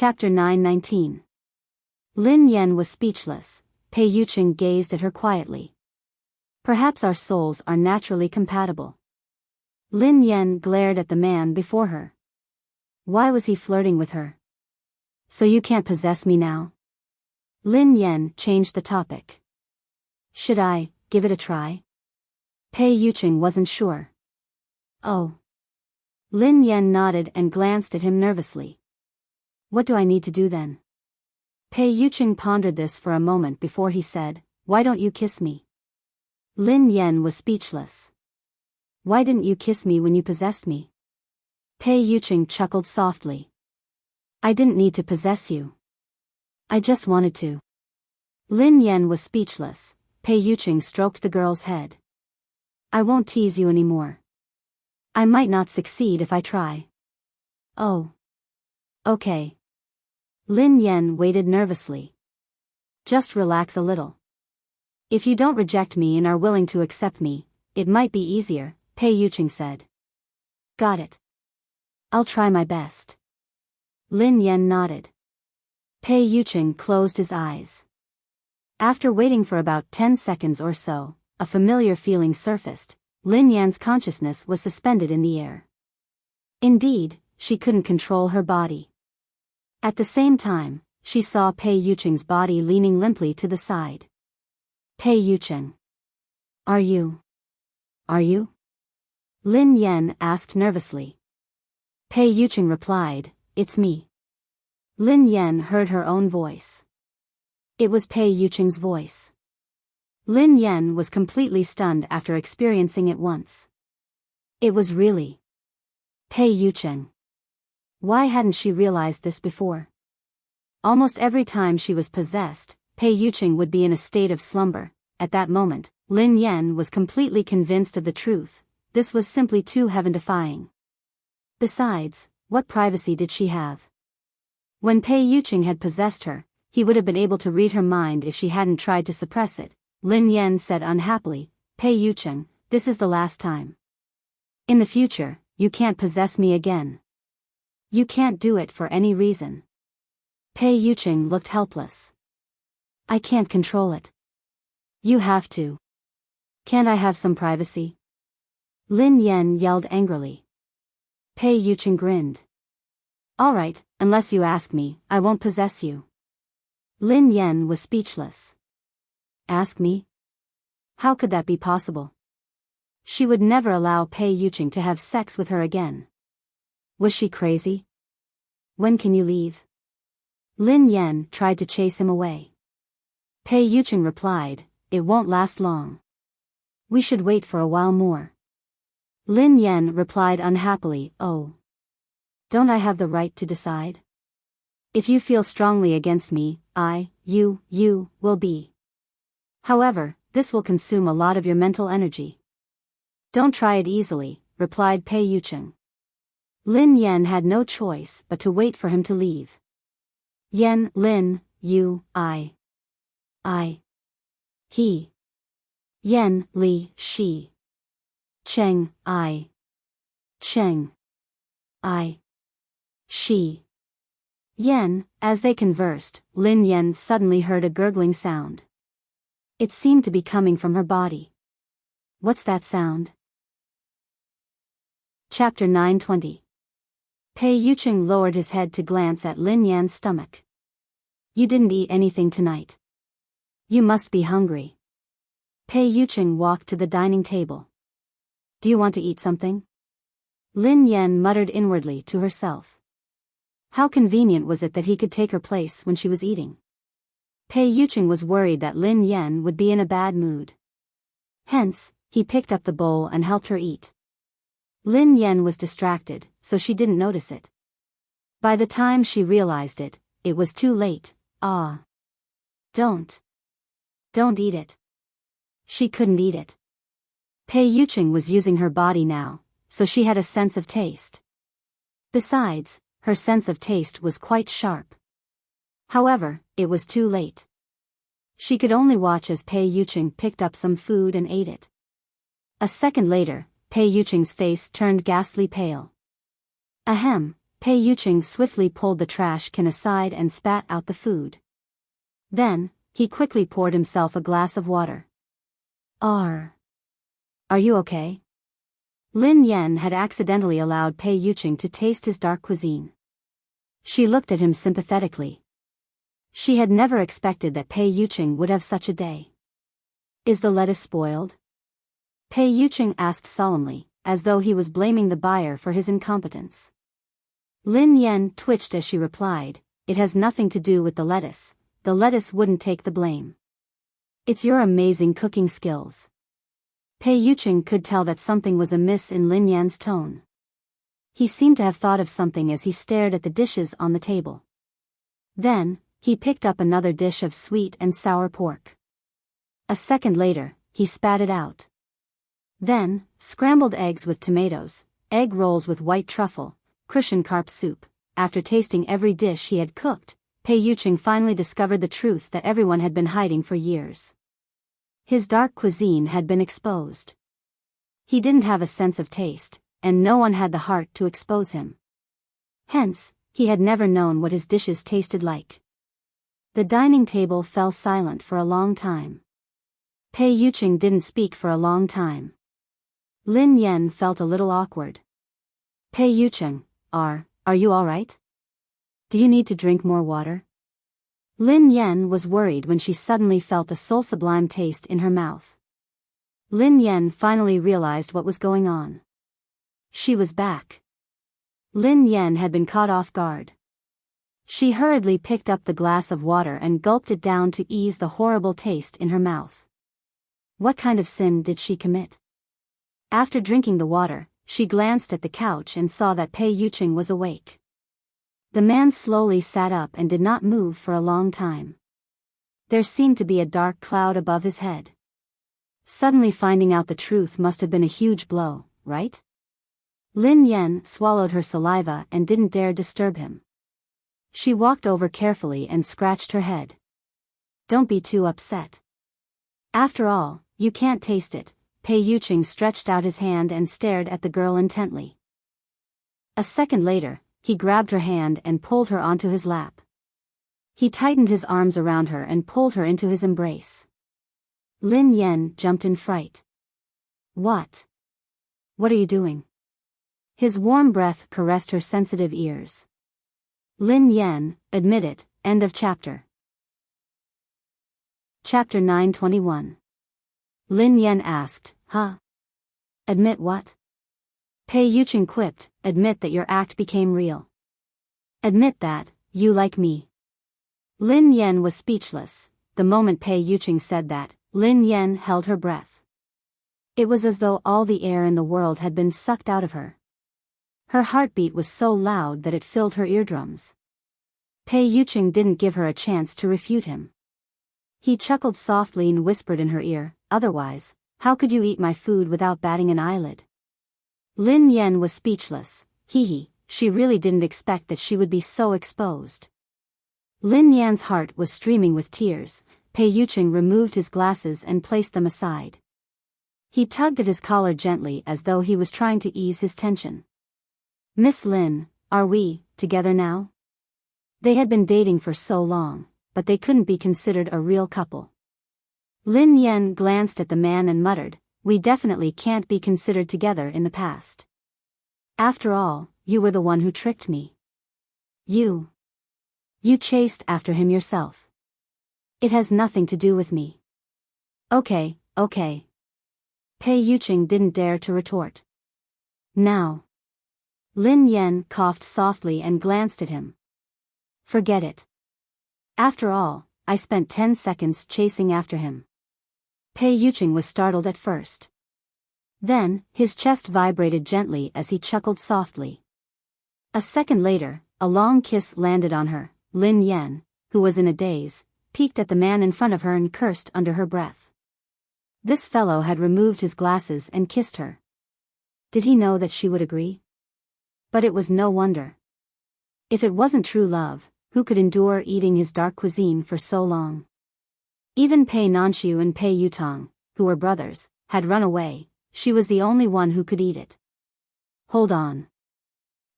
Chapter 9:19. Lin Yan was speechless. Pei Yuqing gazed at her quietly. Perhaps our souls are naturally compatible. Lin Yan glared at the man before her. Why was he flirting with her? So you can't possess me now? Lin Yan changed the topic. Should I give it a try? Pei Yuqing wasn't sure. Oh. Lin Yan nodded and glanced at him nervously. What do I need to do then? Pei Yuqing pondered this for a moment before he said, Why don't you kiss me? Lin Yan was speechless. Why didn't you kiss me when you possessed me? Pei Yuqing chuckled softly. I didn't need to possess you. I just wanted to. Lin Yan was speechless. Pei Yuqing stroked the girl's head. I won't tease you anymore. I might not succeed if I try. Oh. Okay. Lin Yan waited nervously. Just relax a little. If you don't reject me and are willing to accept me, it might be easier, Pei Yuqing said. Got it. I'll try my best. Lin Yan nodded. Pei Yuqing closed his eyes. After waiting for about 10 seconds or so, a familiar feeling surfaced. Lin Yan's consciousness was suspended in the air. Indeed, she couldn't control her body. At the same time, she saw Pei Yuqing's body leaning limply to the side. Pei Yuqing. Are you? Lin Yan asked nervously. Pei Yuqing replied, It's me. Lin Yan heard her own voice. It was Pei Yuqing's voice. Lin Yan was completely stunned after experiencing it once. It was really Pei Yuqing. Why hadn't she realized this before? Almost every time she was possessed, Pei Yuqing would be in a state of slumber. At that moment, Lin Yan was completely convinced of the truth. This was simply too heaven-defying. Besides, what privacy did she have? When Pei Yuqing had possessed her, he would have been able to read her mind if she hadn't tried to suppress it. Lin Yan said unhappily, Pei Yuqing, this is the last time. In the future, you can't possess me again. You can't do it for any reason. Pei Yuqing looked helpless. I can't control it. You have to. Can't I have some privacy? Lin Yan yelled angrily. Pei Yuqing grinned. All right, unless you ask me, I won't possess you. Lin Yan was speechless. Ask me? How could that be possible? She would never allow Pei Yuqing to have sex with her again. Was she crazy? When can you leave? Lin Yan tried to chase him away. Pei Yuqing replied, It won't last long. We should wait for a while more. Lin Yan replied unhappily, Oh. Don't I have the right to decide? If you feel strongly against me, you will be. However, this will consume a lot of your mental energy. Don't try it easily, replied Pei Yuqing. Lin Yan had no choice but to wait for him to leave. Lin, you, I. He. Yen, li, she. Cheng, I. Cheng. I. She. Yen, as they conversed, Lin Yan suddenly heard a gurgling sound. It seemed to be coming from her body. What's that sound? Chapter 9:20. Pei Yuqing lowered his head to glance at Lin Yan's stomach. You didn't eat anything tonight. You must be hungry. Pei Yuqing walked to the dining table. Do you want to eat something? Lin Yan muttered inwardly to herself. How convenient was it that he could take her place when she was eating? Pei Yuqing was worried that Lin Yan would be in a bad mood. Hence, he picked up the bowl and helped her eat. Lin Yan was distracted, so she didn't notice it. By the time she realized it, it was too late. Don't eat it. She couldn't eat it. Pei Yuqing was using her body now, so she had a sense of taste. Besides, her sense of taste was quite sharp. However, it was too late. She could only watch as Pei Yuqing picked up some food and ate it. A second later, Pei Yuqing's face turned ghastly pale. Ahem, Pei Yuching swiftly pulled the trash can aside and spat out the food. Then, he quickly poured himself a glass of water. Are you okay? Lin Yan had accidentally allowed Pei Yuching to taste his dark cuisine. She looked at him sympathetically. She had never expected that Pei Yuching would have such a day. Is the lettuce spoiled? Pei Yuching asked solemnly, as though he was blaming the buyer for his incompetence. Lin Yan twitched as she replied, it has nothing to do with the lettuce wouldn't take the blame. It's your amazing cooking skills. Pei Yuching could tell that something was amiss in Lin Yan's tone. He seemed to have thought of something as he stared at the dishes on the table. Then, he picked up another dish of sweet and sour pork. A second later, he spat it out. Then, scrambled eggs with tomatoes, egg rolls with white truffle, cushion carp soup. After tasting every dish he had cooked, Pei Yuching finally discovered the truth that everyone had been hiding for years. His dark cuisine had been exposed. He didn't have a sense of taste, and no one had the heart to expose him. Hence, he had never known what his dishes tasted like. The dining table fell silent for a long time. Pei Yuching didn't speak for a long time. Lin Yan felt a little awkward. Pei Yuching, are you all right? Do you need to drink more water? Lin Yan was worried when she suddenly felt a soul-sublime taste in her mouth. Lin Yan finally realized what was going on. She was back. Lin Yan had been caught off guard. She hurriedly picked up the glass of water and gulped it down to ease the horrible taste in her mouth. What kind of sin did she commit? After drinking the water, she glanced at the couch and saw that Pei Yuching was awake. The man slowly sat up and did not move for a long time. There seemed to be a dark cloud above his head. Suddenly finding out the truth must have been a huge blow, right? Lin Yan swallowed her saliva and didn't dare disturb him. She walked over carefully and scratched her head. Don't be too upset. After all, you can't taste it. Pei Yuching stretched out his hand and stared at the girl intently. A second later, he grabbed her hand and pulled her onto his lap. He tightened his arms around her and pulled her into his embrace. Lin Yan jumped in fright. What? What are you doing? His warm breath caressed her sensitive ears. Lin Yan, admit it, end of chapter. Chapter 921. Lin Yan asked, huh? Admit what? Pei Yuching quipped, admit that your act became real. Admit that, you like me. Lin Yan was speechless. The moment Pei Yuching said that, Lin Yan held her breath. It was as though all the air in the world had been sucked out of her. Her heartbeat was so loud that it filled her eardrums. Pei Yuching didn't give her a chance to refute him. He chuckled softly and whispered in her ear, otherwise, how could you eat my food without batting an eyelid? Lin Yan was speechless. She really didn't expect that she would be so exposed. Lin Yan's heart was streaming with tears. Pei Yuching removed his glasses and placed them aside. He tugged at his collar gently as though he was trying to ease his tension. Miss Lin, are we together now? They had been dating for so long, but they couldn't be considered a real couple. Lin Yan glanced at the man and muttered, we definitely can't be considered together in the past. After all, you were the one who tricked me. You chased after him yourself. It has nothing to do with me. Okay. Pei Yuching didn't dare to retort. Now. Lin Yan coughed softly and glanced at him. Forget it. After all, I spent 10 seconds chasing after him. Pei Yuching was startled at first. Then, his chest vibrated gently as he chuckled softly. A second later, a long kiss landed on her. Lin Yan, who was in a daze, peeked at the man in front of her and cursed under her breath. This fellow had removed his glasses and kissed her. Did he know that she would agree? But it was no wonder. If it wasn't true love, who could endure eating his dark cuisine for so long? Even Pei Nanxiu and Pei Yutong, who were brothers, had run away. She was the only one who could eat it. Hold on.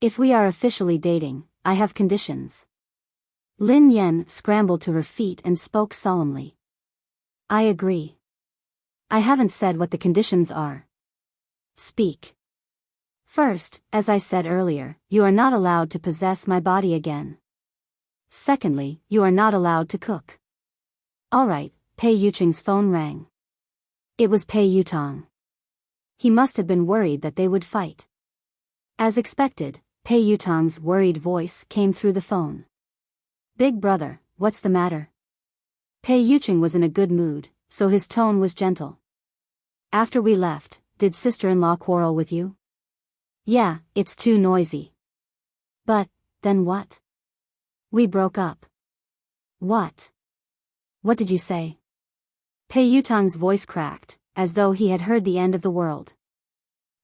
If we are officially dating, I have conditions. Lin Yen scrambled to her feet and spoke solemnly. I agree. I haven't said what the conditions are. Speak. First, as I said earlier, you are not allowed to possess my body again. Secondly, you are not allowed to cook. Alright, Pei Yucheng's phone rang. It was Pei Yutong. He must have been worried that they would fight. As expected, Pei Yutong's worried voice came through the phone. Big brother, what's the matter? Pei Yucheng was in a good mood, so his tone was gentle. After we left, did sister-in-law quarrel with you? Yeah, it's too noisy. But, then what? We broke up. What? What did you say? Pei Yutong's voice cracked, as though he had heard the end of the world.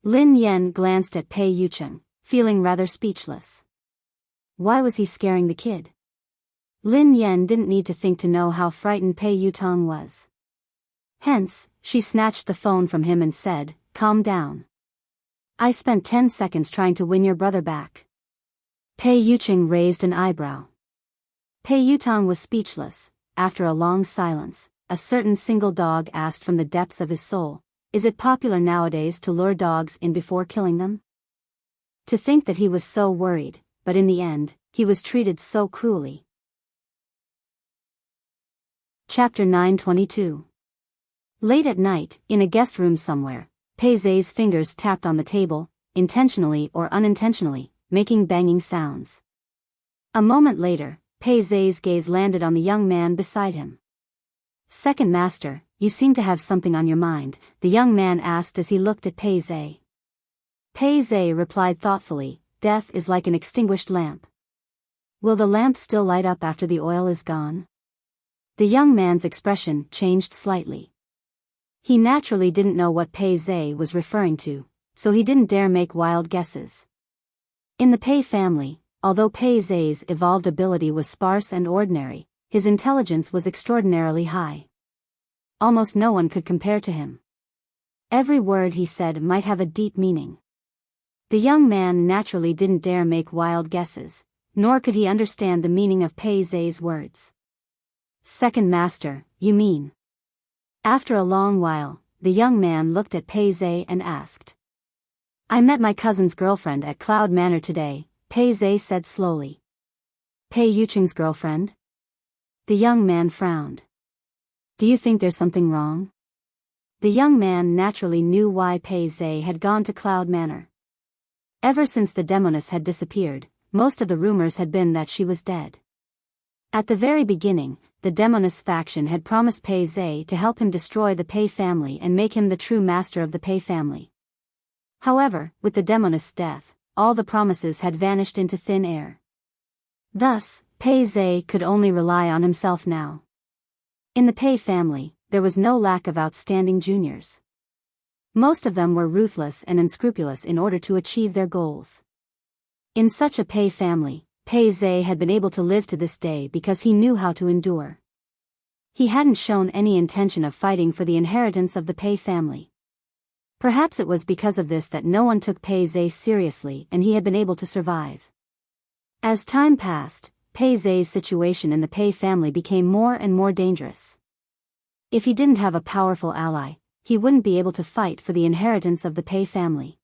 Lin Yen glanced at Pei Yucheng, feeling rather speechless. Why was he scaring the kid? Lin Yen didn't need to think to know how frightened Pei Yutong was. Hence, she snatched the phone from him and said, calm down. I spent 10 seconds trying to win your brother back. Pei Yucheng raised an eyebrow. Pei Yutong was speechless. After a long silence, a certain single dog asked from the depths of his soul, is it popular nowadays to lure dogs in before killing them? To think that he was so worried, but in the end, he was treated so cruelly. Chapter 922. Late at night, in a guest room somewhere, Pei Zai's fingers tapped on the table, intentionally or unintentionally, making banging sounds. A moment later, Pei Zai's gaze landed on the young man beside him. Second master, you seem to have something on your mind, the young man asked as he looked at Pei Zai. Pei Zai replied thoughtfully, death is like an extinguished lamp. Will the lamp still light up after the oil is gone? The young man's expression changed slightly. He naturally didn't know what Pei Zai was referring to, so he didn't dare make wild guesses. In the Pei family, although Pei Zai's evolved ability was sparse and ordinary, his intelligence was extraordinarily high. Almost no one could compare to him. Every word he said might have a deep meaning. The young man naturally didn't dare make wild guesses, nor could he understand the meaning of Pei Zai's words. Second master, you mean? After a long while, the young man looked at Pei Zai and asked. I met my cousin's girlfriend at Cloud Manor today, Pei Zai said slowly. Pei Yucheng's girlfriend? The young man frowned. Do you think there's something wrong? The young man naturally knew why Pei Zai had gone to Cloud Manor. Ever since the demoness had disappeared, most of the rumors had been that she was dead. At the very beginning, the demoness faction had promised Pei Zai to help him destroy the Pei family and make him the true master of the Pei family. However, with the demoness' death, all the promises had vanished into thin air. Thus, Pei Zai could only rely on himself now. In the Pei family, there was no lack of outstanding juniors. Most of them were ruthless and unscrupulous in order to achieve their goals. In such a Pei family, Pei Zai had been able to live to this day because he knew how to endure. He hadn't shown any intention of fighting for the inheritance of the Pei family. Perhaps it was because of this that no one took Pei Zai seriously and he had been able to survive. As time passed, Pei Zai's situation in the Pei family became more and more dangerous. If he didn't have a powerful ally, he wouldn't be able to fight for the inheritance of the Pei family.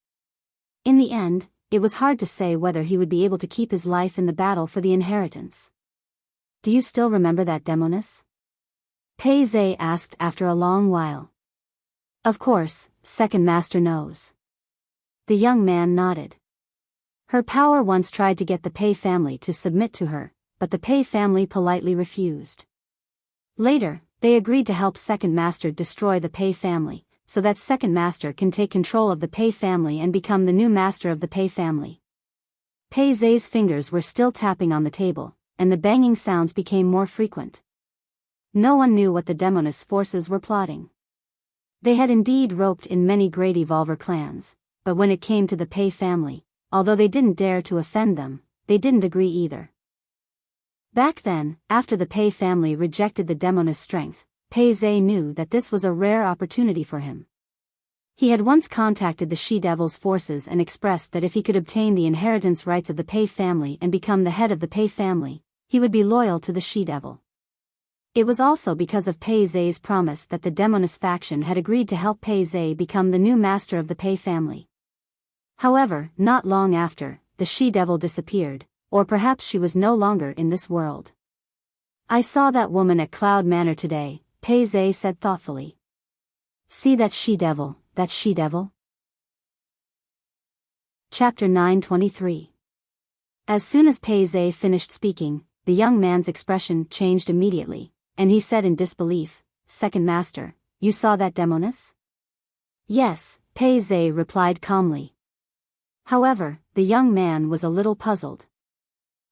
In the end, it was hard to say whether he would be able to keep his life in the battle for the inheritance. Do you still remember that demoness? Pei Zai asked after a long while. Of course, second master knows. The young man nodded. Her power once tried to get the Pei family to submit to her, but the Pei family politely refused. Later, they agreed to help second master destroy the Pei family, so that second master can take control of the Pei family and become the new master of the Pei family. Pei Zai's fingers were still tapping on the table, and the banging sounds became more frequent. No one knew what the demoness forces were plotting. They had indeed roped in many great evolver clans, but when it came to the Pei family, although they didn't dare to offend them, they didn't agree either. Back then, after the Pei family rejected the demoness' strength, Pei Zai knew that this was a rare opportunity for him. He had once contacted the she-devil's forces and expressed that if he could obtain the inheritance rights of the Pei family and become the head of the Pei family, he would be loyal to the she-devil. It was also because of Pei Zai's promise that the Demoness faction had agreed to help Pei Zai become the new master of the Pei family. However, not long after, the she-devil disappeared, or perhaps she was no longer in this world. I saw that woman at Cloud Manor today, Pei Zai said thoughtfully. See that she-devil, that she-devil? Chapter 923. As soon as Pei Zai finished speaking, the young man's expression changed immediately, and he said in disbelief, Second Master, you saw that Demoness? Yes, Pei Zai replied calmly. However, the young man was a little puzzled.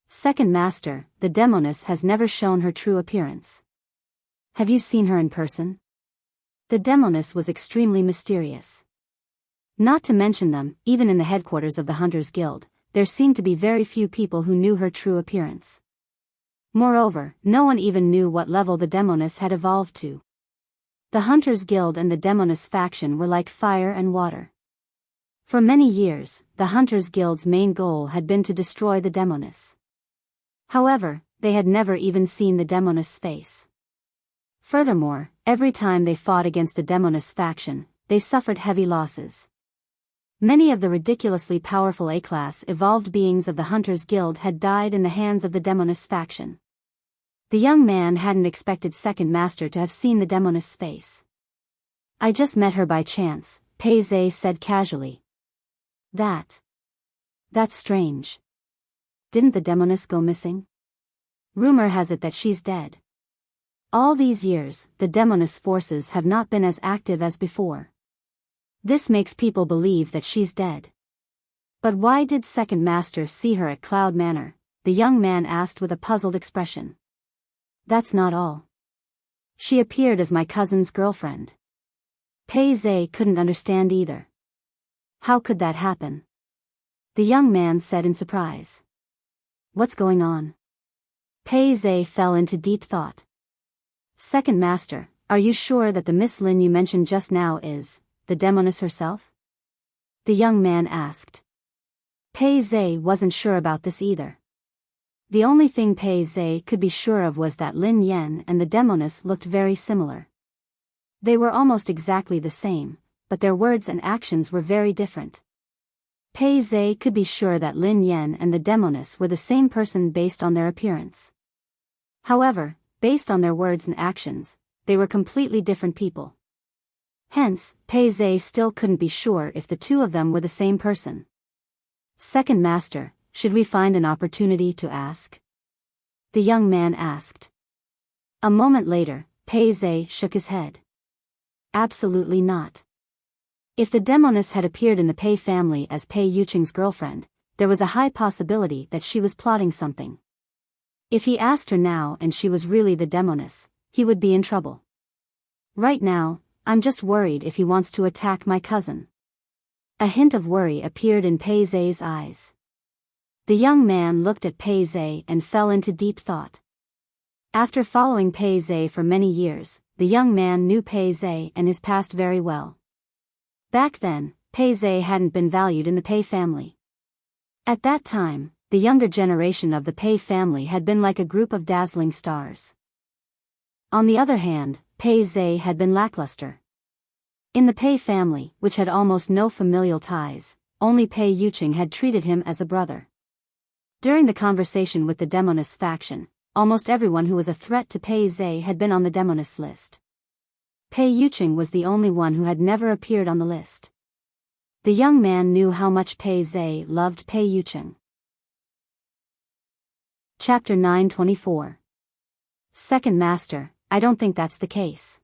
Second Master, the Demoness has never shown her true appearance. Have you seen her in person? The Demoness was extremely mysterious. Not to mention them, even in the headquarters of the Hunters Guild, there seemed to be very few people who knew her true appearance. Moreover, no one even knew what level the Demoness had evolved to. The Hunters Guild and the Demoness faction were like fire and water. For many years, the Hunters Guild's main goal had been to destroy the Demoness. However, they had never even seen the Demoness face. Furthermore, every time they fought against the Demoness faction, they suffered heavy losses. Many of the ridiculously powerful A-class evolved beings of the Hunters Guild had died in the hands of the Demoness faction. The young man hadn't expected Second Master to have seen the Demoness face. I just met her by chance, Pei Zai said casually. That's strange. Didn't the Demoness go missing? Rumor has it that she's dead. All these years, the Demoness forces have not been as active as before. This makes people believe that she's dead. But why did Second Master see her at Cloud Manor? The young man asked with a puzzled expression. That's not all. She appeared as my cousin's girlfriend. Pei Zai couldn't understand either. How could that happen? The young man said in surprise. What's going on? Pei Zai fell into deep thought. Second Master, are you sure that the Miss Lin you mentioned just now is the Demoness herself? The young man asked. Pei Zai wasn't sure about this either. The only thing Pei Zai could be sure of was that Lin Yan and the Demoness looked very similar. They were almost exactly the same, but their words and actions were very different. Pei Zai could be sure that Lin Yan and the Demoness were the same person based on their appearance. However, based on their words and actions, they were completely different people. Hence, Pei Zai still couldn't be sure if the two of them were the same person. Second Master, should we find an opportunity to ask? The young man asked. A moment later, Pei Zai shook his head. Absolutely not. If the Demoness had appeared in the Pei family as Pei Yuqing's girlfriend, there was a high possibility that she was plotting something. If he asked her now and she was really the Demoness, he would be in trouble. Right now, I'm just worried if he wants to attack my cousin. A hint of worry appeared in Pei Zai's eyes. The young man looked at Pei Zai and fell into deep thought. After following Pei Zai for many years, the young man knew Pei Zai and his past very well. Back then, Pei Zai hadn't been valued in the Pei family. At that time, the younger generation of the Pei family had been like a group of dazzling stars. On the other hand, Pei Zai had been lackluster. In the Pei family, which had almost no familial ties, only Pei Yuqing had treated him as a brother. During the conversation with the Demoness faction, almost everyone who was a threat to Pei Zai had been on the Demoness list. Pei Yuqing was the only one who had never appeared on the list. The young man knew how much Pei Zai loved Pei Yuqing. Chapter 924. Second Master, I don't think that's the case.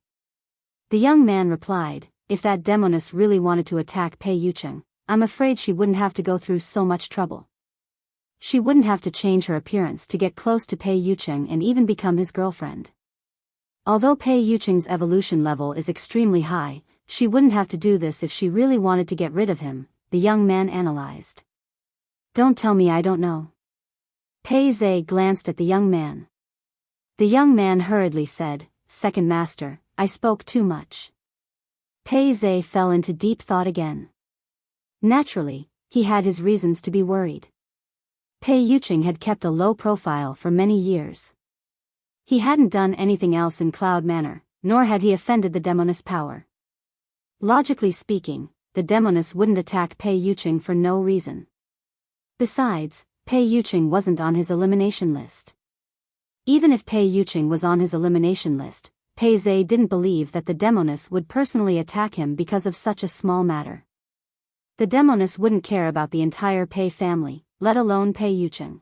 The young man replied, if that Demoness really wanted to attack Pei Yuqing, I'm afraid she wouldn't have to go through so much trouble. She wouldn't have to change her appearance to get close to Pei Yuqing and even become his girlfriend. Although Pei Yuqing's evolution level is extremely high, she wouldn't have to do this if she really wanted to get rid of him, the young man analyzed. Don't tell me I don't know. Pei Zai glanced at the young man. The young man hurriedly said, Second Master, I spoke too much. Pei Zhe fell into deep thought again. Naturally, he had his reasons to be worried. Pei Yuqing had kept a low profile for many years. He hadn't done anything else in Cloud Manor, nor had he offended the demoness power. Logically speaking, the demoness wouldn't attack Pei Yuqing for no reason. Besides, Pei Yuqing wasn't on his elimination list. Even if Pei Yuqing was on his elimination list, Pei Zhe didn't believe that the demoness would personally attack him because of such a small matter. The demoness wouldn't care about the entire Pei family, let alone Pei Yuqing.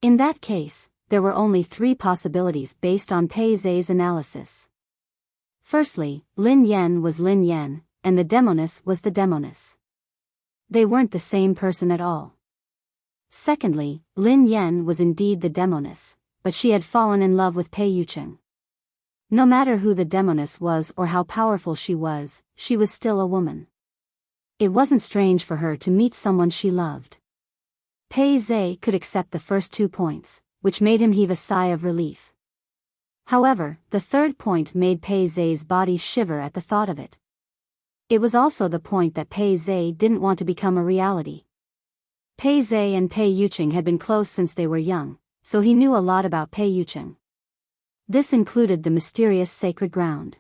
In that case, there were only 3 possibilities based on Pei Zhe's analysis. Firstly, Lin Yan was Lin Yan, and the demoness was the demoness. They weren't the same person at all. Secondly, Lin Yan was indeed the demoness, but she had fallen in love with Pei Yuqing. No matter who the demoness was or how powerful she was still a woman. It wasn't strange for her to meet someone she loved. Pei Zhe could accept the first 2 points, which made him heave a sigh of relief. However, the third point made Pei Zhe's body shiver at the thought of it. It was also the point that Pei Zhe didn't want to become a reality. Pei Zhe and Pei Yuqing had been close since they were young, so he knew a lot about Pei Yuqing. This included the mysterious sacred ground.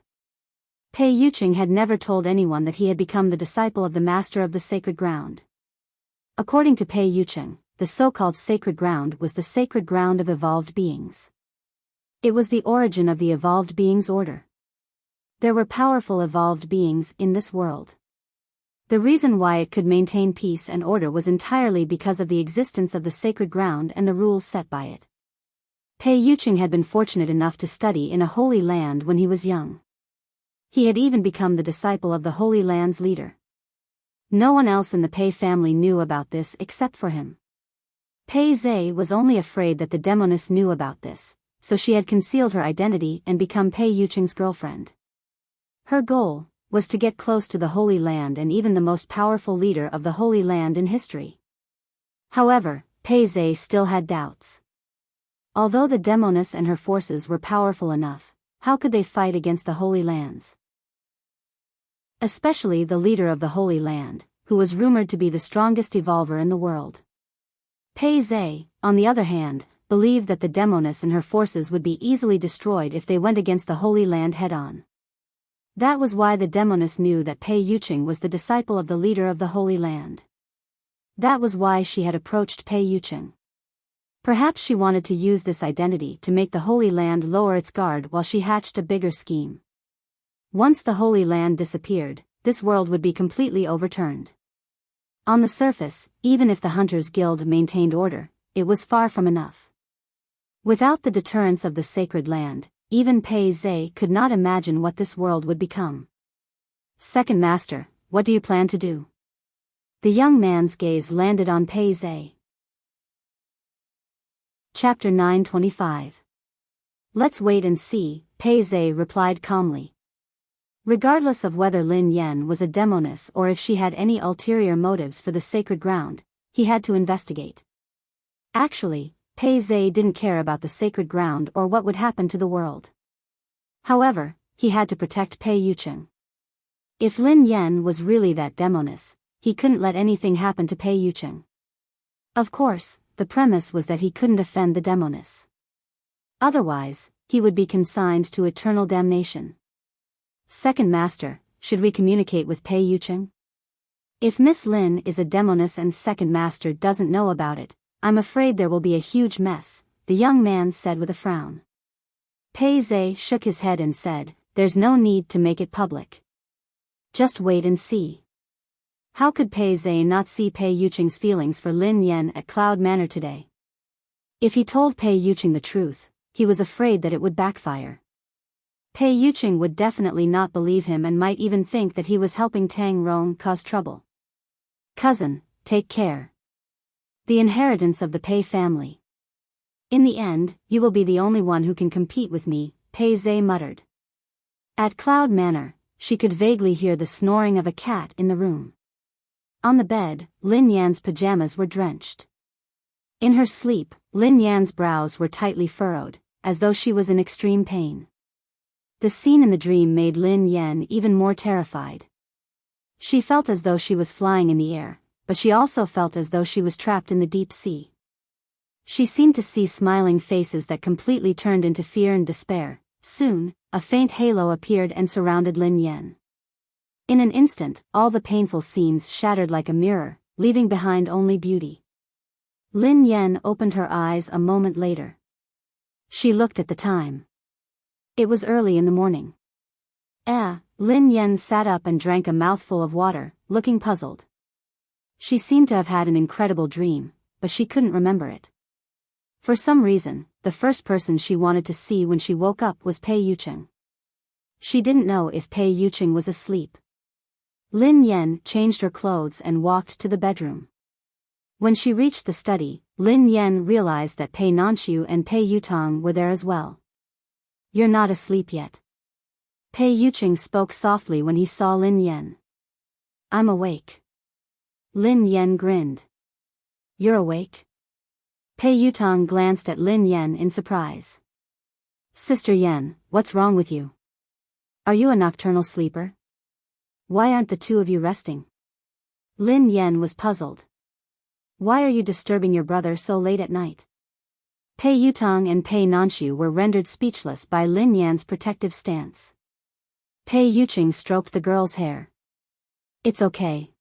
Pei Yuqing had never told anyone that he had become the disciple of the master of the sacred ground. According to Pei Yuqing, the so-called sacred ground was the sacred ground of evolved beings. It was the origin of the evolved beings order. There were powerful evolved beings in this world. The reason why it could maintain peace and order was entirely because of the existence of the sacred ground and the rules set by it. Pei Yuqing had been fortunate enough to study in a holy land when he was young. He had even become the disciple of the Holy Land's leader. No one else in the Pei family knew about this except for him. Pei Zhe was only afraid that the demoness knew about this, so she had concealed her identity and become Pei Yuqing's girlfriend. Her goal was to get close to the Holy Land and even the most powerful leader of the Holy Land in history. However, Pei Zhe still had doubts. Although the demoness and her forces were powerful enough, how could they fight against the Holy Lands? Especially the leader of the Holy Land, who was rumored to be the strongest evolver in the world. Pei Zhe, on the other hand, believed that the demoness and her forces would be easily destroyed if they went against the Holy Land head-on. That was why the demoness knew that Pei Yuqing was the disciple of the leader of the Holy Land. That was why she had approached Pei Yuqing. Perhaps she wanted to use this identity to make the Holy Land lower its guard while she hatched a bigger scheme. Once the Holy Land disappeared, this world would be completely overturned. On the surface, even if the Hunters Guild maintained order, it was far from enough. Without the deterrence of the sacred land, even Pei Zhe could not imagine what this world would become. Second Master, what do you plan to do? The young man's gaze landed on Pei Zhe. Chapter 925. Let's wait and see, Pei Zhe replied calmly. Regardless of whether Lin Yan was a demoness or if she had any ulterior motives for the sacred ground, he had to investigate. Actually, Pei Zhe didn't care about the sacred ground or what would happen to the world. However, he had to protect Pei Yuqing. If Lin Yan was really that demoness, he couldn't let anything happen to Pei Yuqing. Of course, the premise was that he couldn't offend the demoness. Otherwise, he would be consigned to eternal damnation. Second Master, should we communicate with Pei Yuqing? If Miss Lin is a demoness and Second Master doesn't know about it, I'm afraid there will be a huge mess, the young man said with a frown. Pei Zhe shook his head and said, there's no need to make it public. Just wait and see. How could Pei Zhe not see Pei Yuqing's feelings for Lin Yan at Cloud Manor today? If he told Pei Yuqing the truth, he was afraid that it would backfire. Pei Yuqing would definitely not believe him and might even think that he was helping Tang Rong cause trouble. Cousin, take care. The inheritance of the Pei family. In the end, you will be the only one who can compete with me, Pei Zhe muttered. At Cloud Manor, she could vaguely hear the snoring of a cat in the room. On the bed, Lin Yan's pajamas were drenched. In her sleep, Lin Yan's brows were tightly furrowed, as though she was in extreme pain. The scene in the dream made Lin Yan even more terrified. She felt as though she was flying in the air, but she also felt as though she was trapped in the deep sea. She seemed to see smiling faces that completely turned into fear and despair. Soon, a faint halo appeared and surrounded Lin Yan. In an instant, all the painful scenes shattered like a mirror, leaving behind only beauty. Lin Yan opened her eyes a moment later. She looked at the time. It was early in the morning. Lin Yan sat up and drank a mouthful of water, looking puzzled. She seemed to have had an incredible dream, but she couldn't remember it. For some reason, the first person she wanted to see when she woke up was Pei Yucheng. She didn't know if Pei Yucheng was asleep. Lin Yan changed her clothes and walked to the bedroom. When she reached the study, Lin Yan realized that Pei Nanxiu and Pei Yutong were there as well. "You're not asleep yet." Pei Yucheng spoke softly when he saw Lin Yan. "I'm awake." Lin Yan grinned. "You're awake?" Pei Yutong glanced at Lin Yan in surprise. "Sister Yan, what's wrong with you? Are you a nocturnal sleeper? Why aren't the two of you resting?" Lin Yan was puzzled. "Why are you disturbing your brother so late at night?" Pei Yutong and Pei Nanxiu were rendered speechless by Lin Yan's protective stance. Pei Yucheng stroked the girl's hair. "It's okay.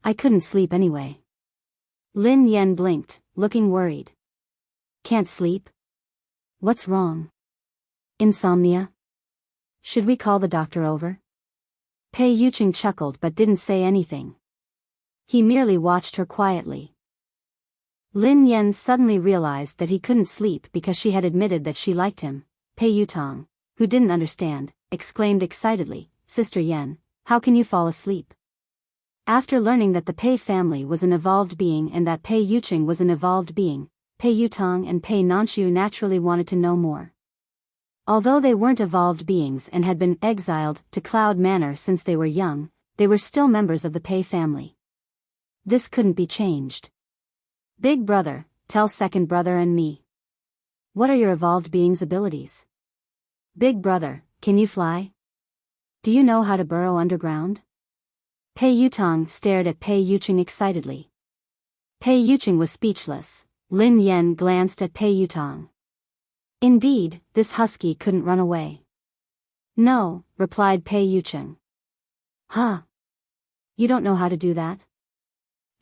I couldn't sleep anyway." Lin Yan blinked, looking worried. "Can't sleep? What's wrong? Insomnia? Should we call the doctor over?" Pei Yucheng chuckled but didn't say anything. He merely watched her quietly. Lin Yan suddenly realized that he couldn't sleep because she had admitted that she liked him. Pei Yutong, who didn't understand, exclaimed excitedly, "Sister Yan, how can you fall asleep?" After learning that the Pei family was an evolved being and that Pei Yucheng was an evolved being, Pei Yutong and Pei Nanxiu naturally wanted to know more. Although they weren't evolved beings and had been exiled to Cloud Manor since they were young, they were still members of the Pei family. This couldn't be changed. "Big brother, tell second brother and me. What are your evolved being's abilities? Big brother, can you fly? Do you know how to burrow underground?" Pei Yutong stared at Pei Yucheng excitedly. Pei Yucheng was speechless. Lin Yan glanced at Pei Yutong. Indeed, this husky couldn't run away. "No," replied Pei Yucheng. "Huh? You don't know how to do that?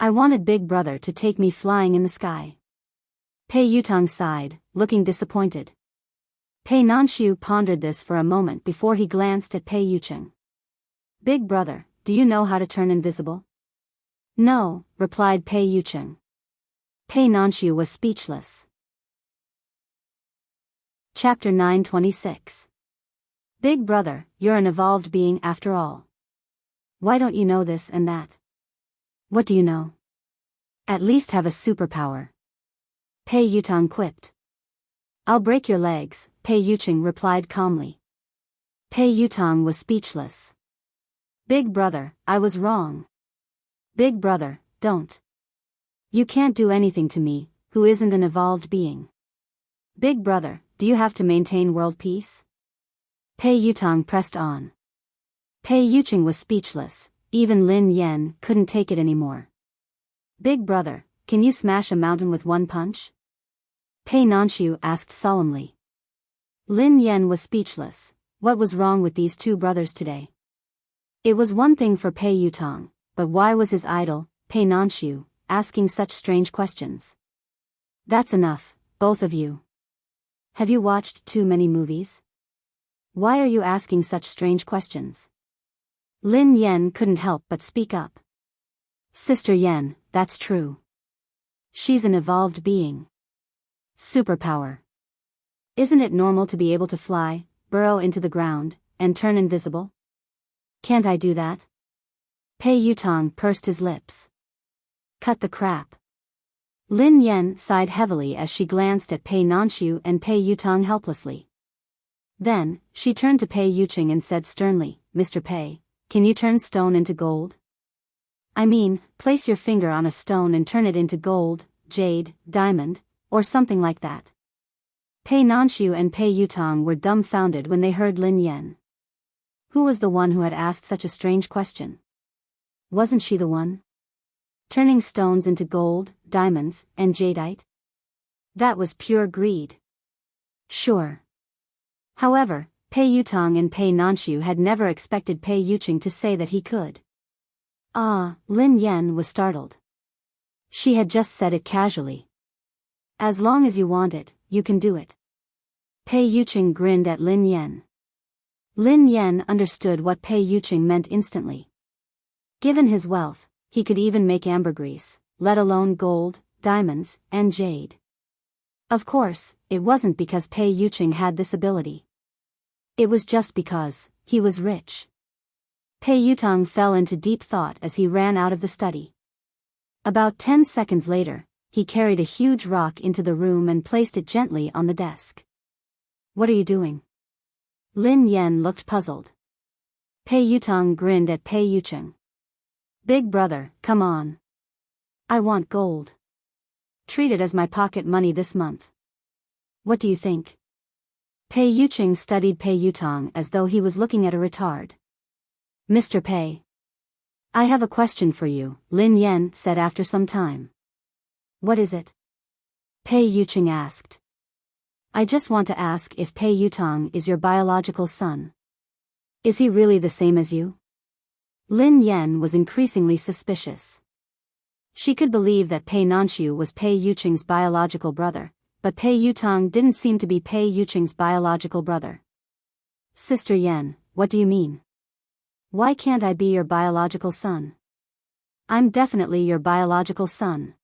I wanted Big Brother to take me flying in the sky." Pei Yutong sighed, looking disappointed. Pei Nanxiu pondered this for a moment before he glanced at Pei Yucheng. "Big Brother, do you know how to turn invisible?" "No," replied Pei Yucheng. Pei Nanxiu was speechless. Chapter 926. "Big brother, you're an evolved being after all. Why don't you know this and that? What do you know? At least have a superpower." Pei Yutong quipped. "I'll break your legs," Pei Yucheng replied calmly. Pei Yutong was speechless. "Big brother, I was wrong. Big brother, don't. You can't do anything to me, who isn't an evolved being. Big brother, do you have to maintain world peace?" Pei Yutong pressed on. Pei Yucheng was speechless. Even Lin Yan couldn't take it anymore. "Big brother, can you smash a mountain with one punch?" Pei Nanxiu asked solemnly. Lin Yan was speechless. What was wrong with these two brothers today? It was one thing for Pei Yutong, but why was his idol, Pei Nanxiu, asking such strange questions? "That's enough, both of you. Have you watched too many movies? Why are you asking such strange questions?" Lin Yan couldn't help but speak up. "Sister Yan, that's true. She's an evolved being. Superpower. Isn't it normal to be able to fly, burrow into the ground, and turn invisible? Can't I do that?" Pei Yutong pursed his lips. "Cut the crap." Lin Yan sighed heavily as she glanced at Pei Nanxiu and Pei Yutong helplessly. Then, she turned to Pei Yucheng and said sternly, "Mr. Pei, can you turn stone into gold? I mean, place your finger on a stone and turn it into gold, jade, diamond, or something like that." Pei Nanxiu and Pei Yutong were dumbfounded when they heard Lin Yan. Who was the one who had asked such a strange question? Wasn't she the one turning stones into gold, diamonds, and jadeite? That was pure greed. Sure. However, Pei Yutong and Pei Nanxiu had never expected Pei Yuqing to say that he could. Lin Yan was startled. She had just said it casually. As long as you want it, you can do it. Pei Yuqing grinned at Lin Yan. Lin Yan understood what Pei Yuqing meant instantly. Given his wealth, he could even make ambergris, let alone gold, diamonds, and jade. Of course, it wasn't because Pei Yuqing had this ability. It was just because he was rich. Pei Yutong fell into deep thought as he ran out of the study. About 10 seconds later, he carried a huge rock into the room and placed it gently on the desk. What are you doing? Lin Yan looked puzzled. Pei Yutong grinned at Pei Yuqing. Big brother, come on. I want gold. Treat it as my pocket money this month. What do you think? Pei Yuqing studied Pei Yutong as though he was looking at a retard. Mr. Pei. I have a question for you, Lin Yan said after some time. What is it? Pei Yuqing asked. I just want to ask if Pei Yutong is your biological son. Is he really the same as you? Lin Yan was increasingly suspicious. She could believe that Pei Nanxiu was Pei Yuqing's biological brother, but Pei Yutong didn't seem to be Pei Yuqing's biological brother. Sister Yan, what do you mean? Why can't I be your biological son? I'm definitely your biological son.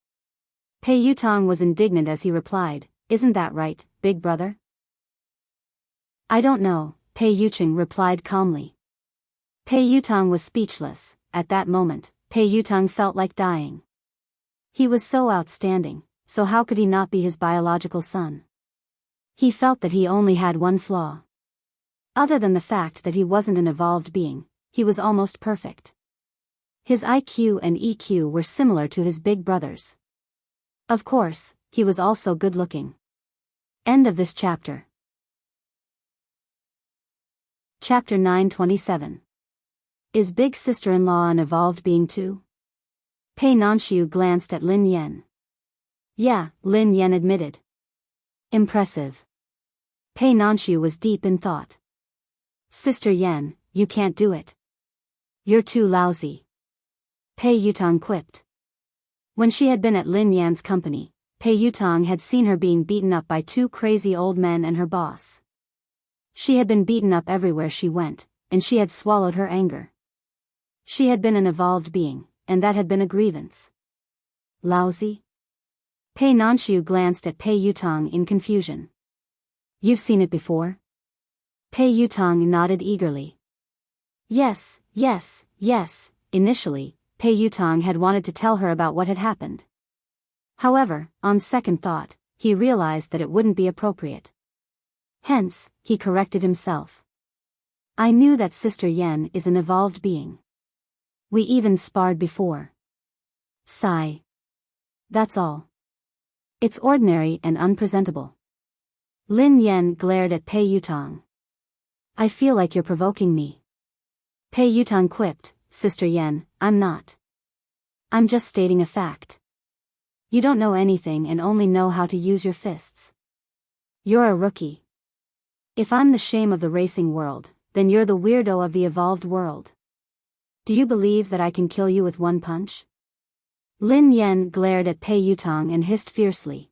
Pei Yutong was indignant as he replied, Isn't that right, big brother? I don't know, Pei Yuqing replied calmly. Pei Yutong was speechless. At that moment, Pei Yutong felt like dying. He was so outstanding, so how could he not be his biological son? He felt that he only had one flaw. Other than the fact that he wasn't an evolved being, he was almost perfect. His IQ and EQ were similar to his big brother's. Of course, he was also good-looking. End of this chapter. Chapter 927. Is big sister-in-law an evolved being too? Pei Nanxiu glanced at Lin Yan. Yeah, Lin Yan admitted. Impressive. Pei Nanxiu was deep in thought. Sister Yan, you can't do it. You're too lousy. Pei Yutong quipped. When she had been at Lin Yan's company, Pei Yutong had seen her being beaten up by two crazy old men and her boss. She had been beaten up everywhere she went, and she had swallowed her anger. She had been an evolved being, and that had been a grievance. Lousy? Pei Nanxiu glanced at Pei Yutong in confusion. You've seen it before? Pei Yutong nodded eagerly. Yes. Initially, Pei Yutong had wanted to tell her about what had happened. However, on second thought, he realized that it wouldn't be appropriate. Hence, he corrected himself. I knew that Sister Yan is an evolved being. We even sparred before. Sigh. That's all. It's ordinary and unpresentable. Lin Yan glared at Pei Yutong. I feel like you're provoking me. Pei Yutong quipped, Sister Yan, I'm not. I'm just stating a fact. You don't know anything and only know how to use your fists. You're a rookie. If I'm the shame of the racing world, then you're the weirdo of the evolved world. Do you believe that I can kill you with one punch? Lin Yan glared at Pei Yutong and hissed fiercely.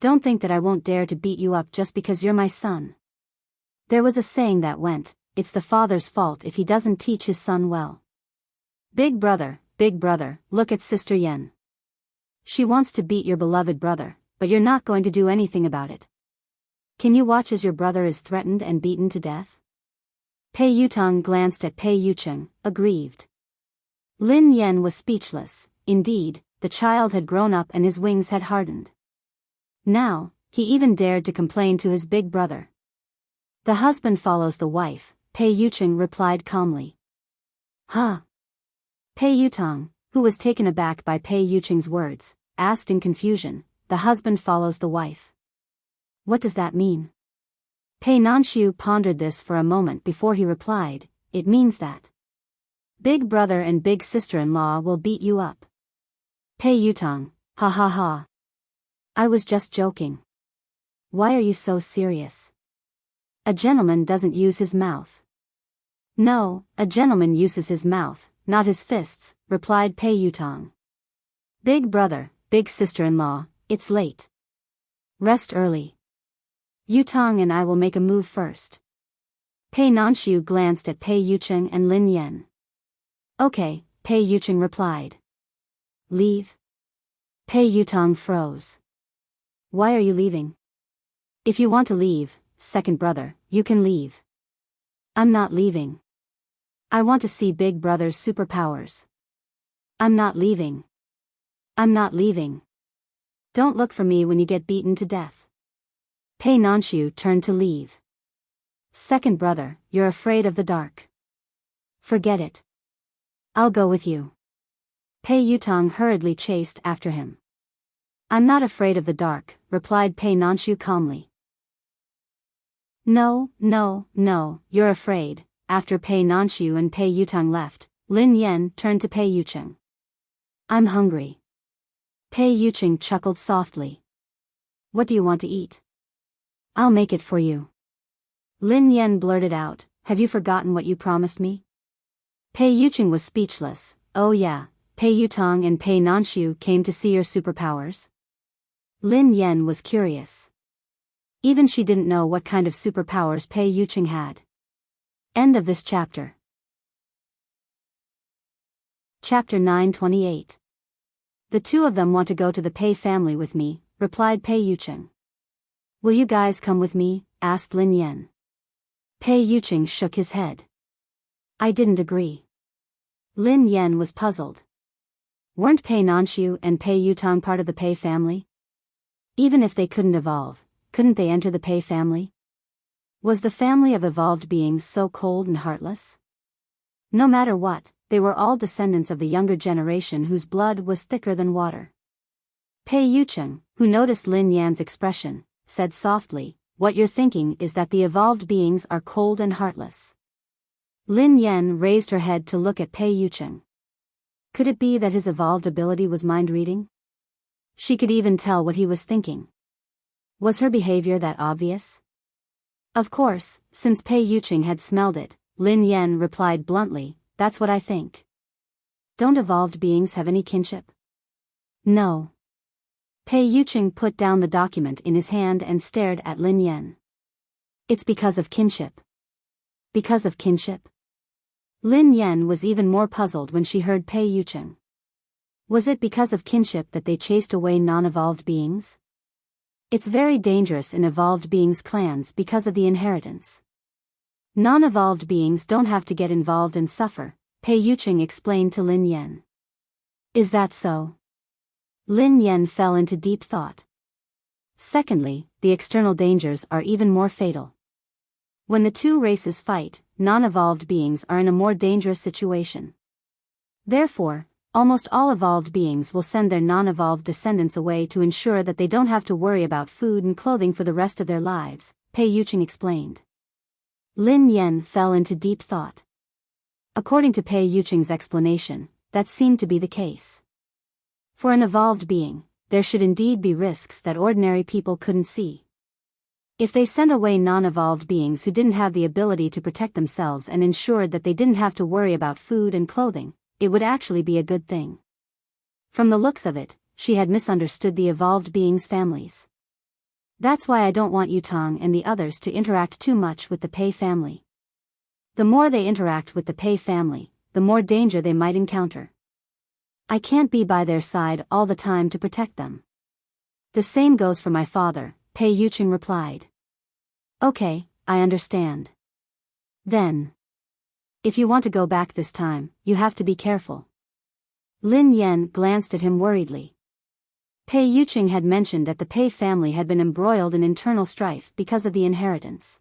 Don't think that I won't dare to beat you up just because you're my son. There was a saying that went, it's the father's fault if he doesn't teach his son well. Big brother, look at Sister Yan. She wants to beat your beloved brother, but you're not going to do anything about it. Can you watch as your brother is threatened and beaten to death? Pei Yutong glanced at Pei Yuqing, aggrieved. Lin Yan was speechless. Indeed, the child had grown up and his wings had hardened. Now, he even dared to complain to his big brother. The husband follows the wife, Pei Yuqing replied calmly. Huh? Pei Yutong, who was taken aback by Pei Yuqing's words, asked in confusion, the husband follows the wife. What does that mean? Pei Nanshu pondered this for a moment before he replied, it means that big brother and big sister-in-law will beat you up. Pei Yutang, ha ha ha. I was just joking. Why are you so serious? A gentleman doesn't use his mouth. No, a gentleman uses his mouth, not his fists, replied Pei Yutang. Big brother, big sister-in-law, it's late. Rest early. Yutang and I will make a move first. Pei Nanshu glanced at Pei Yucheng and Lin Yan. Okay, Pei Yucheng replied. Leave? Pei Yutang froze. Why are you leaving? If you want to leave, second brother, you can leave. I'm not leaving. I want to see big brother's superpowers. I'm not leaving. I'm not leaving. Don't look for me when you get beaten to death. Pei Nanshu turned to leave. Second brother, you're afraid of the dark. Forget it. I'll go with you. Pei Yutang hurriedly chased after him. I'm not afraid of the dark, replied Pei Nanshu calmly. No, no, no, you're afraid. After Pei Nanshu and Pei Yutang left, Lin Yan turned to Pei Yucheng. I'm hungry. Pei Yucheng chuckled softly. What do you want to eat? I'll make it for you. Lin Yan blurted out, have you forgotten what you promised me? Pei Yucheng was speechless. Oh yeah, Pei Yutang and Pei Nanshu came to see your superpowers? Lin Yan was curious. Even she didn't know what kind of superpowers Pei Yucheng had. End of this chapter. Chapter 928. The two of them want to go to the Pei family with me, replied Pei Yucheng. Will you guys come with me? Asked Lin Yan. Pei Yucheng shook his head. I didn't agree. Lin Yan was puzzled. Weren't Pei Nanshu and Pei Yutang part of the Pei family? Even if they couldn't evolve, couldn't they enter the Pei family? Was the family of evolved beings so cold and heartless? No matter what, they were all descendants of the younger generation whose blood was thicker than water. Pei Yucheng, who noticed Lin Yan's expression, said softly, what you're thinking is that the evolved beings are cold and heartless. Lin Yan raised her head to look at Pei Yucheng. Could it be that his evolved ability was mind-reading? She could even tell what he was thinking. Was her behavior that obvious? Of course, since Pei Yucheng had smelled it, Lin Yan replied bluntly, that's what I think. Don't evolved beings have any kinship? No. Pei Yucheng put down the document in his hand and stared at Lin Yan. It's because of kinship. Because of kinship? Lin Yan was even more puzzled when she heard Pei Yucheng. Was it because of kinship that they chased away non-evolved beings? It's very dangerous in evolved beings' clans because of the inheritance. Non-evolved beings don't have to get involved and suffer, Pei Yucheng explained to Lin Yan. Is that so? Lin Yan fell into deep thought. Secondly, the external dangers are even more fatal. When the two races fight, non-evolved beings are in a more dangerous situation. Therefore, almost all evolved beings will send their non-evolved descendants away to ensure that they don't have to worry about food and clothing for the rest of their lives, Pei Yucheng explained. Lin Yan fell into deep thought. According to Pei Yucheng's explanation, that seemed to be the case. For an evolved being, there should indeed be risks that ordinary people couldn't see. If they sent away non-evolved beings who didn't have the ability to protect themselves and ensured that they didn't have to worry about food and clothing, it would actually be a good thing. From the looks of it, she had misunderstood the evolved beings' families. That's why I don't want Yutang and the others to interact too much with the Pei family. The more they interact with the Pei family, the more danger they might encounter. I can't be by their side all the time to protect them. The same goes for my father, Pei Yucheng replied. Okay, I understand. Then, if you want to go back this time, you have to be careful. Lin Yan glanced at him worriedly. Pei Yucheng had mentioned that the Pei family had been embroiled in internal strife because of the inheritance.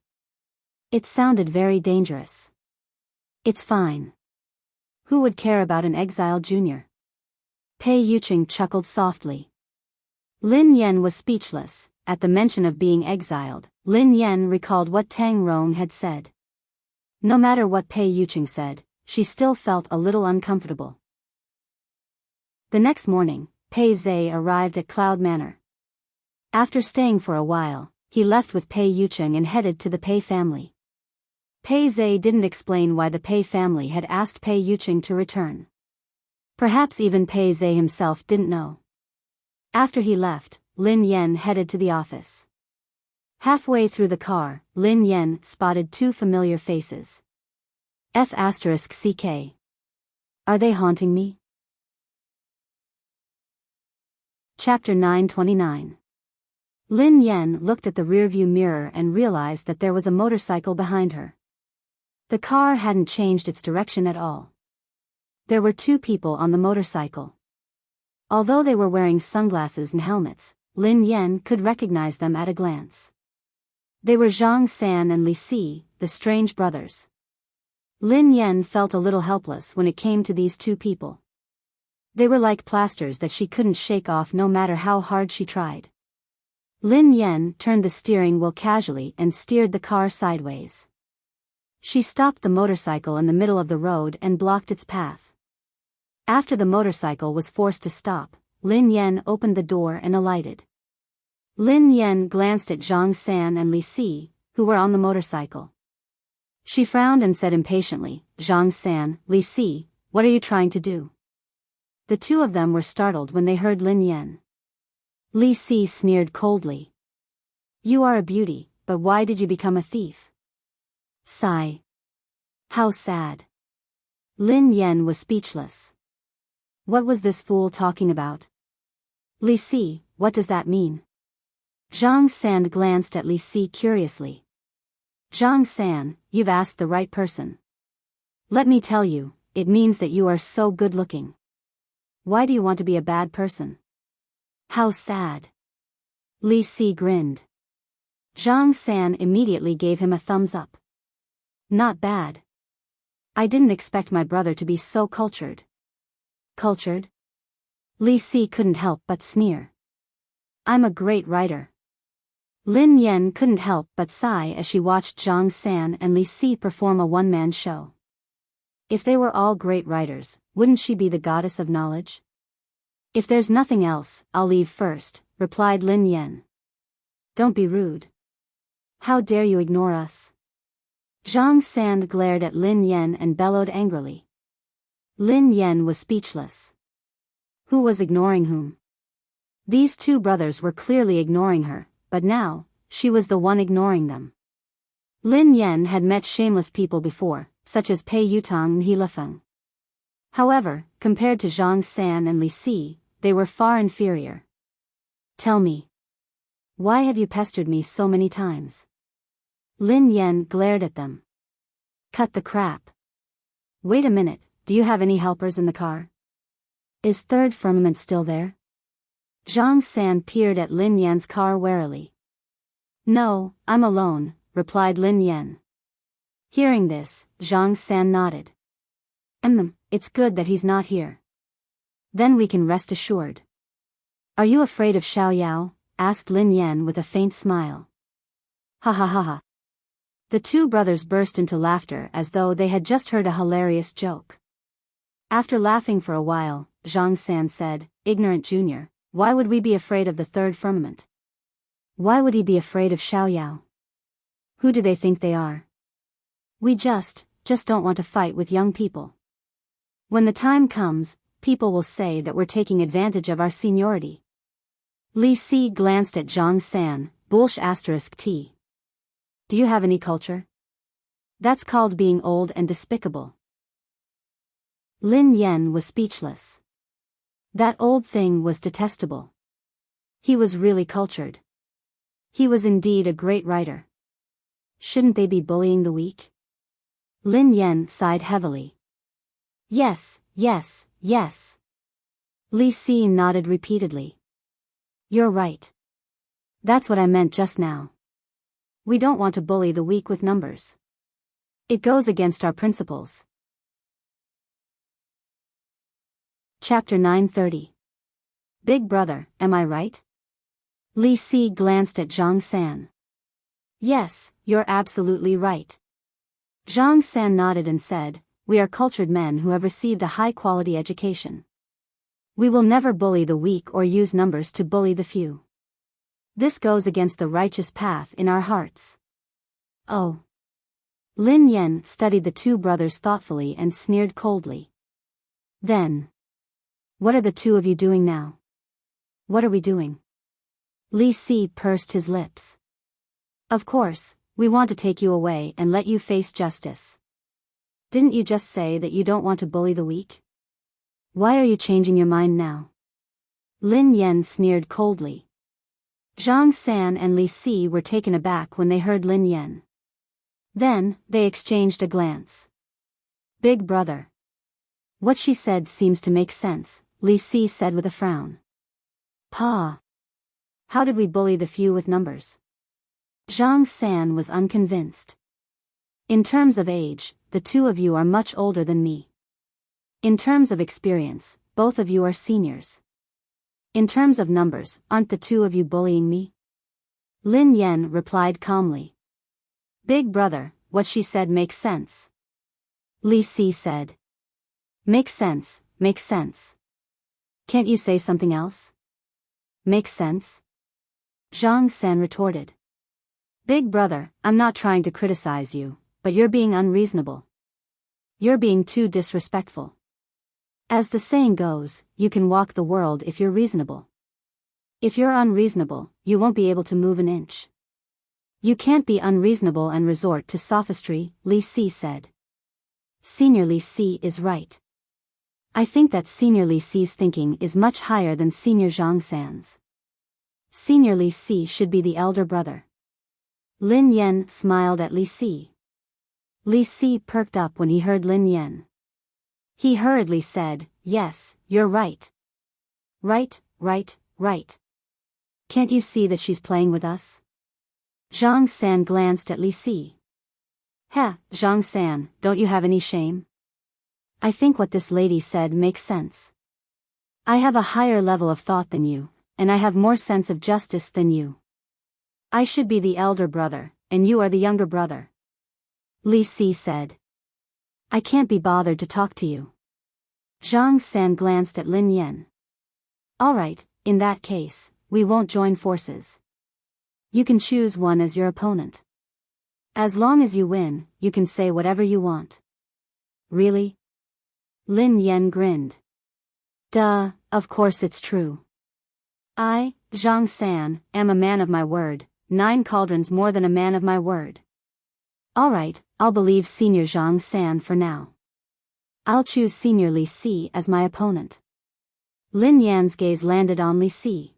It sounded very dangerous. It's fine. Who would care about an exiled junior? Pei Yucheng chuckled softly. Lin Yan was speechless. at the mention of being exiled, Lin Yan recalled what Tang Rong had said. No matter what Pei Yuqing said, she still felt a little uncomfortable. The next morning, Pei Zhe arrived at Cloud Manor. After staying for a while, he left with Pei Yuqing and headed to the Pei family. Pei Zhe didn't explain why the Pei family had asked Pei Yuqing to return. Perhaps even Pei Zhe himself didn't know. After he left, Lin Yan headed to the office. Halfway through the car, Lin Yan spotted two familiar faces. F***CK. Are they haunting me? Chapter 929. Lin Yan looked at the rearview mirror and realized that there was a motorcycle behind her. The car hadn't changed its direction at all. There were two people on the motorcycle. Although they were wearing sunglasses and helmets, Lin Yan could recognize them at a glance. They were Zhang San and Li Si, the strange brothers. Lin Yan felt a little helpless when it came to these two people. They were like plasters that she couldn't shake off no matter how hard she tried. Lin Yan turned the steering wheel casually and steered the car sideways. She stopped the motorcycle in the middle of the road and blocked its path. After the motorcycle was forced to stop, Lin Yan opened the door and alighted. Lin Yan glanced at Zhang San and Li Si, who were on the motorcycle. She frowned and said impatiently, "Zhang San, Li Si, what are you trying to do?" The two of them were startled when they heard Lin Yan. Li Si sneered coldly. "You are a beauty, but why did you become a thief?" Sigh. How sad. Lin Yan was speechless. What was this fool talking about? Li Si, what does that mean? Zhang San glanced at Li Si curiously. Zhang San, you've asked the right person. Let me tell you, it means that you are so good-looking. Why do you want to be a bad person? How sad. Li Si grinned. Zhang San immediately gave him a thumbs up. Not bad. I didn't expect my brother to be so cultured. Cultured? Li Si couldn't help but sneer. I'm a great writer. Lin Yan couldn't help but sigh as she watched Zhang San and Li Si perform a one-man show. If they were all great writers, wouldn't she be the goddess of knowledge? If there's nothing else, I'll leave first, replied Lin Yan. Don't be rude. How dare you ignore us? Zhang San glared at Lin Yan and bellowed angrily. Lin Yan was speechless. Who was ignoring whom? These two brothers were clearly ignoring her, but now, she was the one ignoring them. Lin Yan had met shameless people before, such as Pei Yutang and He Lifeng. However, compared to Zhang San and Li Si, they were far inferior. Tell me. Why have you pestered me so many times? Lin Yan glared at them. Cut the crap. Wait a minute, do you have any helpers in the car? Is Third Firmament still there? Zhang San peered at Lin Yan's car warily. No, I'm alone, replied Lin Yan. Hearing this, Zhang San nodded. It's good that he's not here. Then we can rest assured. Are you afraid of Xiao Yao? Asked Lin Yan with a faint smile. Ha ha ha ha. The two brothers burst into laughter as though they had just heard a hilarious joke. After laughing for a while, Zhang San said, Ignorant junior, why would we be afraid of the Third Firmament? Why would he be afraid of Xiao Yao? Who do they think they are? We just don't want to fight with young people. When the time comes, people will say that we're taking advantage of our seniority. Li Si glanced at Zhang San, **T. Do you have any culture? That's called being old and despicable. Lin Yan was speechless. That old thing was detestable. He was really cultured. He was indeed a great writer. Shouldn't they be bullying the weak? Lin Yan sighed heavily. Yes, yes, yes. Li Si nodded repeatedly. You're right. That's what I meant just now. We don't want to bully the weak with numbers. It goes against our principles. Chapter 930. Big brother, am I right? Li Si glanced at Zhang San. Yes, you're absolutely right. Zhang San nodded and said, we are cultured men who have received a high-quality education. We will never bully the weak or use numbers to bully the few. This goes against the righteous path in our hearts. Oh. Lin Yan studied the two brothers thoughtfully and sneered coldly. Then. What are the two of you doing now? What are we doing? Li Si pursed his lips. Of course, we want to take you away and let you face justice. Didn't you just say that you don't want to bully the weak? Why are you changing your mind now? Lin Yan sneered coldly. Zhang San and Li Si were taken aback when they heard Lin Yan. Then, they exchanged a glance. Big brother. What she said seems to make sense, Li Si said with a frown. Pa. How did we bully the few with numbers? Zhang San was unconvinced. In terms of age, the two of you are much older than me. In terms of experience, both of you are seniors. In terms of numbers, aren't the two of you bullying me? Lin Yan replied calmly. Big brother, what she said makes sense. Li Si said. Makes sense, makes sense. Can't you say something else? Makes sense? Zhang San retorted. Big brother, I'm not trying to criticize you, but you're being unreasonable. You're being too disrespectful. As the saying goes, you can walk the world if you're reasonable. If you're unreasonable, you won't be able to move an inch. You can't be unreasonable and resort to sophistry, Li Si said. Senior Li Si is right. I think that Senior Li Si's thinking is much higher than Senior Zhang San's. Senior Li Si should be the elder brother. Lin Yan smiled at Li Si. Li Si perked up when he heard Lin Yan. He hurriedly said, yes, you're right. Right, right, right. Can't you see that she's playing with us? Zhang San glanced at Li Si. Heh, Zhang San, don't you have any shame? I think what this lady said makes sense. I have a higher level of thought than you, and I have more sense of justice than you. I should be the elder brother, and you are the younger brother. Li Si said. I can't be bothered to talk to you. Zhang San glanced at Lin Yan. Alright, in that case, we won't join forces. You can choose one as your opponent. As long as you win, you can say whatever you want. Really? Lin Yan grinned. Duh, of course it's true. I, Zhang San, am a man of my word, 9 cauldrons more than a man of my word. Alright, I'll believe Senior Zhang San for now. I'll choose Senior Li Si as my opponent. Lin Yan's gaze landed on Li Si.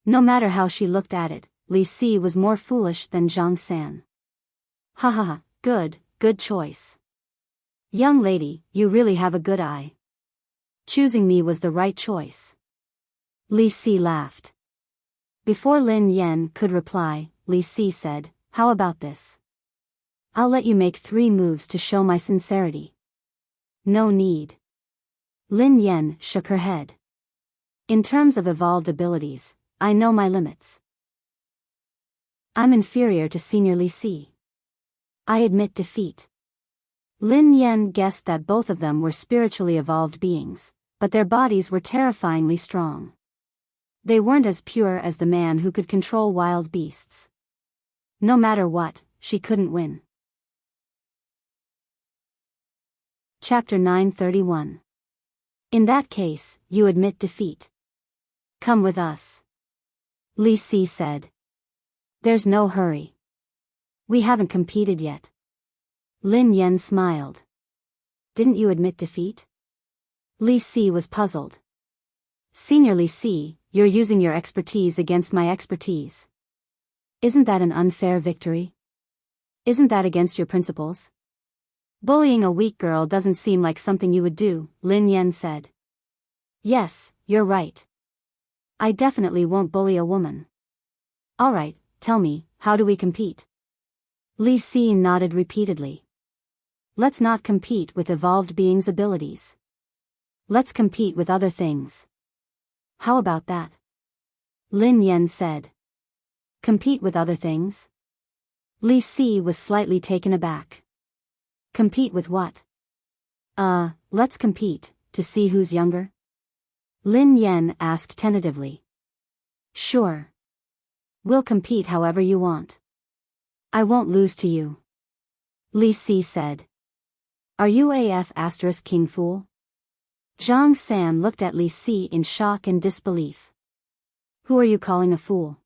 No matter how she looked at it, Li Si was more foolish than Zhang San. Ha ha ha, good choice. Young lady, you really have a good eye. Choosing me was the right choice. Li Si laughed. Before Lin Yan could reply, Li Si said, how about this? I'll let you make 3 moves to show my sincerity. No need. Lin Yan shook her head. In terms of evolved abilities, I know my limits. I'm inferior to Senior Li Si. I admit defeat. Lin Yan guessed that both of them were spiritually evolved beings, but their bodies were terrifyingly strong. They weren't as pure as the man who could control wild beasts. No matter what, she couldn't win. Chapter 931. In that case, you admit defeat. Come with us. Li Si said. There's no hurry. We haven't competed yet. Lin Yan smiled. Didn't you admit defeat? Li Si was puzzled. Senior Li Si, you're using your expertise against my expertise. Isn't that an unfair victory? Isn't that against your principles? Bullying a weak girl doesn't seem like something you would do, Lin Yan said. Yes, you're right. I definitely won't bully a woman. Alright, tell me, how do we compete? Li Si nodded repeatedly. Let's not compete with evolved beings' abilities. Let's compete with other things. How about that? Lin Yan said. Compete with other things? Li Si was slightly taken aback. Compete with what? Let's compete, to see who's younger? Lin Yan asked tentatively. Sure. We'll compete however you want. I won't lose to you. Li Si said. Are you AF * king fool? Zhang San looked at Li Si in shock and disbelief. Who are you calling a fool?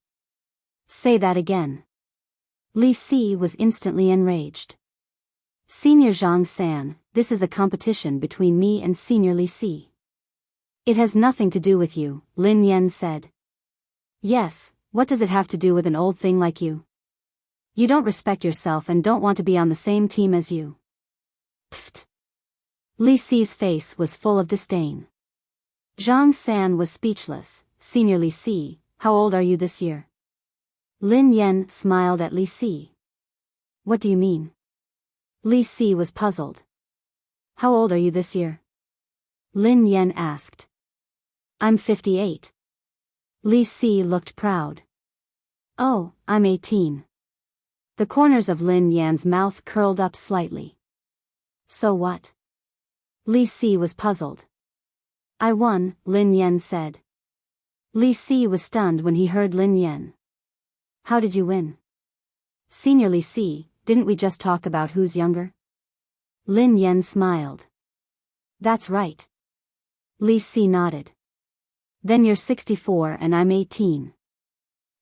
Say that again. Li Si was instantly enraged. Senior Zhang San, this is a competition between me and Senior Li Si. It has nothing to do with you, Lin Yan said. Yes, what does it have to do with an old thing like you? You don't respect yourself and don't want to be on the same team as you. Pfft. Li Si's face was full of disdain. Zhang San was speechless. Senior Li Si, how old are you this year? Lin Yan smiled at Li Si. What do you mean? Li Si was puzzled. How old are you this year? Lin Yan asked. I'm 58. Li Si looked proud. Oh, I'm 18. The corners of Lin Yan's mouth curled up slightly. So what? Li Si was puzzled. I won, Lin Yan said. Li Si was stunned when he heard Lin Yan. How did you win? Senior Li Si, didn't we just talk about who's younger? Lin Yan smiled. That's right. Li Si nodded. Then you're 64 and I'm 18.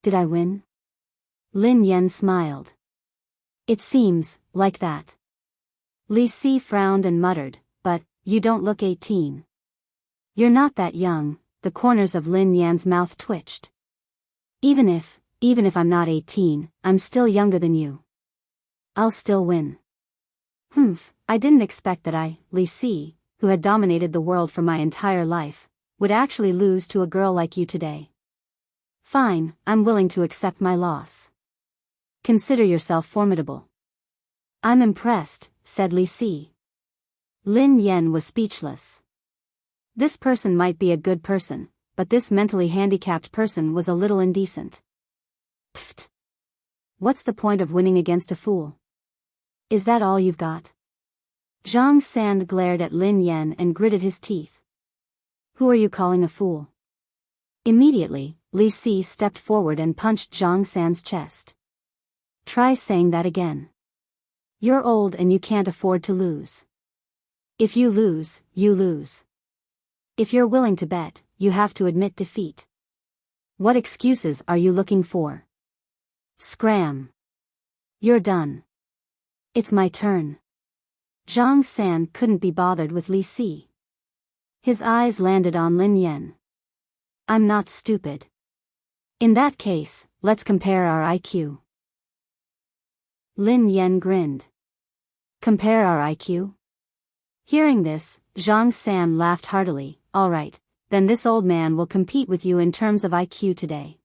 Did I win? Lin Yan smiled. It seems like that. Li Si frowned and muttered, but you don't look 18. You're not that young. The corners of Lin Yan's mouth twitched. Even if I'm not 18, I'm still younger than you. I'll still win. I didn't expect that Li Si, who had dominated the world for my entire life, would actually lose to a girl like you today. Fine, I'm willing to accept my loss. Consider yourself formidable. I'm impressed, said Li Si. Lin Yan was speechless. This person might be a good person, but this mentally handicapped person was a little indecent. Pfft. What's the point of winning against a fool? Is that all you've got? Zhang San glared at Lin Yan and gritted his teeth. Who are you calling a fool? Immediately, Li Si stepped forward and punched Zhang San's chest. Try saying that again. You're old and you can't afford to lose. If you lose, you lose. If you're willing to bet, you have to admit defeat. What excuses are you looking for? Scram. You're done. It's my turn. Zhang San couldn't be bothered with Li Si. His eyes landed on Lin Yan. I'm not stupid. In that case, let's compare our IQ. Lin Yan grinned. Compare our IQ? Hearing this, Zhang San laughed heartily. All right, then this old man will compete with you in terms of IQ today.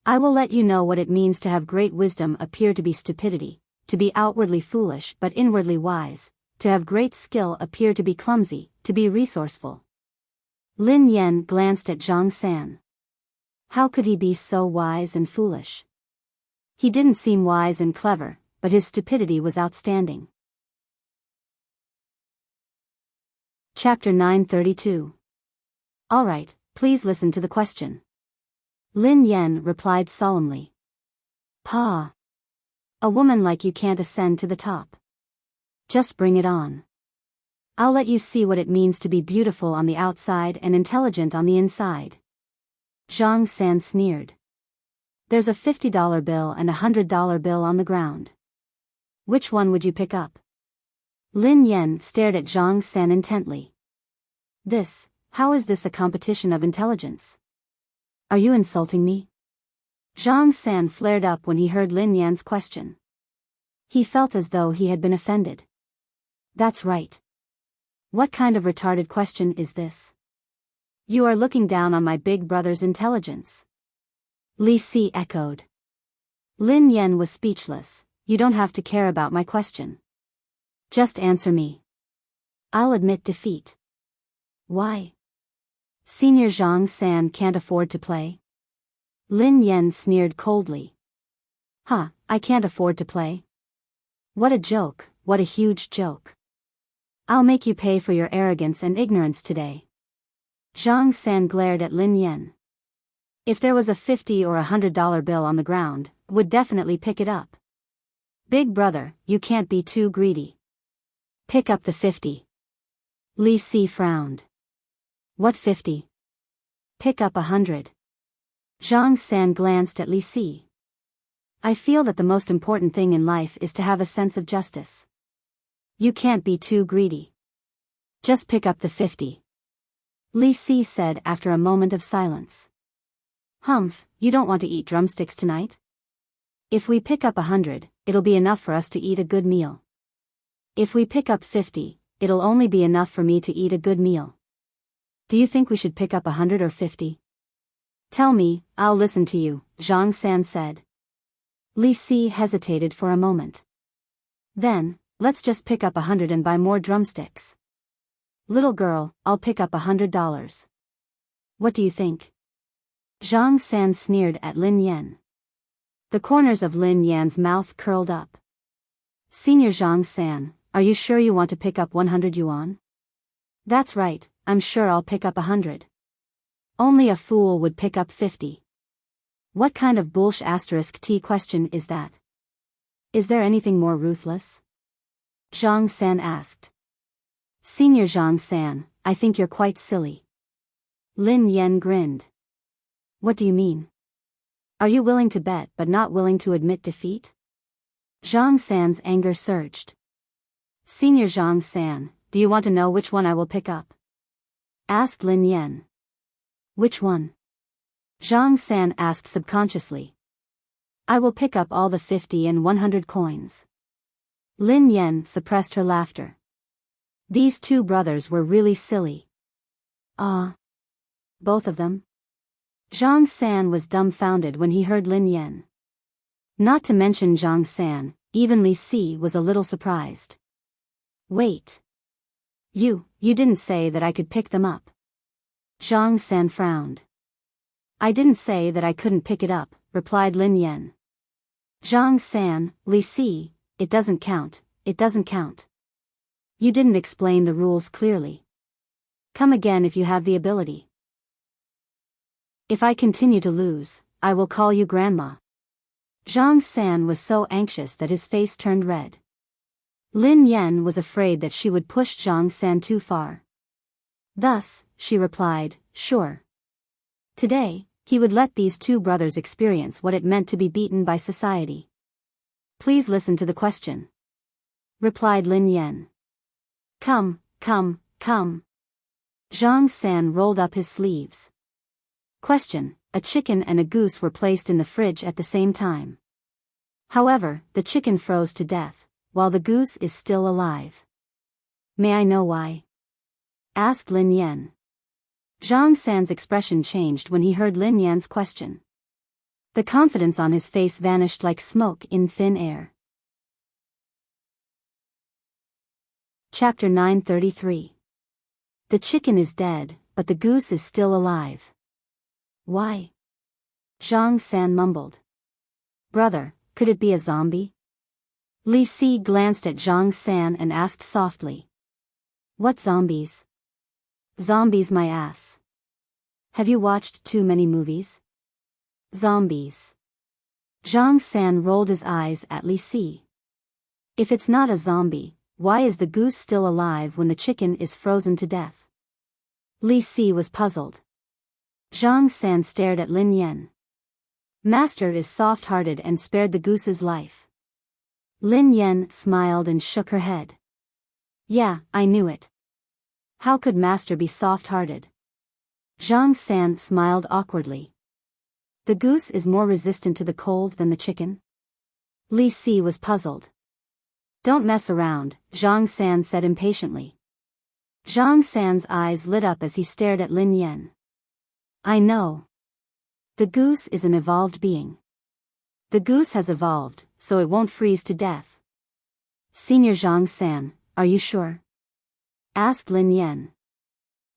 I will let you know what it means to have great wisdom appear to be stupidity, to be outwardly foolish but inwardly wise, to have great skill appear to be clumsy, to be resourceful. Lin Yan glanced at Zhang San. How could he be so wise and foolish? He didn't seem wise and clever, but his stupidity was outstanding. Chapter 932. All right, please listen to the question. Lin Yan replied solemnly. Pa. A woman like you can't ascend to the top. Just bring it on. I'll let you see what it means to be beautiful on the outside and intelligent on the inside. Zhang San sneered. There's a $50 bill and a $100 bill on the ground. Which one would you pick up? Lin Yan stared at Zhang San intently. How is this a competition of intelligence? Are you insulting me? Zhang San flared up when he heard Lin Yan's question. He felt as though he had been offended. That's right. What kind of retarded question is this? You are looking down on my big brother's intelligence. Li Si echoed. Lin Yan was speechless. You don't have to care about my question. Just answer me. I'll admit defeat. Why? Senior Zhang San can't afford to play? Lin Yan sneered coldly. Huh, I can't afford to play? What a joke, what a huge joke. I'll make you pay for your arrogance and ignorance today. Zhang San glared at Lin Yan. If there was a $50 or $100 bill on the ground, would definitely pick it up. Big brother, you can't be too greedy. Pick up the 50. Li Si frowned. What 50? Pick up 100. Zhang San glanced at Li Si. I feel that the most important thing in life is to have a sense of justice. You can't be too greedy. Just pick up the 50. Li Si said after a moment of silence. Humph, you don't want to eat drumsticks tonight? If we pick up 100, it'll be enough for us to eat a good meal. If we pick up 50, it'll only be enough for me to eat a good meal. Do you think we should pick up 100 or 50? Tell me, I'll listen to you, Zhang San said. Li Si hesitated for a moment. Then, let's just pick up 100 and buy more drumsticks. Little girl, I'll pick up $100. What do you think? Zhang San sneered at Lin Yan. The corners of Lin Yan's mouth curled up. Senior Zhang San, are you sure you want to pick up 100 yuan? That's right, I'm sure I'll pick up 100. Only a fool would pick up 50. What kind of **T question is that? Is there anything more ruthless? Zhang San asked. Senior Zhang San, I think you're quite silly. Lin Yan grinned. What do you mean? Are you willing to bet but not willing to admit defeat? Zhang San's anger surged. Senior Zhang San, do you want to know which one I will pick up? Asked Lin Yan. Which one? Zhang San asked subconsciously. I will pick up all the 50 and 100 coins. Lin Yan suppressed her laughter. These two brothers were really silly. Both of them? Zhang San was dumbfounded when he heard Lin Yan. Not to mention Zhang San, even Li Si was a little surprised. Wait. You didn't say that I could pick them up. Zhang San frowned. I didn't say that I couldn't pick it up, replied Lin Yan. Zhang San, Li Si, it doesn't count, it doesn't count. You didn't explain the rules clearly. Come again if you have the ability. If I continue to lose, I will call you grandma. Zhang San was so anxious that his face turned red. Lin Yan was afraid that she would push Zhang San too far. Thus, she replied, sure. Today, he would let these two brothers experience what it meant to be beaten by society. Please listen to the question. Replied Lin Yan. Come. Zhang San rolled up his sleeves. Question, a chicken and a goose were placed in the fridge at the same time. However, the chicken froze to death, while the goose is still alive. May I know why? Asked Lin Yan. Zhang San's expression changed when he heard Lin Yan's question. The confidence on his face vanished like smoke in thin air. Chapter 933. The chicken is dead, but the goose is still alive. Why? Zhang San mumbled. Brother, could it be a zombie? Li Si glanced at Zhang San and asked softly. What zombies? Zombies my ass. Have you watched too many movies? Zombies. Zhang San rolled his eyes at Li Si. If it's not a zombie, why is the goose still alive when the chicken is frozen to death? Li Si was puzzled. Zhang San stared at Lin Yan. Master is soft-hearted and spared the goose's life. Lin Yan smiled and shook her head. Yeah, I knew it. How could Master be soft-hearted? Zhang San smiled awkwardly. The goose is more resistant to the cold than the chicken? Li Si was puzzled. Don't mess around, Zhang San said impatiently. Zhang San's eyes lit up as he stared at Lin Yan. I know. The goose is an evolved being. The goose has evolved, so it won't freeze to death. Senior Zhang San, are you sure? Asked Lin Yan.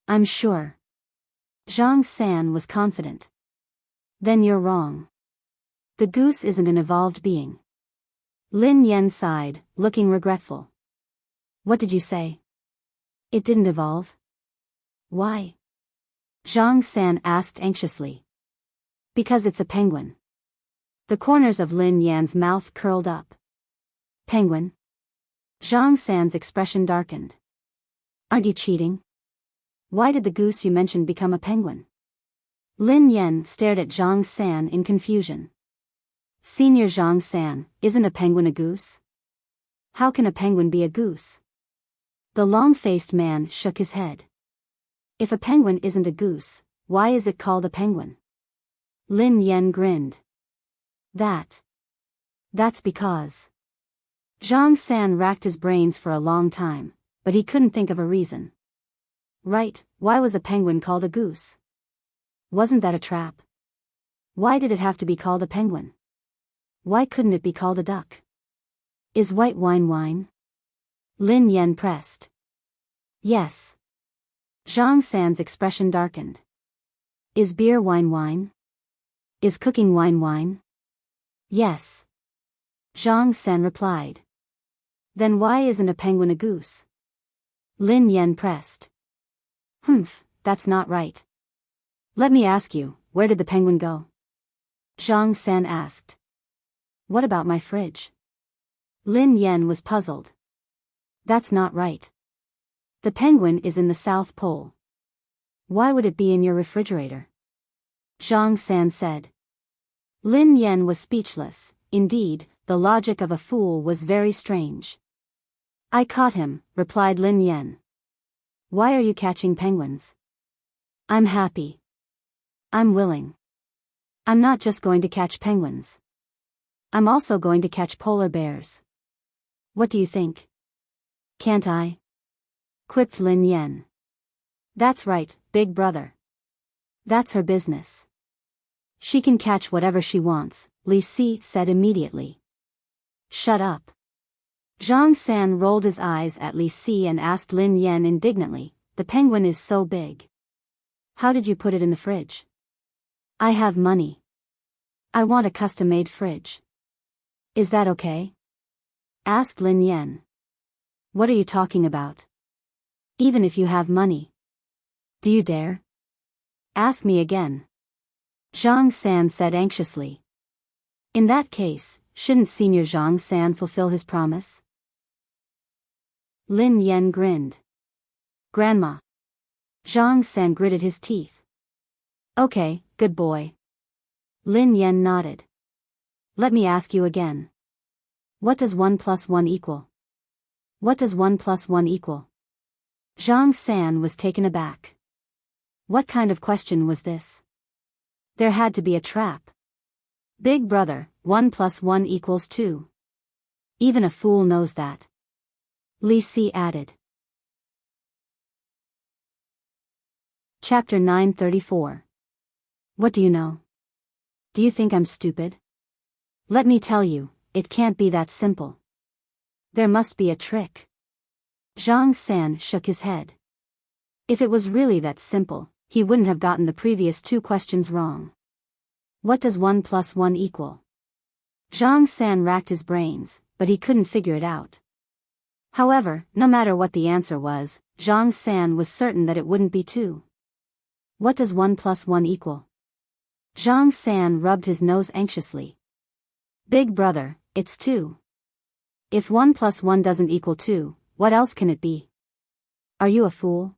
I'm sure. Zhang San was confident. Then you're wrong. The goose isn't an evolved being. Lin Yen sighed, looking regretful. What did you say? It didn't evolve? Why? Zhang San asked anxiously. Because it's a penguin. The corners of Lin Yan's mouth curled up. Penguin? Zhang San's expression darkened. Aren't you cheating? Why did the goose you mentioned become a penguin? Lin Yan stared at Zhang San in confusion. Senior Zhang San, isn't a penguin a goose? How can a penguin be a goose? The long-faced man shook his head. If a penguin isn't a goose, why is it called a penguin? Lin Yan grinned. That's because. Zhang San racked his brains for a long time, but he couldn't think of a reason. Right, why was a penguin called a goose? Wasn't that a trap? Why did it have to be called a penguin? Why couldn't it be called a duck? Is white wine wine? Lin Yan pressed. Yes. Zhang San's expression darkened. Is beer wine wine? Is cooking wine wine? Yes. Zhang San replied. Then why isn't a penguin a goose? Lin Yan pressed. That's not right. Let me ask you, where did the penguin go? Zhang San asked. What about my fridge? Lin Yan was puzzled. That's not right. The penguin is in the South Pole. Why would it be in your refrigerator? Zhang San said. Lin Yan was speechless. Indeed, the logic of a fool was very strange. I caught him, replied Lin Yan. Why are you catching penguins? I'm happy. I'm willing. I'm not just going to catch penguins. I'm also going to catch polar bears. What do you think? Can't I? Quipped Lin Yan. That's right, big brother. That's her business. She can catch whatever she wants, Li Si said immediately. Shut up. Zhang San rolled his eyes at Li Si and asked Lin Yan indignantly, the penguin is so big. How did you put it in the fridge? I have money. I want a custom-made fridge. Is that okay? Asked Lin Yan. What are you talking about? Even if you have money. Do you dare? Ask me again. Zhang San said anxiously. In that case, shouldn't Senior Zhang San fulfill his promise? Lin Yan grinned. Grandma. Zhang San gritted his teeth. Okay, good boy. Lin Yan nodded. Let me ask you again. What does 1 + 1 equal? What does 1 + 1 equal? Zhang San was taken aback. What kind of question was this? There had to be a trap. Big brother, 1 + 1 = 2. Even a fool knows that. Li Si added. Chapter 934. What do you know? Do you think I'm stupid? Let me tell you, it can't be that simple. There must be a trick. Zhang San shook his head. If it was really that simple, he wouldn't have gotten the previous 2 questions wrong. What does 1 + 1 equal? Zhang San racked his brains, but he couldn't figure it out. However, no matter what the answer was, Zhang San was certain that it wouldn't be 2. What does 1 + 1 equal? Zhang San rubbed his nose anxiously. Big brother, it's 2. If 1 + 1 doesn't equal 2, what else can it be? Are you a fool?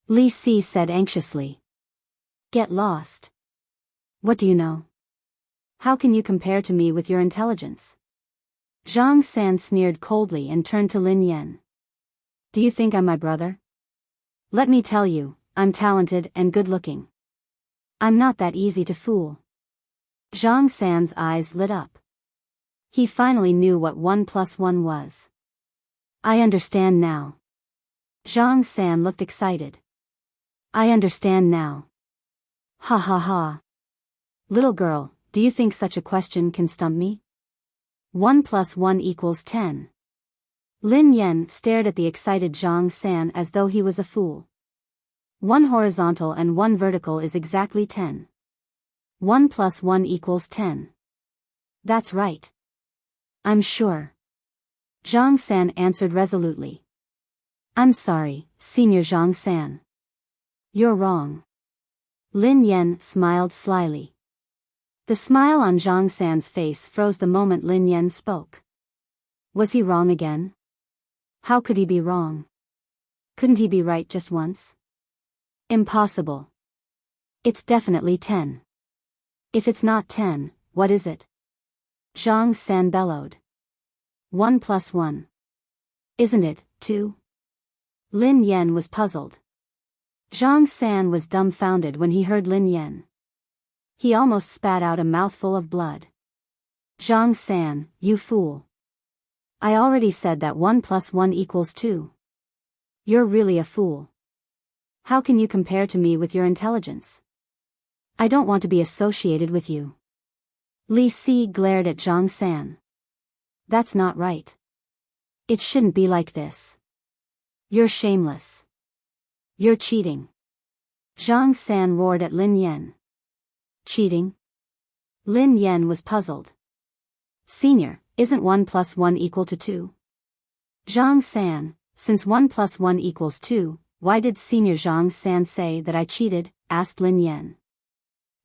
Li Si said anxiously. Get lost. What do you know? How can you compare to me with your intelligence? Zhang San sneered coldly and turned to Lin Yan. Do you think I'm my brother? Let me tell you, I'm talented and good-looking. I'm not that easy to fool. Zhang San's eyes lit up. He finally knew what 1 + 1 was. I understand now. Zhang San looked excited. I understand now. Ha ha ha. Little girl, do you think such a question can stump me? 1 + 1 = 10. Lin Yan stared at the excited Zhang San as though he was a fool. 1 horizontal and 1 vertical is exactly 10. 1 plus 1 equals 10. That's right. I'm sure. Zhang San answered resolutely. I'm sorry, Senior Zhang San. You're wrong. Lin Yan smiled slyly. The smile on Zhang San's face froze the moment Lin Yan spoke. Was he wrong again? How could he be wrong? Couldn't he be right just once? Impossible. It's definitely 10. If it's not 10, what is it? Zhang San bellowed. 1 plus 1. Isn't it, 2? Lin Yan was puzzled. Zhang San was dumbfounded when he heard Lin Yan. He almost spat out a mouthful of blood. Zhang San, you fool. I already said that 1 plus 1 equals 2. You're really a fool. How can you compare to me with your intelligence? I don't want to be associated with you. Li Si glared at Zhang San. That's not right. It shouldn't be like this. You're shameless. You're cheating. Zhang San roared at Lin Yan. Cheating? Lin Yan was puzzled. Senior, isn't 1 plus 1 equal to 2? Zhang San, since 1 plus 1 equals 2, why did Senior Zhang San say that I cheated? Asked Lin Yan.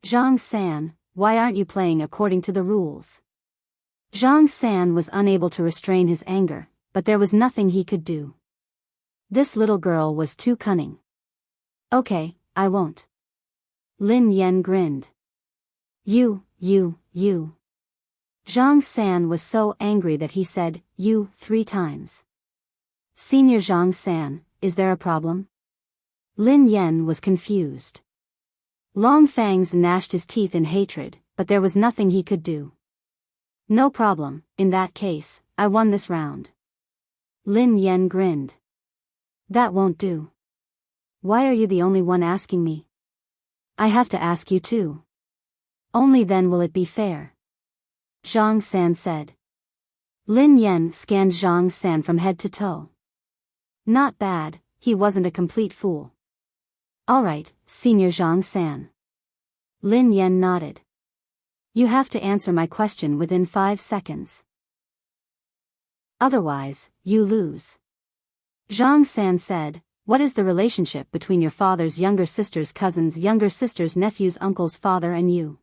Zhang San, why aren't you playing according to the rules? Zhang San was unable to restrain his anger, but there was nothing he could do. This little girl was too cunning. Okay, I won't. Lin Yan grinned. You. Zhang San was so angry that he said, you, 3 times. Senior Zhang San, is there a problem? Lin Yan was confused. Long Fangs gnashed his teeth in hatred, but there was nothing he could do. No problem, in that case, I won this round. Lin Yan grinned. That won't do. Why are you the only one asking me? I have to ask you too. Only then will it be fair. Zhang San said. Lin Yan scanned Zhang San from head to toe. Not bad, he wasn't a complete fool. Alright, Senior Zhang San. Lin Yan nodded. You have to answer my question within 5 seconds. Otherwise, you lose. Zhang San said, what is the relationship between your father's younger sister's cousin's younger sister's nephew's uncle's father and you?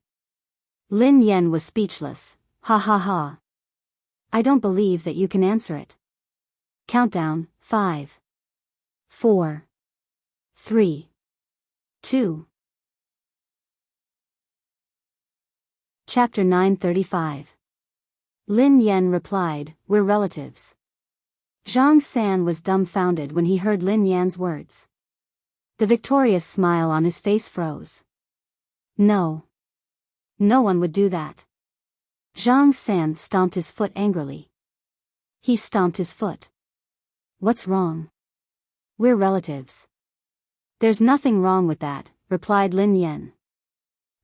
Lin Yan was speechless. Ha ha ha. I don't believe that you can answer it. Countdown, 5. 4. 3. 2. Chapter 935. Lin Yan replied, we're relatives. Zhang San was dumbfounded when he heard Lin Yan's words. The victorious smile on his face froze. No. No one would do that. Zhang San stomped his foot angrily. He stomped his foot. What's wrong? We're relatives. There's nothing wrong with that, replied Lin Yan.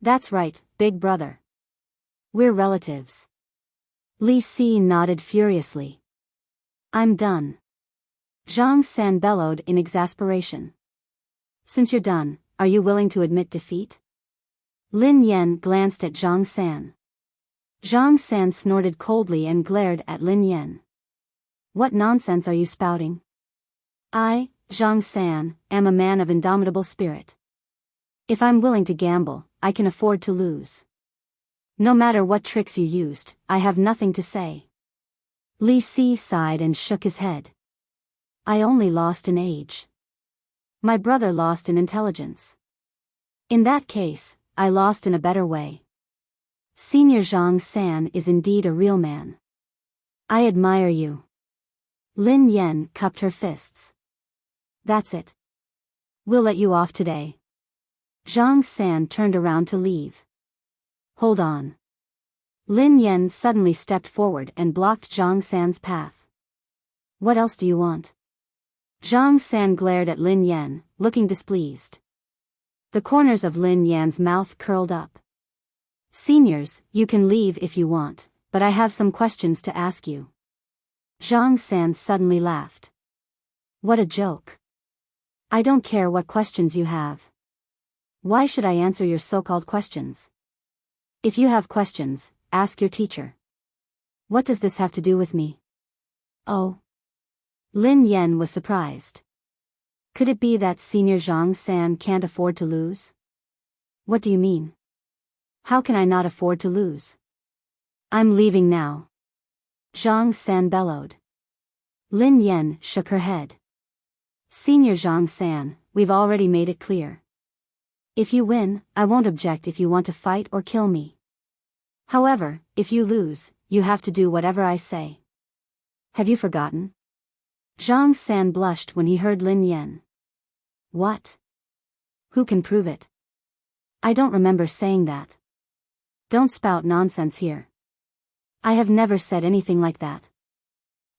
That's right, big brother. We're relatives. Li Si nodded furiously. I'm done. Zhang San bellowed in exasperation. Since you're done, are you willing to admit defeat? Lin Yan glanced at Zhang San. Zhang San snorted coldly and glared at Lin Yan. What nonsense are you spouting? I, Zhang San, am a man of indomitable spirit. If I'm willing to gamble, I can afford to lose. No matter what tricks you used, I have nothing to say. Li Si sighed and shook his head. I only lost in age. My brother lost in intelligence. In that case, I lost in a better way. Senior Zhang San is indeed a real man. I admire you. Lin Yan cupped her fists. That's it. We'll let you off today. Zhang San turned around to leave. Hold on. Lin Yan suddenly stepped forward and blocked Zhang San's path. What else do you want? Zhang San glared at Lin Yan, looking displeased. The corners of Lin Yan's mouth curled up. Seniors, you can leave if you want, but I have some questions to ask you. Zhang San suddenly laughed. What a joke. I don't care what questions you have. Why should I answer your so-called questions? If you have questions, ask your teacher. What does this have to do with me? Oh. Lin Yan was surprised. Could it be that Senior Zhang San can't afford to lose? What do you mean? How can I not afford to lose? I'm leaving now. Zhang San bellowed. Lin Yan shook her head. Senior Zhang San, we've already made it clear. If you win, I won't object if you want to fight or kill me. However, if you lose, you have to do whatever I say. Have you forgotten? Zhang San blushed when he heard Lin Yan. What? Who can prove it? I don't remember saying that. Don't spout nonsense here. I have never said anything like that.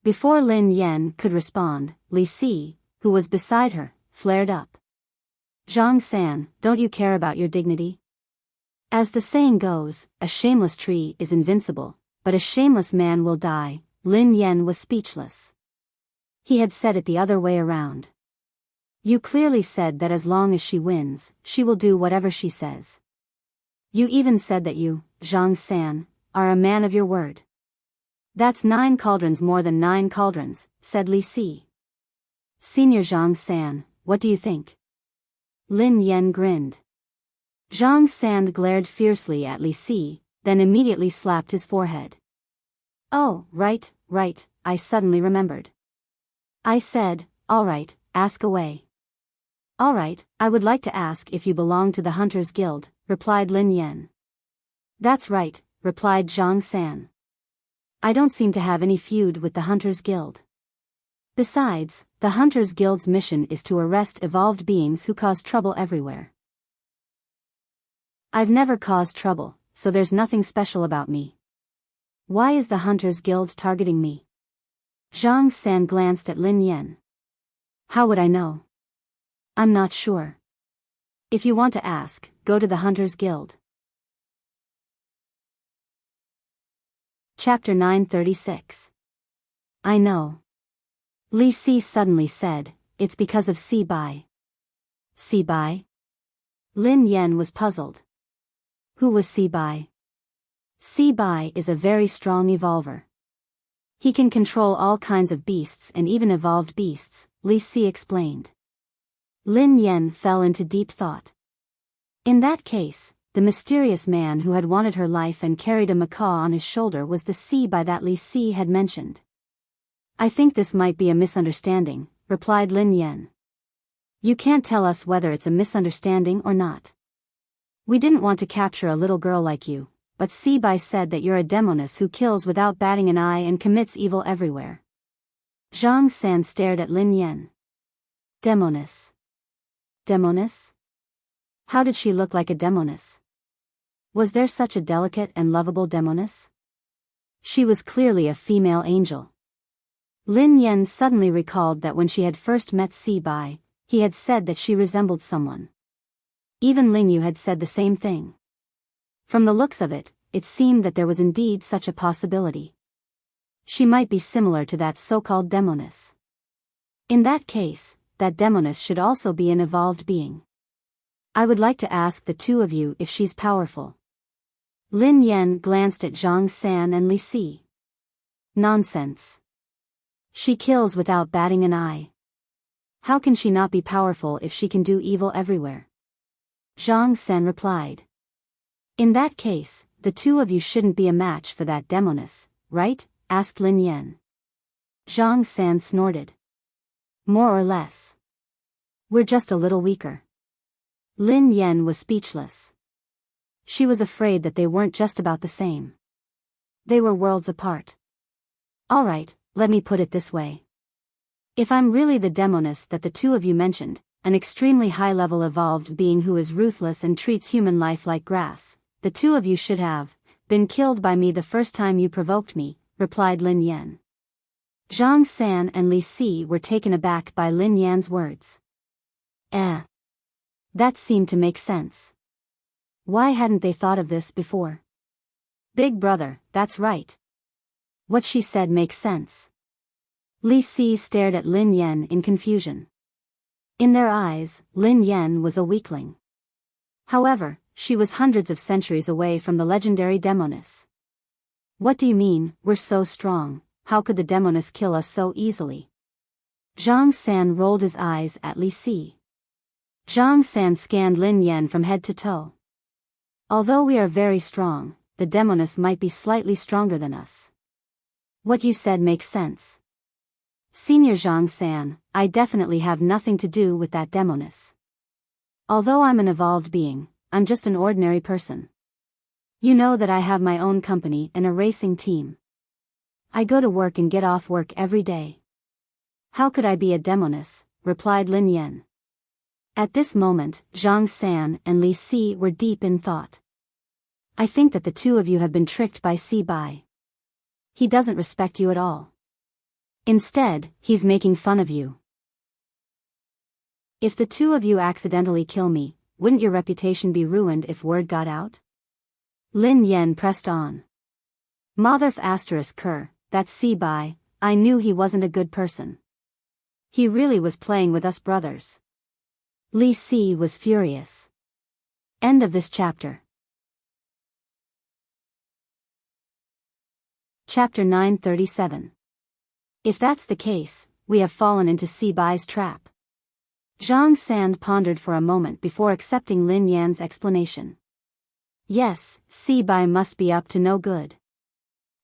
Before Lin Yan could respond, Li Si, who was beside her, flared up. Zhang San, don't you care about your dignity? As the saying goes, a shameless tree is invincible, but a shameless man will die. Lin Yan was speechless. He had said it the other way around. You clearly said that as long as she wins, she will do whatever she says. You even said that you, Zhang San, are a man of your word. That's 9 cauldrons more than 9 cauldrons, said Li Si. Senior Zhang San, what do you think? Lin Yan grinned. Zhang San glared fiercely at Li Si, then immediately slapped his forehead. Oh, right, I suddenly remembered. I said, all right, ask away. All right, I would like to ask if you belong to the Hunters Guild, replied Lin Yan. That's right, replied Zhang San. I don't seem to have any feud with the Hunters Guild. Besides, the Hunters Guild's mission is to arrest evolved beings who cause trouble everywhere. I've never caused trouble, so there's nothing special about me. Why is the Hunters Guild targeting me? Zhang San glanced at Lin Yan. How would I know? I'm not sure. If you want to ask, go to the Hunters Guild. Chapter 936. I know. Li Si suddenly said, it's because of Si Bai. Si Bai? Lin Yan was puzzled. Who was Si Bai? Si Bai is a very strong evolver. He can control all kinds of beasts and even evolved beasts, Li Si explained. Lin Yan fell into deep thought. In that case, the mysterious man who had wanted her life and carried a macaw on his shoulder was the Si Bai that Li Si had mentioned. I think this might be a misunderstanding, replied Lin Yan. You can't tell us whether it's a misunderstanding or not. We didn't want to capture a little girl like you, but Si Bai said that you're a demoness who kills without batting an eye and commits evil everywhere. Zhang San stared at Lin Yan. Demoness. Demoness? How did she look like a demoness? Was there such a delicate and lovable demoness? She was clearly a female angel. Lin Yan suddenly recalled that when she had first met Si Bai, he had said that she resembled someone. Even Ling Yu had said the same thing. From the looks of it, it seemed that there was indeed such a possibility. She might be similar to that so-called demoness. In that case, that demoness should also be an evolved being. I would like to ask the two of you if she's powerful. Lin Yan glanced at Zhang San and Li Si. Nonsense. She kills without batting an eye. How can she not be powerful if she can do evil everywhere? Zhang San replied. In that case, the two of you shouldn't be a match for that demoness, right? Asked Lin Yan. Zhang San snorted. More or less. We're just a little weaker. Lin Yan was speechless. She was afraid that they weren't just about the same. They were worlds apart. All right, let me put it this way. If I'm really the demoness that the two of you mentioned, an extremely high-level evolved being who is ruthless and treats human life like grass, the two of you should have been killed by me the first time you provoked me, replied Lin Yan. Zhang San and Li Si were taken aback by Lin Yan's words. That seemed to make sense. Why hadn't they thought of this before? Big brother, that's right. What she said makes sense. Li Si stared at Lin Yan in confusion. In their eyes, Lin Yan was a weakling. However, she was hundreds of centuries away from the legendary Demoness. What do you mean, we're so strong, how could the Demoness kill us so easily? Zhang San rolled his eyes at Li Si. Zhang San scanned Lin Yan from head to toe. Although we are very strong, the Demoness might be slightly stronger than us. What you said makes sense. Senior Zhang San, I definitely have nothing to do with that Demoness. Although I'm an evolved being, I'm just an ordinary person. You know that I have my own company and a racing team. I go to work and get off work every day. How could I be a Demoness? Replied Lin Yan. At this moment, Zhang San and Li Si were deep in thought. I think that the two of you have been tricked by Si Bai. He doesn't respect you at all. Instead, he's making fun of you. If the two of you accidentally kill me, wouldn't your reputation be ruined if word got out? Lin Yan pressed on. Motherf asterisk Ker, that's Si Bai, I knew he wasn't a good person. He really was playing with us brothers. Li Si was furious. End of this chapter. Chapter 937. If that's the case, we have fallen into Si Bai's trap. Zhang San pondered for a moment before accepting Lin Yan's explanation. Yes, Si Bai must be up to no good.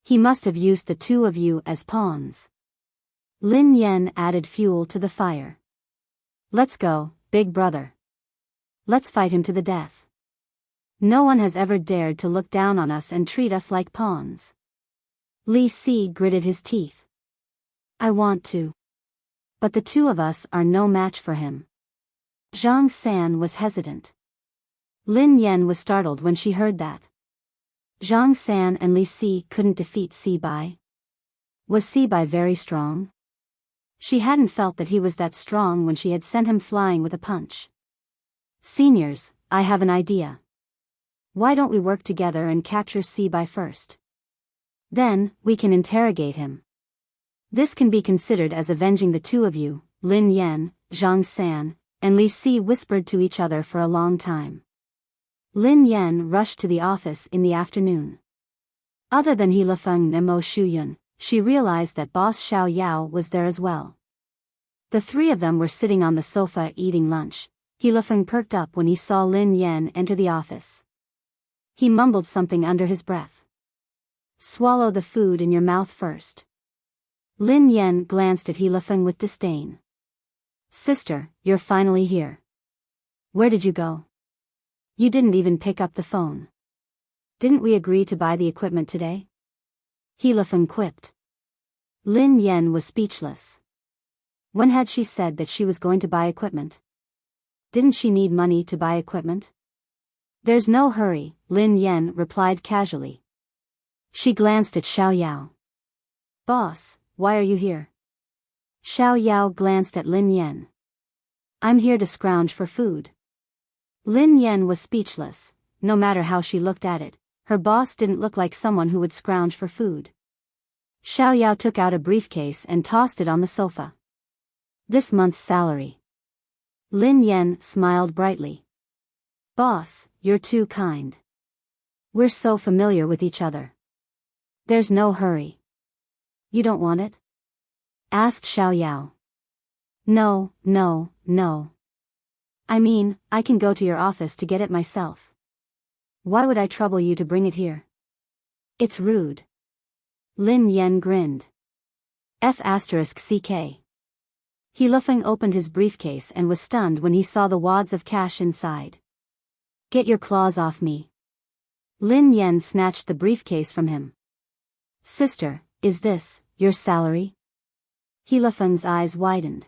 He must have used the two of you as pawns. Lin Yan added fuel to the fire. Let's go, big brother. Let's fight him to the death. No one has ever dared to look down on us and treat us like pawns. Li Si gritted his teeth. I want to. But the two of us are no match for him. Zhang San was hesitant. Lin Yan was startled when she heard that. Zhang San and Li Si couldn't defeat Si Bai. Was Si Bai very strong? She hadn't felt that he was that strong when she had sent him flying with a punch. Seniors, I have an idea. Why don't we work together and capture Si Bai first? Then, we can interrogate him. This can be considered as avenging the two of you. Lin Yan, Zhang San, and Li Si whispered to each other for a long time. Lin Yan rushed to the office in the afternoon. Other than He Lefeng and Mo Shuyun, she realized that boss Xiao Yao was there as well. The three of them were sitting on the sofa eating lunch. He Lefeng perked up when he saw Lin Yan enter the office. He mumbled something under his breath. Swallow the food in your mouth first. Lin Yan glanced at He Lefeng with disdain. Sister, you're finally here. Where did you go? You didn't even pick up the phone. Didn't we agree to buy the equipment today? He Lefeng quipped. Lin Yan was speechless. When had she said that she was going to buy equipment? Didn't she need money to buy equipment? There's no hurry, Lin Yan replied casually. She glanced at Xiao Yao. Boss, why are you here? Xiao Yao glanced at Lin Yan. I'm here to scrounge for food. Lin Yan was speechless. No matter how she looked at it, her boss didn't look like someone who would scrounge for food. Xiao Yao took out a briefcase and tossed it on the sofa. This month's salary. Lin Yan smiled brightly. Boss, you're too kind. We're so familiar with each other. There's no hurry. You don't want it? Asked Xiao Yao. No. I mean, I can go to your office to get it myself. Why would I trouble you to bring it here? It's rude. Lin Yan grinned. F***ck. He Lefeng opened his briefcase and was stunned when he saw the wads of cash inside. Get your claws off me. Lin Yan snatched the briefcase from him. Sister, is this your salary? He Lefeng's eyes widened.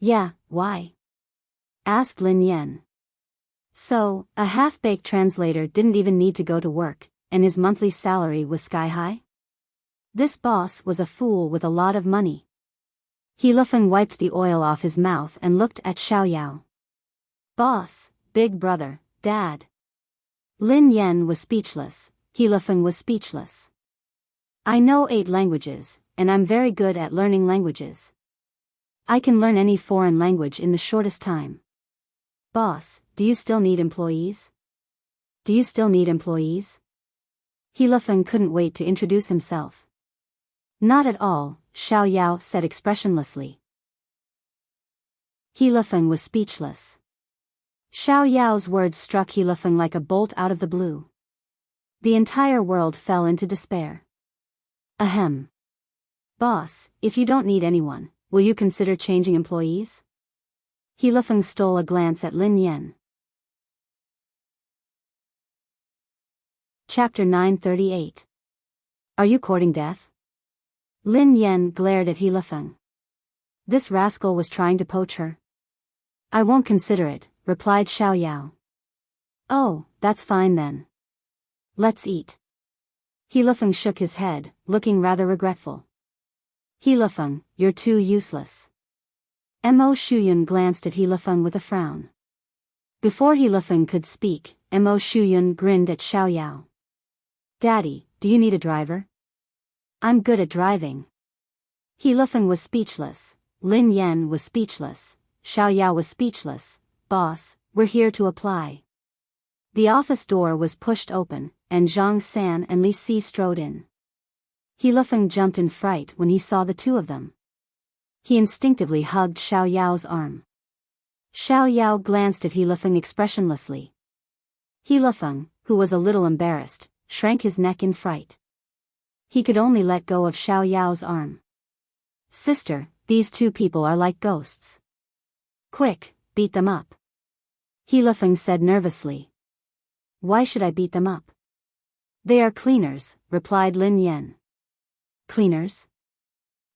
Yeah, why? Asked Lin Yan. So, a half-baked translator didn't even need to go to work, and his monthly salary was sky-high? This boss was a fool with a lot of money. He Lefeng wiped the oil off his mouth and looked at Xiao Yao. Boss, big brother, dad. Lin Yan was speechless. He Lefeng was speechless. I know 8 languages, and I'm very good at learning languages. I can learn any foreign language in the shortest time. Boss, do you still need employees? Do you still need employees? He Lifeng couldn't wait to introduce himself. Not at all, Xiao Yao said expressionlessly. He Lifeng was speechless. Xiao Yao's words struck He Lifeng like a bolt out of the blue. The entire world fell into despair. Ahem. Boss, if you don't need anyone, will you consider changing employees? He Lifeng stole a glance at Lin Yan. Chapter 938. Are you courting death? Lin Yan glared at He Lifeng. This rascal was trying to poach her. I won't consider it, replied Xiao Yao. Oh, that's fine then. Let's eat. He Lifeng shook his head, looking rather regretful. He Lifeng, you're too useless. Mo Shuyun glanced at He Lifeng with a frown. Before He Lifeng could speak, Mo Shuyun grinned at Xiao Yao. Daddy, do you need a driver? I'm good at driving. He Lifeng was speechless, Lin Yan was speechless, Xiao Yao was speechless. Boss, we're here to apply. The office door was pushed open, and Zhang San and Li Si strode in. He Lifeng jumped in fright when he saw the two of them. He instinctively hugged Xiao Yao's arm. Xiao Yao glanced at He Lifeng expressionlessly. He Lifeng, who was a little embarrassed, shrank his neck in fright. He could only let go of Xiao Yao's arm. Sister, these two people are like ghosts. Quick, beat them up. He Lifeng said nervously. Why should I beat them up? They are cleaners, replied Lin Yan. Cleaners?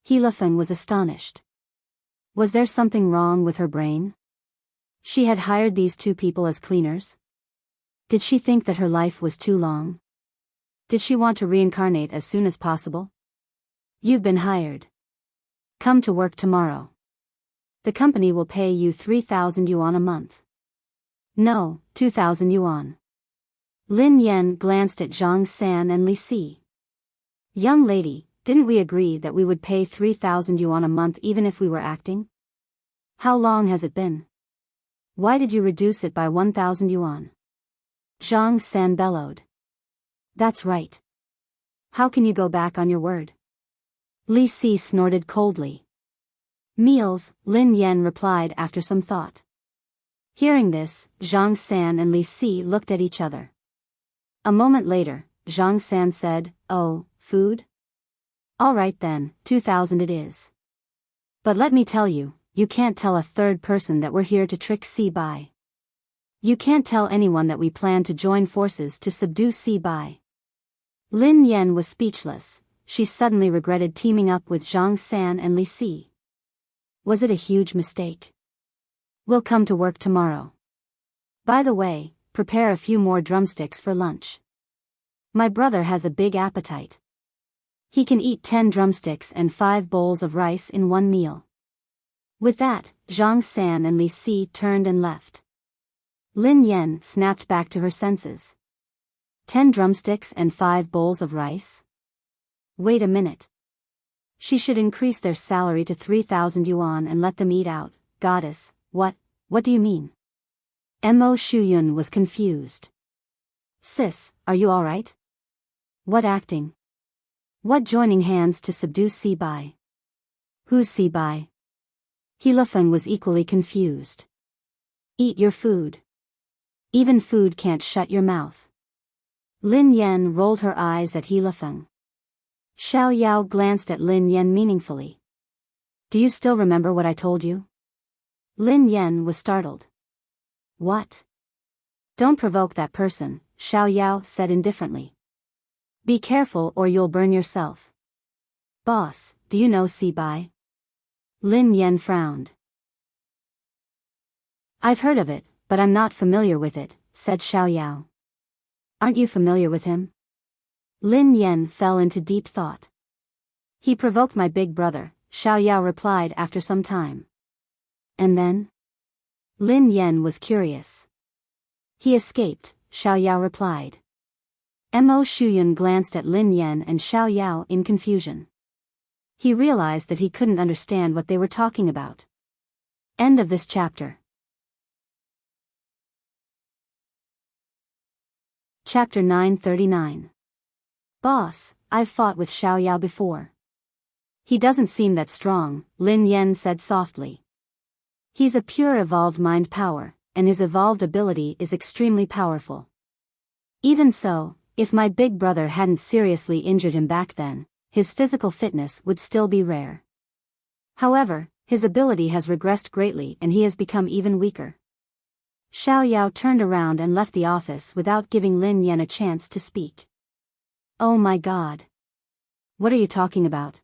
He Lifeng was astonished. Was there something wrong with her brain? She had hired these two people as cleaners? Did she think that her life was too long? Did she want to reincarnate as soon as possible? You've been hired. Come to work tomorrow. The company will pay you 3,000 yuan a month. No, 2,000 yuan. Lin Yan glanced at Zhang San and Li Si. Young lady, didn't we agree that we would pay 3,000 yuan a month even if we were acting? How long has it been? Why did you reduce it by 1,000 yuan? Zhang San bellowed. That's right. How can you go back on your word? Li Si snorted coldly. Meals, Lin Yan replied after some thought. Hearing this, Zhang San and Li Si looked at each other. A moment later, Zhang San said, Oh, food? All right then, 2,000 it is. But let me tell you, you can't tell a third person that we're here to trick Si Bai. You can't tell anyone that we plan to join forces to subdue Si Bai. Lin Yan was speechless. She suddenly regretted teaming up with Zhang San and Li Si. Was it a huge mistake? We'll come to work tomorrow. By the way, prepare a few more drumsticks for lunch. My brother has a big appetite. He can eat 10 drumsticks and 5 bowls of rice in one meal. With that, Zhang San and Li Si turned and left. Lin Yan snapped back to her senses. 10 drumsticks and 5 bowls of rice? Wait a minute. She should increase their salary to 3,000 yuan and let them eat out. Goddess, what do you mean? Mo Shuyun was confused. Sis, are you alright? What acting? What joining hands to subdue Si Bai? Who's Si Bai? He Lifeng was equally confused. Eat your food. Even food can't shut your mouth. Lin Yan rolled her eyes at He Lifeng. Xiao Yao glanced at Lin Yan meaningfully. Do you still remember what I told you? Lin Yan was startled. What? Don't provoke that person, Xiao Yao said indifferently. Be careful or you'll burn yourself. Boss, do you know Si Bai? Lin Yan frowned. I've heard of it, but I'm not familiar with it, said Xiao Yao. Aren't you familiar with him? Lin Yan fell into deep thought. He provoked my big brother, Xiao Yao replied after some time. And then? Lin Yan was curious. He escaped, Xiao Yao replied. Mo Shuyun glanced at Lin Yan and Xiao Yao in confusion. He realized that he couldn't understand what they were talking about. End of this chapter. Chapter 939. Boss, I've fought with Xiao Yao before. He doesn't seem that strong, Lin Yan said softly. He's a pure evolved mind power, and his evolved ability is extremely powerful. Even so, if my big brother hadn't seriously injured him back then, his physical fitness would still be rare. However, his ability has regressed greatly and he has become even weaker. Xiao Yao turned around and left the office without giving Lin Yan a chance to speak. Oh my god. What are you talking about?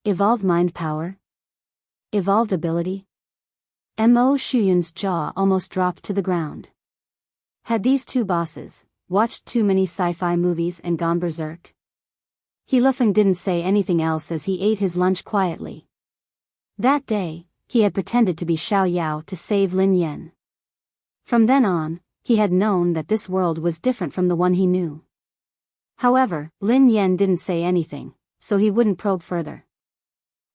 Evolved mind power? Evolved ability? Mo Shuyun's jaw almost dropped to the ground. Had these two bosses watched too many sci-fi movies and gone berserk? He Lufeng didn't say anything else as he ate his lunch quietly. That day, he had pretended to be Xiao Yao to save Lin Yan. From then on, he had known that this world was different from the one he knew. However, Lin Yan didn't say anything, so he wouldn't probe further.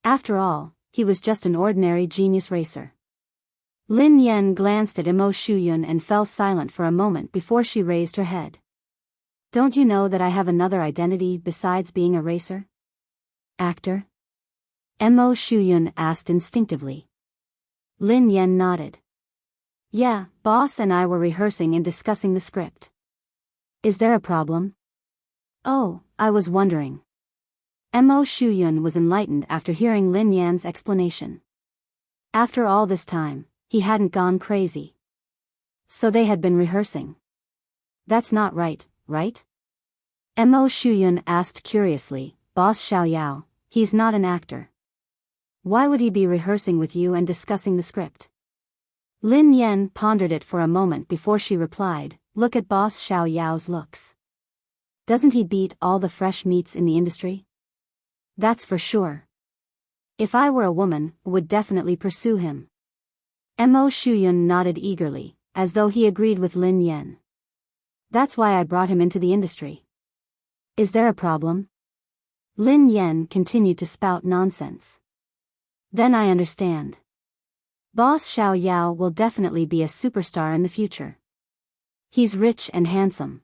After all, he was just an ordinary genius racer. Lin Yan glanced at Mo Shuyun and fell silent for a moment before she raised her head. Don't you know that I have another identity besides being a racer? Actor? Mo Shuyun asked instinctively. Lin Yan nodded. Yeah, boss and I were rehearsing and discussing the script. Is there a problem? Oh, I was wondering. Mo Shuyun was enlightened after hearing Lin Yan's explanation. After all this time, he hadn't gone crazy. So they had been rehearsing. That's not right, right? Mo Shuyun asked curiously, Boss Xiao Yao, he's not an actor. Why would he be rehearsing with you and discussing the script? Lin Yan pondered it for a moment before she replied, look at Boss Xiao Yao's looks. Doesn't he beat all the fresh meats in the industry? That's for sure. If I were a woman, would definitely pursue him. Mo Shuyun nodded eagerly, as though he agreed with Lin Yan. That's why I brought him into the industry. Is there a problem? Lin Yan continued to spout nonsense. Then I understand. Boss Xiao Yao will definitely be a superstar in the future. He's rich and handsome.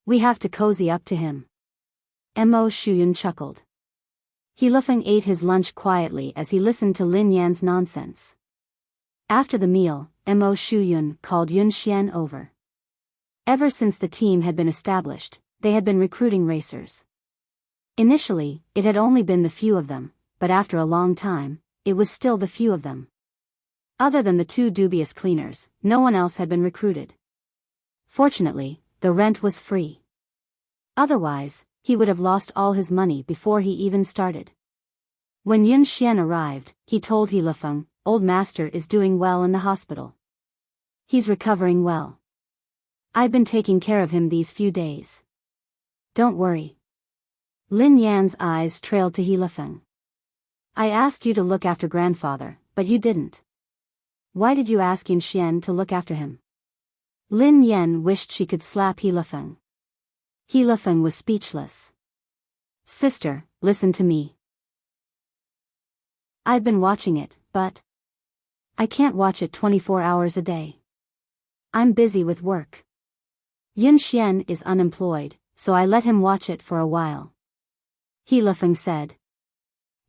We have to cozy up to him. Mo Shuyun chuckled. He Lufeng ate his lunch quietly as he listened to Lin Yan's nonsense. After the meal, Mo Shuyun called Yun Xian over. Ever since the team had been established, they had been recruiting racers. Initially, it had only been the few of them, but after a long time, it was still the few of them. Other than the two dubious cleaners, no one else had been recruited. Fortunately, the rent was free. Otherwise, he would have lost all his money before he even started. When Yun Xian arrived, he told He Lufeng, old master is doing well in the hospital. He's recovering well. I've been taking care of him these few days. Don't worry. Lin Yan's eyes trailed to He Lufeng. I asked you to look after grandfather, but you didn't. Why did you ask Yun Xian to look after him? Lin Yan wished she could slap He Lufeng. He Lufeng was speechless. Sister, listen to me. I've been watching it, but I can't watch it 24 hours a day. I'm busy with work. Yun Xian is unemployed, so I let him watch it for a while. He Lufeng said.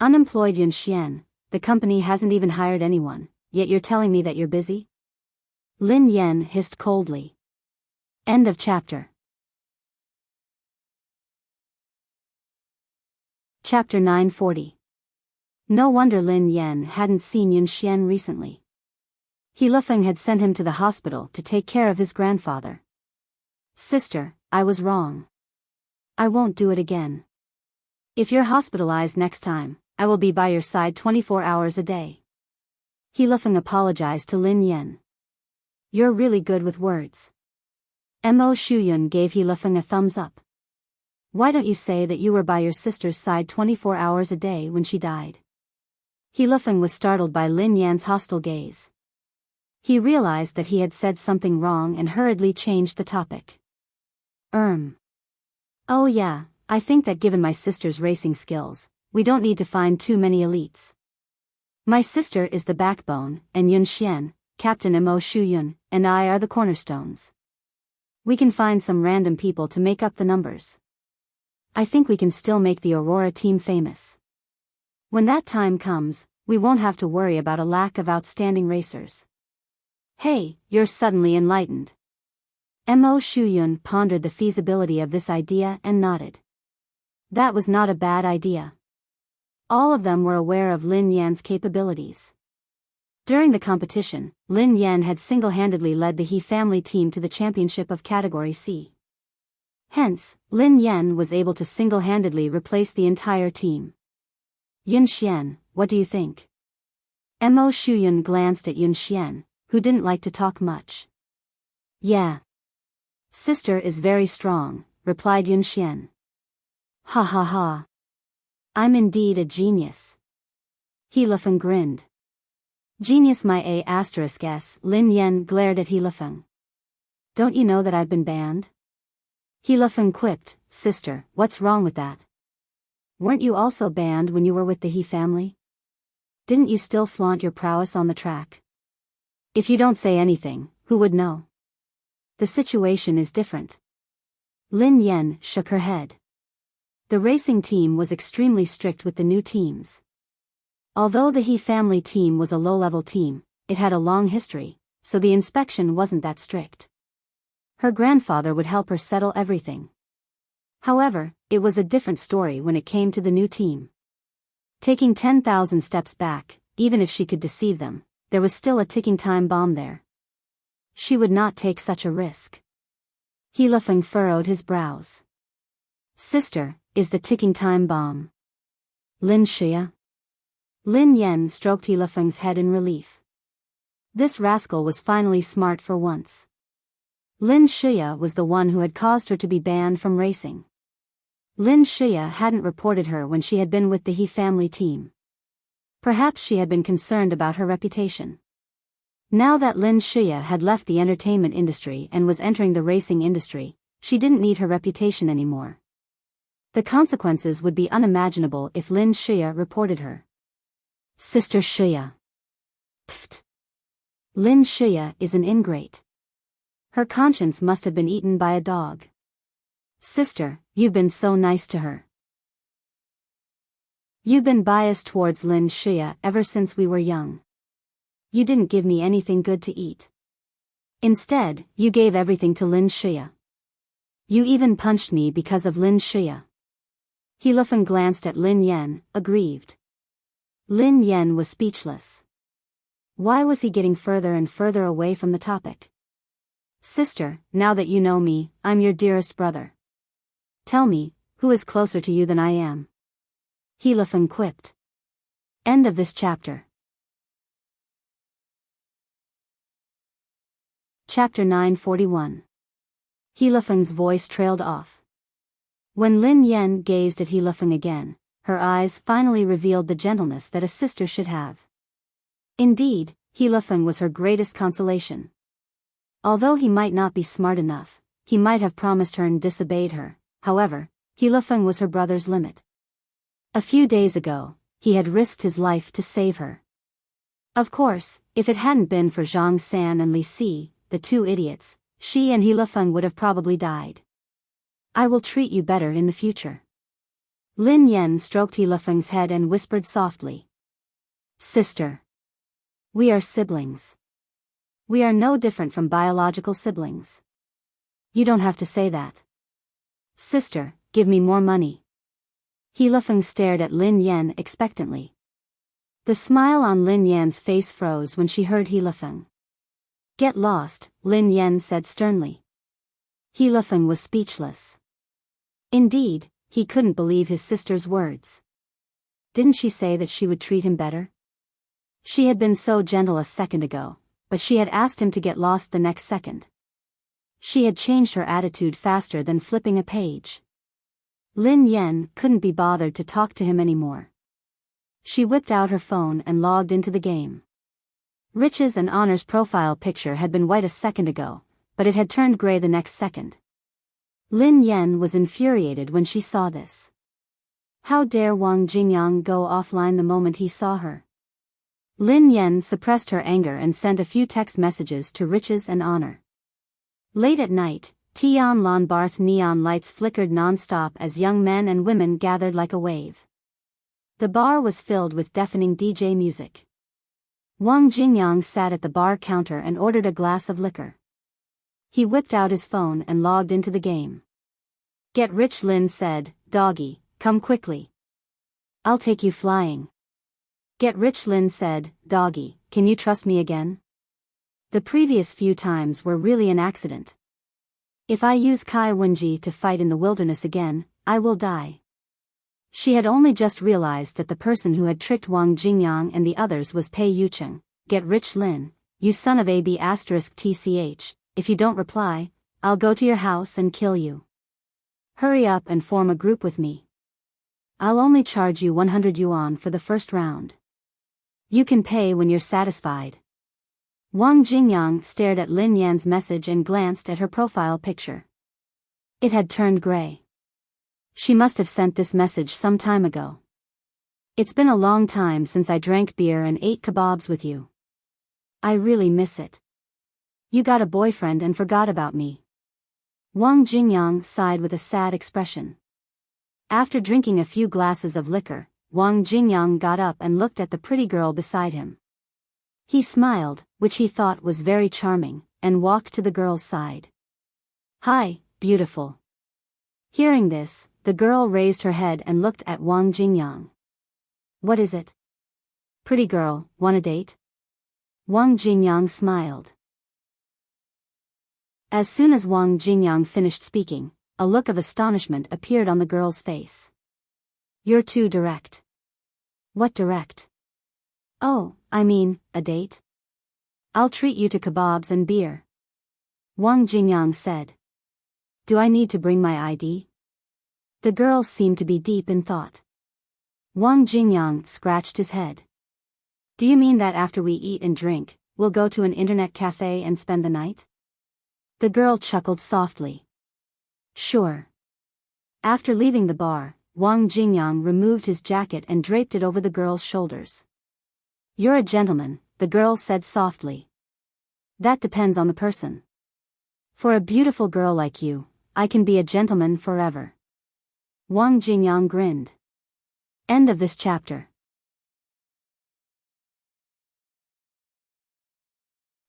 Unemployed Yun Xian, the company hasn't even hired anyone, yet you're telling me that you're busy? Lin Yan hissed coldly. End of chapter. Chapter 940. No wonder Lin Yan hadn't seen Yun Xian recently. He Lufeng had sent him to the hospital to take care of his grandfather. Sister, I was wrong. I won't do it again. If you're hospitalized next time, I will be by your side 24 hours a day. He Lufeng apologized to Lin Yan. You're really good with words. Mo Shuyun gave He Lufeng a thumbs up. Why don't you say that you were by your sister's side 24 hours a day when she died? He Lufeng was startled by Lin Yan's hostile gaze. He realized that he had said something wrong and hurriedly changed the topic. Oh yeah, I think that given my sister's racing skills, we don't need to find too many elites. My sister is the backbone, and Yun Xian, Captain Mo Shuyun, and I are the cornerstones. We can find some random people to make up the numbers. I think we can still make the Aurora team famous. When that time comes, we won't have to worry about a lack of outstanding racers. Hey, you're suddenly enlightened. Mo Shuyun pondered the feasibility of this idea and nodded. That was not a bad idea. All of them were aware of Lin Yan's capabilities. During the competition, Lin Yan had single-handedly led the He family team to the championship of Category C. Hence, Lin Yan was able to single-handedly replace the entire team. Yun Xian, what do you think? Mo Shuyun glanced at Yun Xian, who didn't like to talk much. Yeah. Sister is very strong, replied Yun Xian. Ha ha ha. I'm indeed a genius. He Lifeng grinned. Genius my A**s, Lin Yan glared at He Lifeng. Don't you know that I've been banned? He Lifeng quipped, sister, what's wrong with that? Weren't you also banned when you were with the He family? Didn't you still flaunt your prowess on the track? If you don't say anything, who would know? The situation is different. Lin Yan shook her head. The racing team was extremely strict with the new teams. Although the He family team was a low-level team, it had a long history, so the inspection wasn't that strict. Her grandfather would help her settle everything. However, it was a different story when it came to the new team. Taking 10,000 steps back, even if she could deceive them, there was still a ticking time bomb there. She would not take such a risk. He Lifeng furrowed his brows. Sister, is the ticking time bomb Lin Xia? Lin Yan stroked He Lifeng's head in relief. This rascal was finally smart for once. Lin Xia was the one who had caused her to be banned from racing. Lin Xia hadn't reported her when she had been with the He family team. Perhaps she had been concerned about her reputation. Now that Lin Xia had left the entertainment industry and was entering the racing industry, she didn't need her reputation anymore. The consequences would be unimaginable if Lin Xia reported her. Sister Xia. Pfft. Lin Xia is an ingrate. Her conscience must have been eaten by a dog. Sister, you've been so nice to her. You've been biased towards Lin Xia ever since we were young. You didn't give me anything good to eat. Instead, you gave everything to Lin Xia. You even punched me because of Lin Xia. He Lifeng glanced at Lin Yan, aggrieved. Lin Yan was speechless. Why was he getting further and further away from the topic? Sister, now that you know me, I'm your dearest brother. Tell me, who is closer to you than I am? He Lifeng quipped. End of this chapter. Chapter 941. He Lifeng's voice trailed off. When Lin Yan gazed at He Lifeng again, her eyes finally revealed the gentleness that a sister should have. Indeed, He Lifeng was her greatest consolation. Although he might not be smart enough, he might have promised her and disobeyed her. However, He Lifeng was her brother's limit. A few days ago, he had risked his life to save her. Of course, if it hadn't been for Zhang San and Li Si, the two idiots, she and He Lifeng would have probably died. I will treat you better in the future. Lin Yan stroked He Lifeng's head and whispered softly. Sister. We are siblings. We are no different from biological siblings. You don't have to say that. Sister, give me more money. He Lifeng stared at Lin Yan expectantly. The smile on Lin Yan's face froze when she heard He Lifeng. Get lost, Lin Yan said sternly. He Lifeng was speechless. Indeed, he couldn't believe his sister's words. Didn't she say that she would treat him better? She had been so gentle a second ago, but she had asked him to get lost the next second. She had changed her attitude faster than flipping a page. Lin Yan couldn't be bothered to talk to him anymore. She whipped out her phone and logged into the game. Riches and Honor's profile picture had been white a second ago, but it had turned gray the next second. Lin Yan was infuriated when she saw this. How dare Wang Jingyang go offline the moment he saw her? Lin Yan suppressed her anger and sent a few text messages to Riches and Honor. Late at night, Tian Lon Barth neon lights flickered non-stop as young men and women gathered like a wave. The bar was filled with deafening DJ music. Wang Jingyang sat at the bar counter and ordered a glass of liquor. He whipped out his phone and logged into the game. Get rich, Lin said, "Doggy, come quickly. I'll take you flying." Get rich, Lin said, "Doggy, can you trust me again? The previous few times were really an accident. If I use Kai Wenji to fight in the wilderness again, I will die." She had only just realized that the person who had tricked Wang Jingyang and the others was Pei Yucheng. Get rich, Lin, you son of a b*tch, if you don't reply, I'll go to your house and kill you. Hurry up and form a group with me. I'll only charge you 100 yuan for the first round. You can pay when you're satisfied. Wang Jingyang stared at Lin Yan's message and glanced at her profile picture. It had turned gray. She must have sent this message some time ago. It's been a long time since I drank beer and ate kebabs with you. I really miss it. You got a boyfriend and forgot about me. Wang Jingyang sighed with a sad expression. After drinking a few glasses of liquor, Wang Jingyang got up and looked at the pretty girl beside him. He smiled, which he thought was very charming, and walked to the girl's side. "Hi, beautiful." Hearing this, the girl raised her head and looked at Wang Jingyang. "What is it?" "Pretty girl, want a date?" Wang Jingyang smiled. As soon as Wang Jingyang finished speaking, a look of astonishment appeared on the girl's face. "You're too direct." "What direct?" "Oh, I mean, a date? I'll treat you to kebabs and beer." Wang Jingyang said. "Do I need to bring my ID?" The girl seemed to be deep in thought. Wang Jingyang scratched his head. "Do you mean that after we eat and drink, we'll go to an internet cafe and spend the night?" The girl chuckled softly. "Sure." After leaving the bar, Wang Jingyang removed his jacket and draped it over the girl's shoulders. "You're a gentleman," the girl said softly. "That depends on the person. For a beautiful girl like you, I can be a gentleman forever." Wang Jingyang grinned. End of this chapter.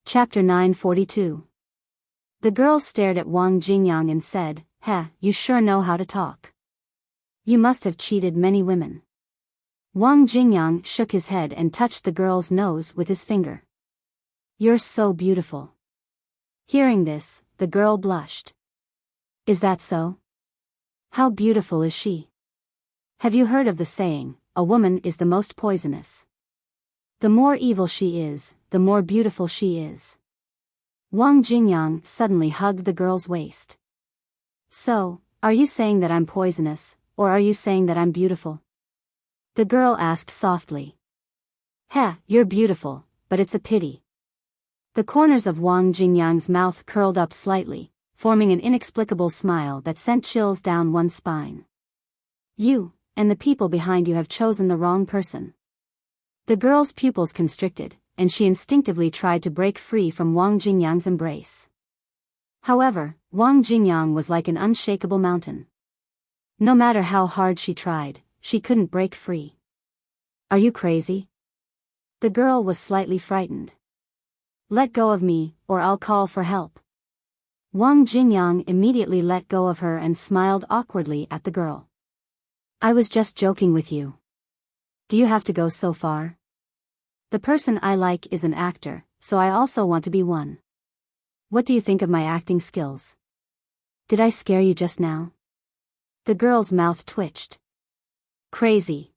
Chapter 942. The girl stared at Wang Jingyang and said, "Heh, you sure know how to talk. You must have cheated many women." Wang Jingyang shook his head and touched the girl's nose with his finger. "You're so beautiful." Hearing this, the girl blushed. "Is that so? How beautiful is she? Have you heard of the saying, a woman is the most poisonous? The more evil she is, the more beautiful she is." Wang Jingyang suddenly hugged the girl's waist. "So, are you saying that I'm poisonous, or are you saying that I'm beautiful?" The girl asked softly. "Heh, you're beautiful, but it's a pity." The corners of Wang Jingyang's mouth curled up slightly, forming an inexplicable smile that sent chills down one's spine. "You, and the people behind you have chosen the wrong person." The girl's pupils constricted, and she instinctively tried to break free from Wang Jingyang's embrace. However, Wang Jingyang was like an unshakable mountain. No matter how hard she tried, she couldn't break free. "Are you crazy?" The girl was slightly frightened. "Let go of me, or I'll call for help." Wang Jingyang immediately let go of her and smiled awkwardly at the girl. "I was just joking with you. Do you have to go so far? The person I like is an actor, so I also want to be one. What do you think of my acting skills? Did I scare you just now?" The girl's mouth twitched. "Crazy.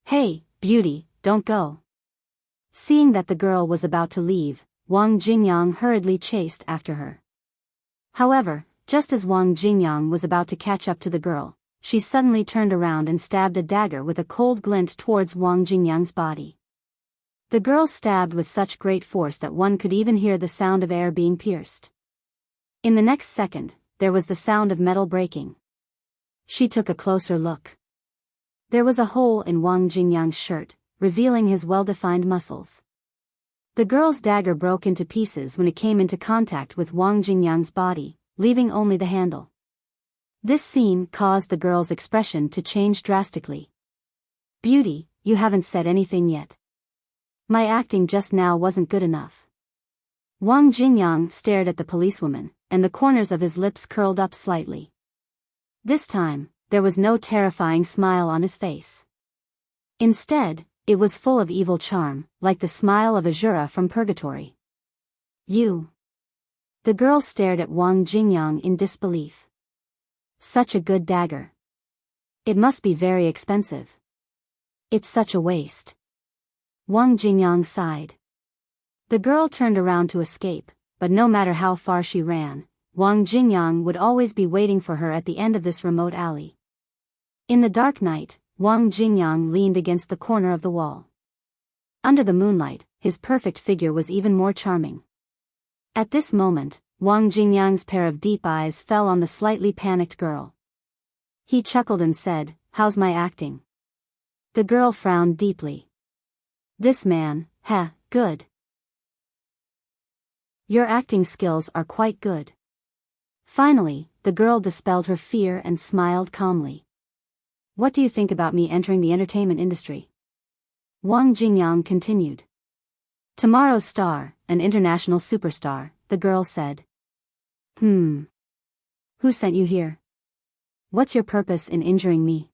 Hey, beauty, don't go." Seeing that the girl was about to leave, Wang Jingyang hurriedly chased after her. However, just as Wang Jingyang was about to catch up to the girl, she suddenly turned around and stabbed a dagger with a cold glint towards Wang Jingyang's body. The girl stabbed with such great force that one could even hear the sound of air being pierced. In the next second, there was the sound of metal breaking. She took a closer look. There was a hole in Wang Jingyang's shirt, revealing his well-defined muscles. The girl's dagger broke into pieces when it came into contact with Wang Jingyang's body, leaving only the handle. This scene caused the girl's expression to change drastically. Beauty, you haven't said anything yet. My acting just now wasn't good enough. Wang Jingyang stared at the policewoman, and the corners of his lips curled up slightly. This time, there was no terrifying smile on his face. Instead, it was full of evil charm, like the smile of Azura from purgatory. You. The girl stared at Wang Jingyang in disbelief. Such a good dagger. It must be very expensive. It's such a waste. Wang Jingyang sighed. The girl turned around to escape, but no matter how far she ran, Wang Jingyang would always be waiting for her at the end of this remote alley. In the dark night, Wang Jingyang leaned against the corner of the wall. Under the moonlight, his perfect figure was even more charming. At this moment, Wang Jingyang's pair of deep eyes fell on the slightly panicked girl. He chuckled and said, "How's my acting?" The girl frowned deeply. "This man, good. Your acting skills are quite good." Finally, the girl dispelled her fear and smiled calmly. "What do you think about me entering the entertainment industry?" Wang Jingyang continued. "Tomorrow's star, an international superstar," the girl said. Who sent you here? What's your purpose in injuring me?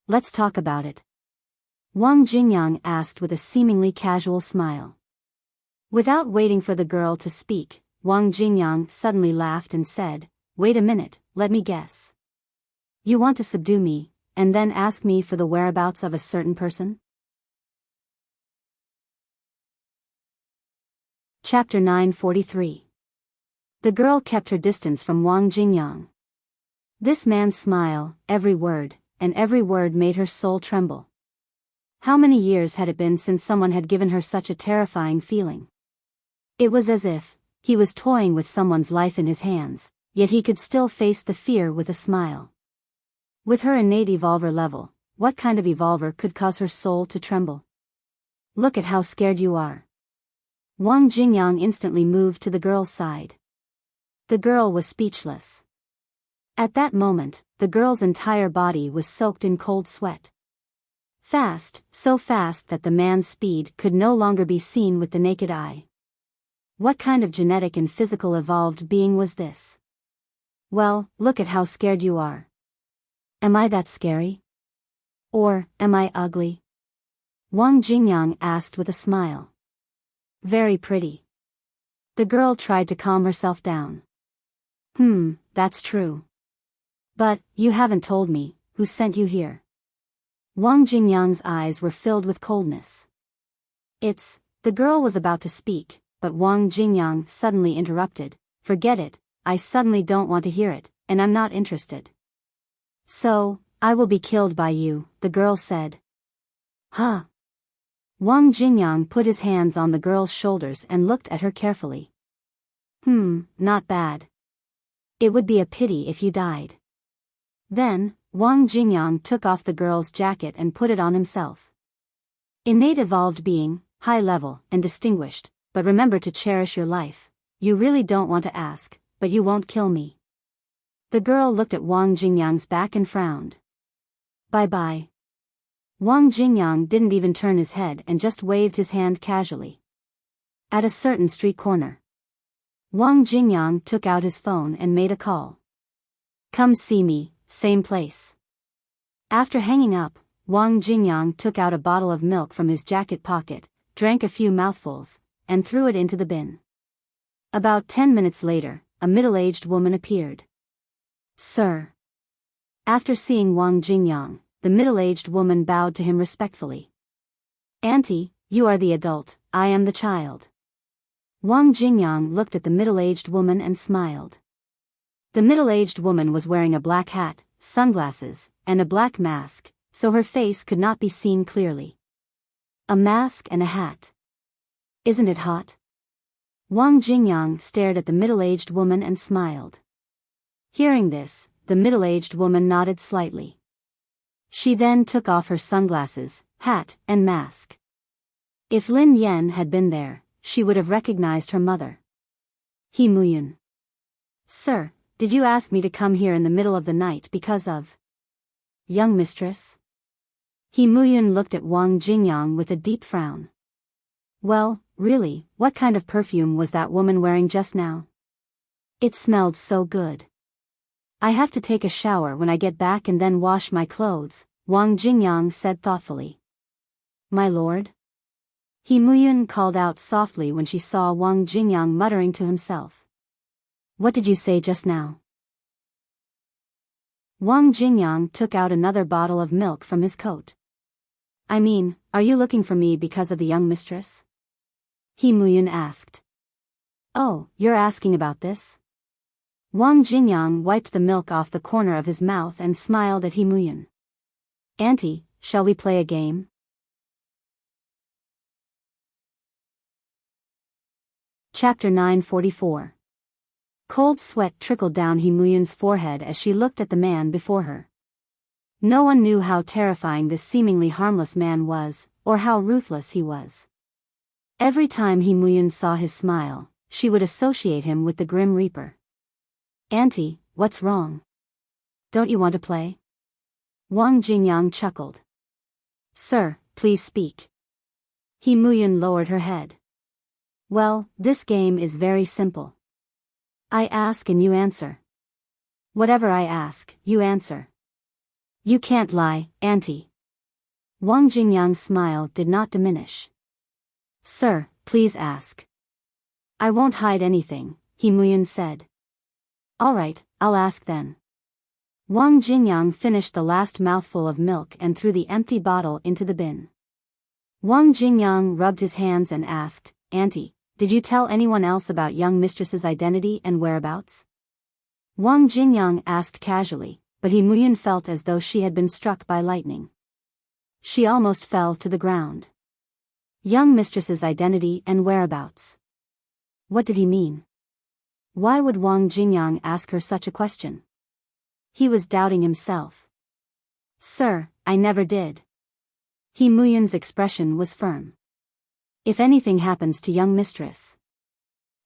Let's talk about it." Wang Jingyang asked with a seemingly casual smile. Without waiting for the girl to speak, Wang Jingyang suddenly laughed and said, "Wait a minute, let me guess. You want to subdue me, and then ask me for the whereabouts of a certain person?" Chapter 943. The girl kept her distance from Wang Jingyang. This man's smile, every word made her soul tremble. How many years had it been since someone had given her such a terrifying feeling? It was as if he was toying with someone's life in his hands, yet he could still face the fear with a smile. With her innate evolver level, what kind of evolver could cause her soul to tremble? "Look at how scared you are." Wang Jingyang instantly moved to the girl's side. The girl was speechless. At that moment, the girl's entire body was soaked in cold sweat. Fast, so fast that the man's speed could no longer be seen with the naked eye. What kind of genetic and physical evolved being was this? "Well, look at how scared you are." Am I that scary? Or, am I ugly? Wang Jingyang asked with a smile. Very pretty. The girl tried to calm herself down. That's true. But, you haven't told me, who sent you here? Wang Jingyang's eyes were filled with coldness. The girl was about to speak, but Wang Jingyang suddenly interrupted. "Forget it, I suddenly don't want to hear it, and I'm not interested." "So, I will be killed by you," the girl said. Huh? Wang Jingyang put his hands on the girl's shoulders and looked at her carefully. Not bad. It would be a pity if you died. Then, Wang Jingyang took off the girl's jacket and put it on himself. "Innate evolved being, high level and distinguished, but remember to cherish your life. You really don't want to ask, but you won't kill me." The girl looked at Wang Jingyang's back and frowned. "Bye-bye." Wang Jingyang didn't even turn his head and just waved his hand casually. At a certain street corner, Wang Jingyang took out his phone and made a call. "Come see me, same place." After hanging up, Wang Jingyang took out a bottle of milk from his jacket pocket, drank a few mouthfuls, and threw it into the bin. About 10 minutes later, a middle-aged woman appeared. "Sir." After seeing Wang Jingyang, the middle-aged woman bowed to him respectfully. "Auntie, you are the adult, I am the child." Wang Jingyang looked at the middle-aged woman and smiled. The middle-aged woman was wearing a black hat, sunglasses, and a black mask, so her face could not be seen clearly. A mask and a hat. Isn't it hot? Wang Jingyang stared at the middle-aged woman and smiled. Hearing this, the middle-aged woman nodded slightly. She then took off her sunglasses, hat, and mask. If Lin Yan had been there, she would have recognized her mother. He Muyun. Sir, did you ask me to come here in the middle of the night because of young mistress? He Muyun looked at Wang Jingyang with a deep frown. Well, really, what kind of perfume was that woman wearing just now? It smelled so good. I have to take a shower when I get back and then wash my clothes, Wang Jingyang said thoughtfully. My lord? He Muyun called out softly when she saw Wang Jingyang muttering to himself. What did you say just now? Wang Jingyang took out another bottle of milk from his coat. I mean, are you looking for me because of the young mistress? He Muyun asked. Oh, you're asking about this? Wang Jingyang wiped the milk off the corner of his mouth and smiled at He Muyun. Auntie, shall we play a game? Chapter 944. Cold sweat trickled down He Muyun's forehead as she looked at the man before her. No one knew how terrifying this seemingly harmless man was, or how ruthless he was. Every time He Muyun saw his smile, she would associate him with the Grim Reaper. Auntie, what's wrong? Don't you want to play? Wang Jingyang chuckled. Sir, please speak. He Muyun lowered her head. Well, this game is very simple. I ask and you answer. Whatever I ask, you answer. You can't lie, Auntie. Wang Jingyang's smile did not diminish. Sir, please ask. I won't hide anything, He Muyun said. All right, I'll ask then. Wang Jingyang finished the last mouthful of milk and threw the empty bottle into the bin. Wang Jingyang rubbed his hands and asked, Auntie, did you tell anyone else about young mistress's identity and whereabouts? Wang Jingyang asked casually, but He Muyun felt as though she had been struck by lightning. She almost fell to the ground. Young mistress's identity and whereabouts. What did he mean? Why would Wang Jingyang ask her such a question? He was doubting himself. Sir, I never did. He Muyun's expression was firm. If anything happens to young mistress,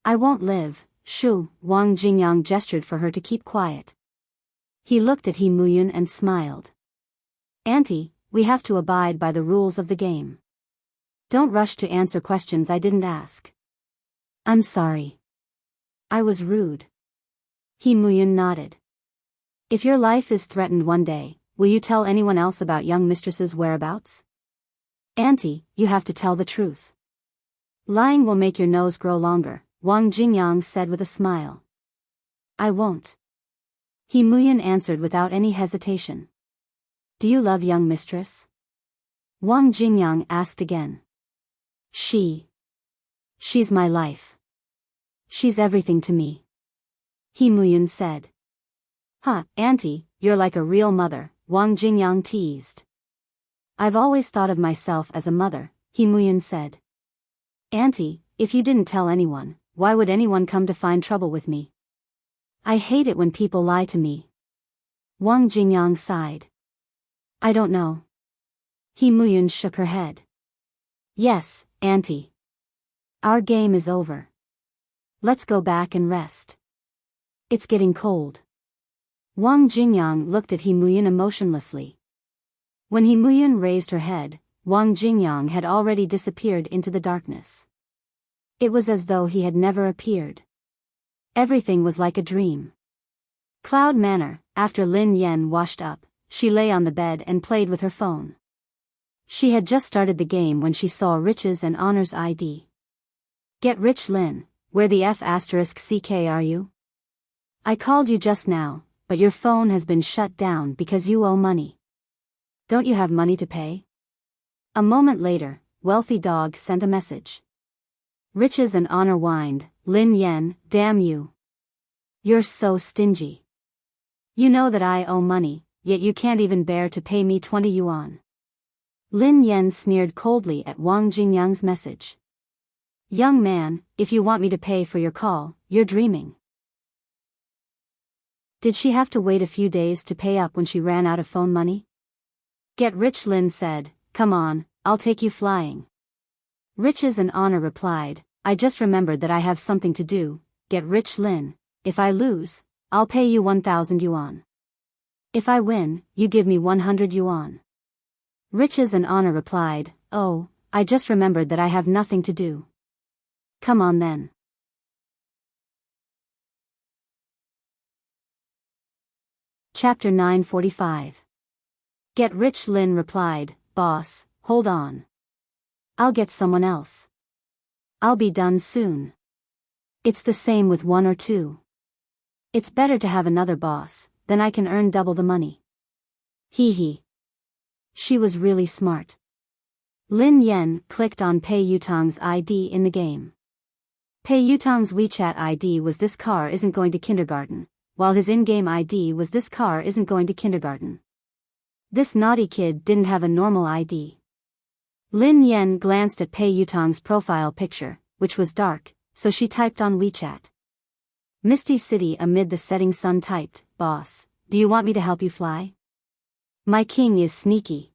I won't live. Shoo, Wang Jingyang gestured for her to keep quiet. He looked at He Muyun and smiled. Auntie, we have to abide by the rules of the game. Don't rush to answer questions I didn't ask. I'm sorry. I was rude. He Muyun nodded. If your life is threatened one day, will you tell anyone else about young mistress's whereabouts? Auntie, you have to tell the truth. Lying will make your nose grow longer, Wang Jingyang said with a smile. I won't. He Muyun answered without any hesitation. Do you love young mistress? Wang Jingyang asked again. She's my life. She's everything to me. He Muyun said. Huh, Auntie, you're like a real mother, Wang Jingyang teased. I've always thought of myself as a mother, He Muyun said. Auntie, if you didn't tell anyone, why would anyone come to find trouble with me? I hate it when people lie to me. Wang Jingyang sighed. I don't know. He Muyun shook her head. Yes, Auntie. Our game is over. Let's go back and rest. It's getting cold. Wang Jingyang looked at He Muyun emotionlessly. When He Muyun raised her head, Wang Jingyang had already disappeared into the darkness. It was as though he had never appeared. Everything was like a dream. Cloud Manor, after Lin Yen washed up, she lay on the bed and played with her phone. She had just started the game when she saw Riches and Honor's ID. Get rich Lin, where the F***ck are you? I called you just now, but your phone has been shut down because you owe money. Don't you have money to pay? A moment later, Wealthy Dog sent a message. Riches and Honor whined, Lin Yen, damn you. You're so stingy. You know that I owe money, yet you can't even bear to pay me 20 yuan. Lin Yen sneered coldly at Wang Jingyang's message. Young man, if you want me to pay for your call, you're dreaming. Did she have to wait a few days to pay up when she ran out of phone money? Get rich Lin said, come on, I'll take you flying. Riches and Honor replied, I just remembered that I have something to do. Get rich Lin, if I lose, I'll pay you 1,000 yuan. If I win, you give me 100 yuan. Riches and Honor replied, oh, I just remembered that I have nothing to do. Come on then. Chapter 945. Get rich. Lin replied, boss, hold on. I'll get someone else. I'll be done soon. It's the same with 1 or 2. It's better to have another boss, then I can earn double the money. Hee hee. She was really smart. Lin Yan clicked on Pei Yutong's ID in the game. Pei Yutong's WeChat ID was this car isn't going to kindergarten, while his in-game ID was this car isn't going to kindergarten. This naughty kid didn't have a normal ID. Lin Yan glanced at Pei Yutong's profile picture, which was dark, so she typed on WeChat. Misty City. Amid the setting sun typed, boss, do you want me to help you fly? My king is sneaky.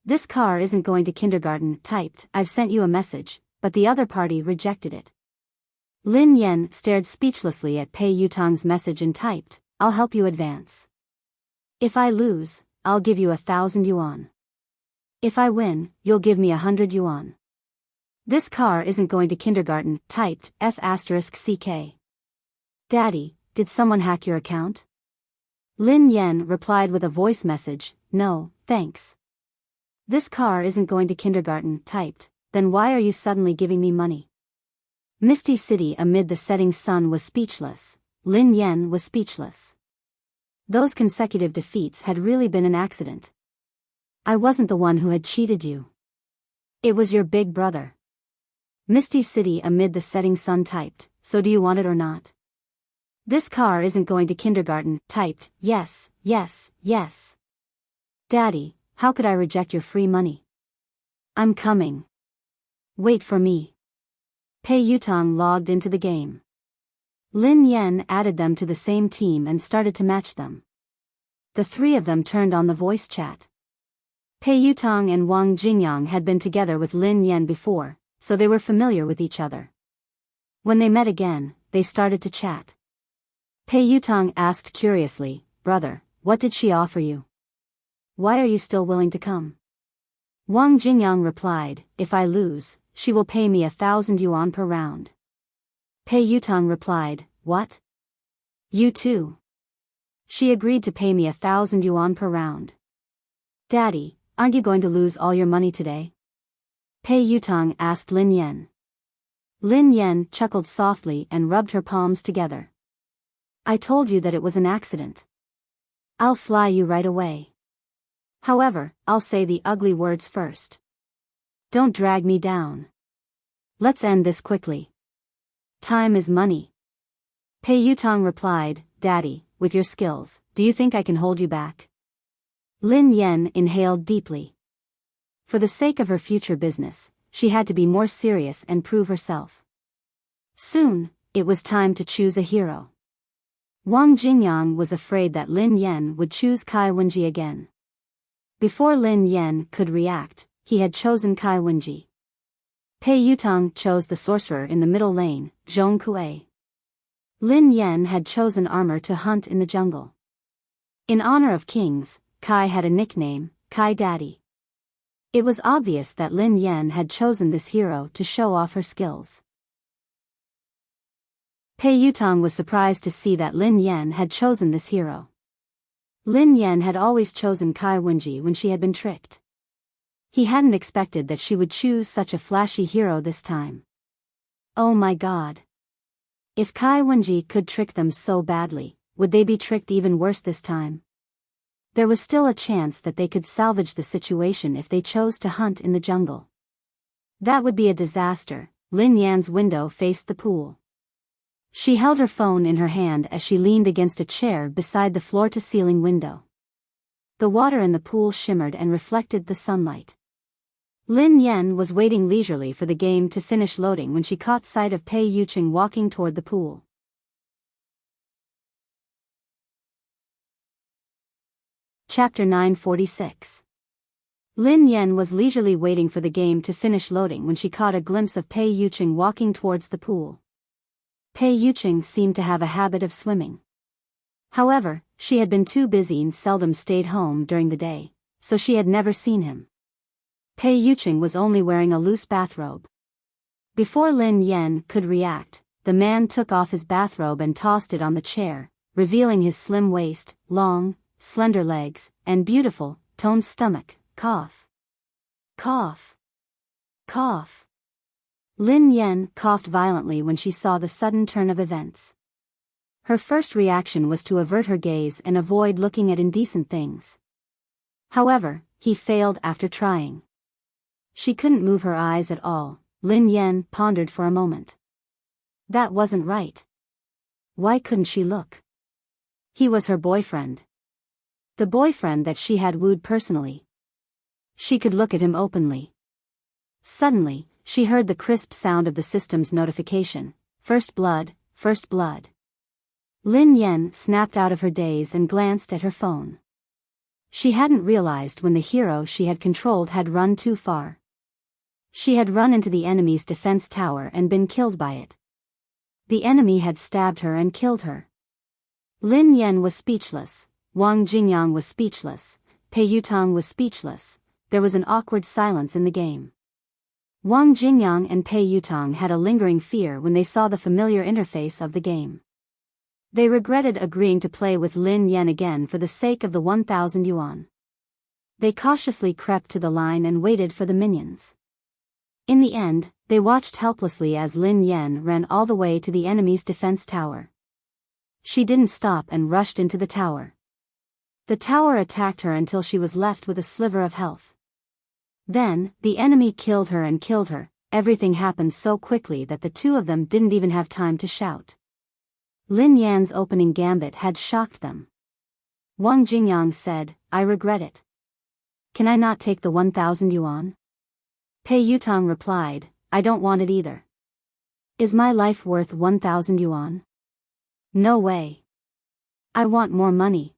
This car isn't going to kindergarten. Typed, I've sent you a message, but the other party rejected it. Lin Yan stared speechlessly at Pei Yutong's message and typed, I'll help you advance. If I lose, I'll give you 1,000 yuan. If I win, you'll give me 100 yuan. This car isn't going to kindergarten. Typed, F***CK. Daddy, did someone hack your account? Lin Yan replied with a voice message, no, thanks. This car isn't going to kindergarten. Typed, then why are you suddenly giving me money? Misty City. Amid the setting sun was speechless. Lin Yan was speechless. Those consecutive defeats had really been an accident. I wasn't the one who had cheated you. It was your big brother. Misty City. Amid the setting sun typed, so do you want it or not? This car isn't going to kindergarten. Typed, yes, yes, yes. Daddy, how could I reject your free money? I'm coming. Wait for me. Pei Yutong logged into the game. Lin Yan added them to the same team and started to match them. The 3 of them turned on the voice chat. Pei Yutong and Wang Jingyang had been together with Lin Yan before, so they were familiar with each other. When they met again, they started to chat. Pei Yutong asked curiously, brother, what did she offer you? Why are you still willing to come? Wang Jingyang replied, if I lose, she will pay me 1,000 yuan per round. Pei Yutong replied, what? You too? She agreed to pay me 1,000 yuan per round. Daddy, aren't you going to lose all your money today? Pei Yutong asked Lin Yan. Lin Yan chuckled softly and rubbed her palms together. I told you that it was an accident. I'll fly you right away. However, I'll say the ugly words first. Don't drag me down. Let's end this quickly. Time is money. Pei Yutong replied, Daddy, with your skills, do you think I can hold you back? Lin Yan inhaled deeply. For the sake of her future business, she had to be more serious and prove herself. Soon, it was time to choose a hero. Wang Jingyang was afraid that Lin Yan would choose Kai Wenji again. Before Lin Yan could react, he had chosen Kai Wenji. Pei Yutong chose the sorcerer in the middle lane, Zhong Kuei. Lin Yan had chosen armor to hunt in the jungle. In honor of kings, Kai had a nickname, Kai Daddy. It was obvious that Lin Yan had chosen this hero to show off her skills. Pei Yutong was surprised to see that Lin Yan had chosen this hero. Lin Yan had always chosen Kai Wenji when she had been tricked. He hadn't expected that she would choose such a flashy hero this time. Oh my god. If Kai Wenji could trick them so badly, would they be tricked even worse this time? There was still a chance that they could salvage the situation if they chose to hunt in the jungle. That would be a disaster. Lin Yan's window faced the pool. She held her phone in her hand as she leaned against a chair beside the floor-to-ceiling window. The water in the pool shimmered and reflected the sunlight. Lin Yan was waiting leisurely for the game to finish loading when she caught sight of Pei Yuching walking toward the pool. Chapter 946. Lin Yan was leisurely waiting for the game to finish loading when she caught a glimpse of Pei Yuching walking towards the pool. Pei Yuqing seemed to have a habit of swimming. However, she had been too busy and seldom stayed home during the day, so she had never seen him. Pei Yuqing was only wearing a loose bathrobe. Before Lin Yan could react, the man took off his bathrobe and tossed it on the chair, revealing his slim waist, long, slender legs, and beautiful, toned stomach. Cough. Cough. Cough. Lin Yan coughed violently when she saw the sudden turn of events. Her first reaction was to avert her gaze and avoid looking at indecent things. However, he failed after trying. She couldn't move her eyes at all. Lin Yan pondered for a moment. That wasn't right. Why couldn't she look? He was her boyfriend. The boyfriend that she had wooed personally. She could look at him openly. Suddenly, she heard the crisp sound of the system's notification. First blood, first blood. Lin Yan snapped out of her daze and glanced at her phone. She hadn't realized when the hero she had controlled had run too far. She had run into the enemy's defense tower and been killed by it. The enemy had stabbed her and killed her. Lin Yan was speechless, Wang Jingyang was speechless, Pei Yutang was speechless. There was an awkward silence in the game. Wang Jingyang and Pei Yutang had a lingering fear when they saw the familiar interface of the game. They regretted agreeing to play with Lin Yan again for the sake of the 1,000 yuan. They cautiously crept to the line and waited for the minions. In the end, they watched helplessly as Lin Yan ran all the way to the enemy's defense tower. She didn't stop and rushed into the tower. The tower attacked her until she was left with a sliver of health. Then, the enemy killed her and killed her. Everything happened so quickly that the two of them didn't even have time to shout. Lin Yan's opening gambit had shocked them. Wang Jingyang said, "I regret it. Can I not take the 1,000 yuan?" Pei Yutang replied, "I don't want it either. Is my life worth 1,000 yuan? No way. I want more money."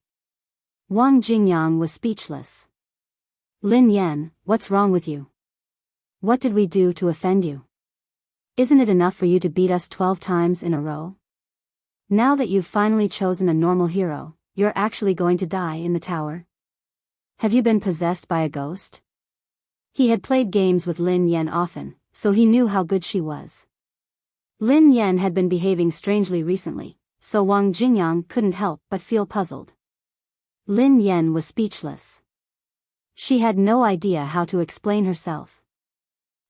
Wang Jingyang was speechless. "Lin Yan, what's wrong with you? What did we do to offend you? Isn't it enough for you to beat us 12 times in a row? Now that you've finally chosen a normal hero, you're actually going to die in the tower? Have you been possessed by a ghost?" He had played games with Lin Yan often, so he knew how good she was. Lin Yan had been behaving strangely recently, so Wang Jingyang couldn't help but feel puzzled. Lin Yan was speechless. She had no idea how to explain herself.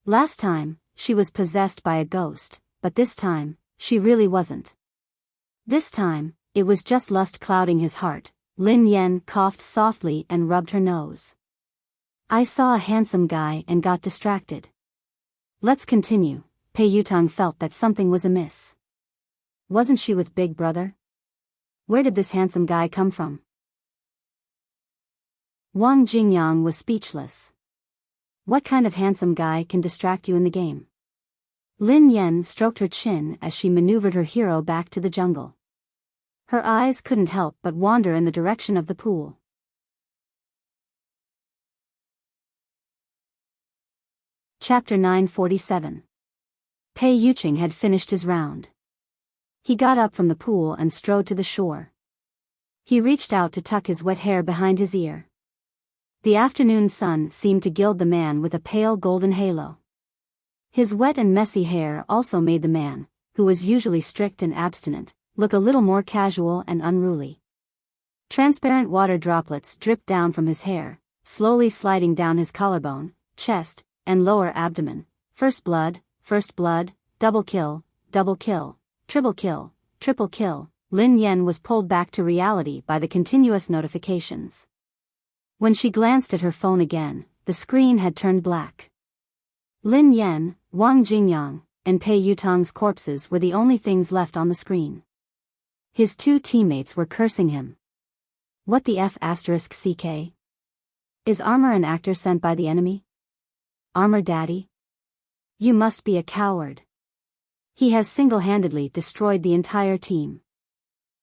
Last time, she was possessed by a ghost, but this time, she really wasn't. This time, it was just lust clouding his heart. Lin Yan coughed softly and rubbed her nose. "I saw a handsome guy and got distracted. Let's continue." Pei Yutang felt that something was amiss. Wasn't she with Big Brother? Where did this handsome guy come from? Wang Jingyang was speechless. What kind of handsome guy can distract you in the game? Lin Yan stroked her chin as she maneuvered her hero back to the jungle. Her eyes couldn't help but wander in the direction of the pool. Chapter 947. Pei Yuqing had finished his round. He got up from the pool and strode to the shore. He reached out to tuck his wet hair behind his ear. The afternoon sun seemed to gild the man with a pale golden halo. His wet and messy hair also made the man, who was usually strict and abstinent, look a little more casual and unruly. Transparent water droplets dripped down from his hair, slowly sliding down his collarbone, chest, and lower abdomen. First blood, double kill, triple kill. Lin Yan was pulled back to reality by the continuous notifications. When she glanced at her phone again, the screen had turned black. Lin Yan, Wang Jingyang, and Pei Yutang's corpses were the only things left on the screen. His two teammates were cursing him. What the F***CK? Is Armor an actor sent by the enemy? Armor Daddy? You must be a coward. He has single-handedly destroyed the entire team.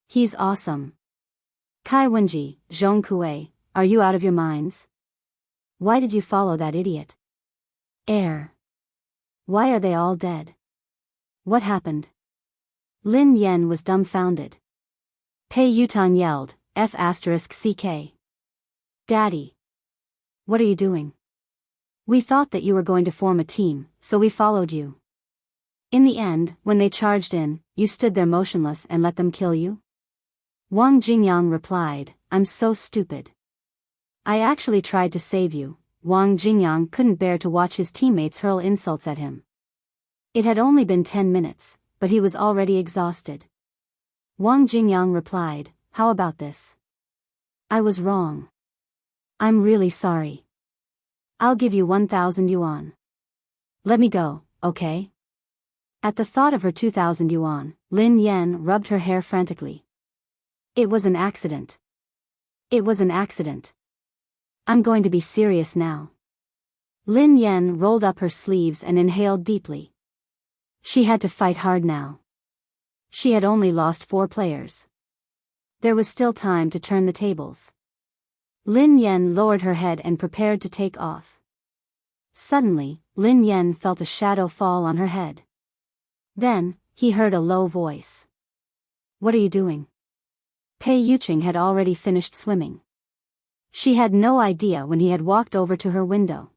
He's awesome. Kai Wenji, Zhong Kuei, are you out of your minds? Why did you follow that idiot? Why are they all dead? What happened? Lin Yen was dumbfounded. Pei Yutang yelled, F***CK. Daddy. What are you doing? We thought that you were going to form a team, so we followed you. In the end, when they charged in, you stood there motionless and let them kill you? Wang Jingyang replied, I'm so stupid. I actually tried to save you. Wang Jingyang couldn't bear to watch his teammates hurl insults at him. It had only been 10 minutes, but he was already exhausted. Wang Jingyang replied, how about this? I was wrong. I'm really sorry. I'll give you 1,000 yuan. Let me go, okay? At the thought of her 2,000 yuan, Lin Yen rubbed her hair frantically. It was an accident. It was an accident. I'm going to be serious now. Lin Yen rolled up her sleeves and inhaled deeply. She had to fight hard now. She had only lost 4 players. There was still time to turn the tables. Lin Yen lowered her head and prepared to take off. Suddenly, Lin Yen felt a shadow fall on her head. Then, he heard a low voice. What are you doing? Pei Yuqing had already finished swimming. She had no idea when he had walked over to her window.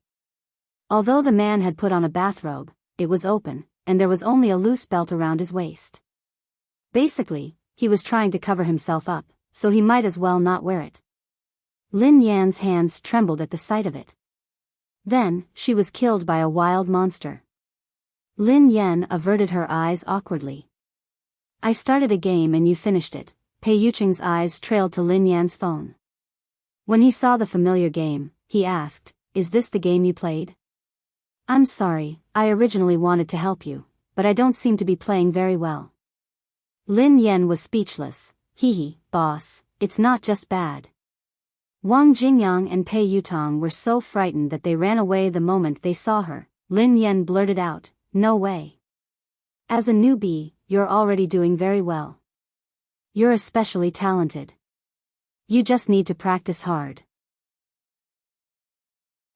Although the man had put on a bathrobe, it was open, and there was only a loose belt around his waist. Basically, he was trying to cover himself up, so he might as well not wear it. Lin Yan's hands trembled at the sight of it. Then, she was killed by a wild monster. Lin Yan averted her eyes awkwardly. I started a game and you finished it. Pei Yuqing's eyes trailed to Lin Yan's phone. When he saw the familiar game, he asked, is this the game you played? I'm sorry, I originally wanted to help you, but I don't seem to be playing very well. Lin Yan was speechless. Hee, boss, it's not just bad. Wang Jingyang and Pei Yutang were so frightened that they ran away the moment they saw her. Lin Yan blurted out, no way. As a newbie, you're already doing very well. You're especially talented. You just need to practice hard.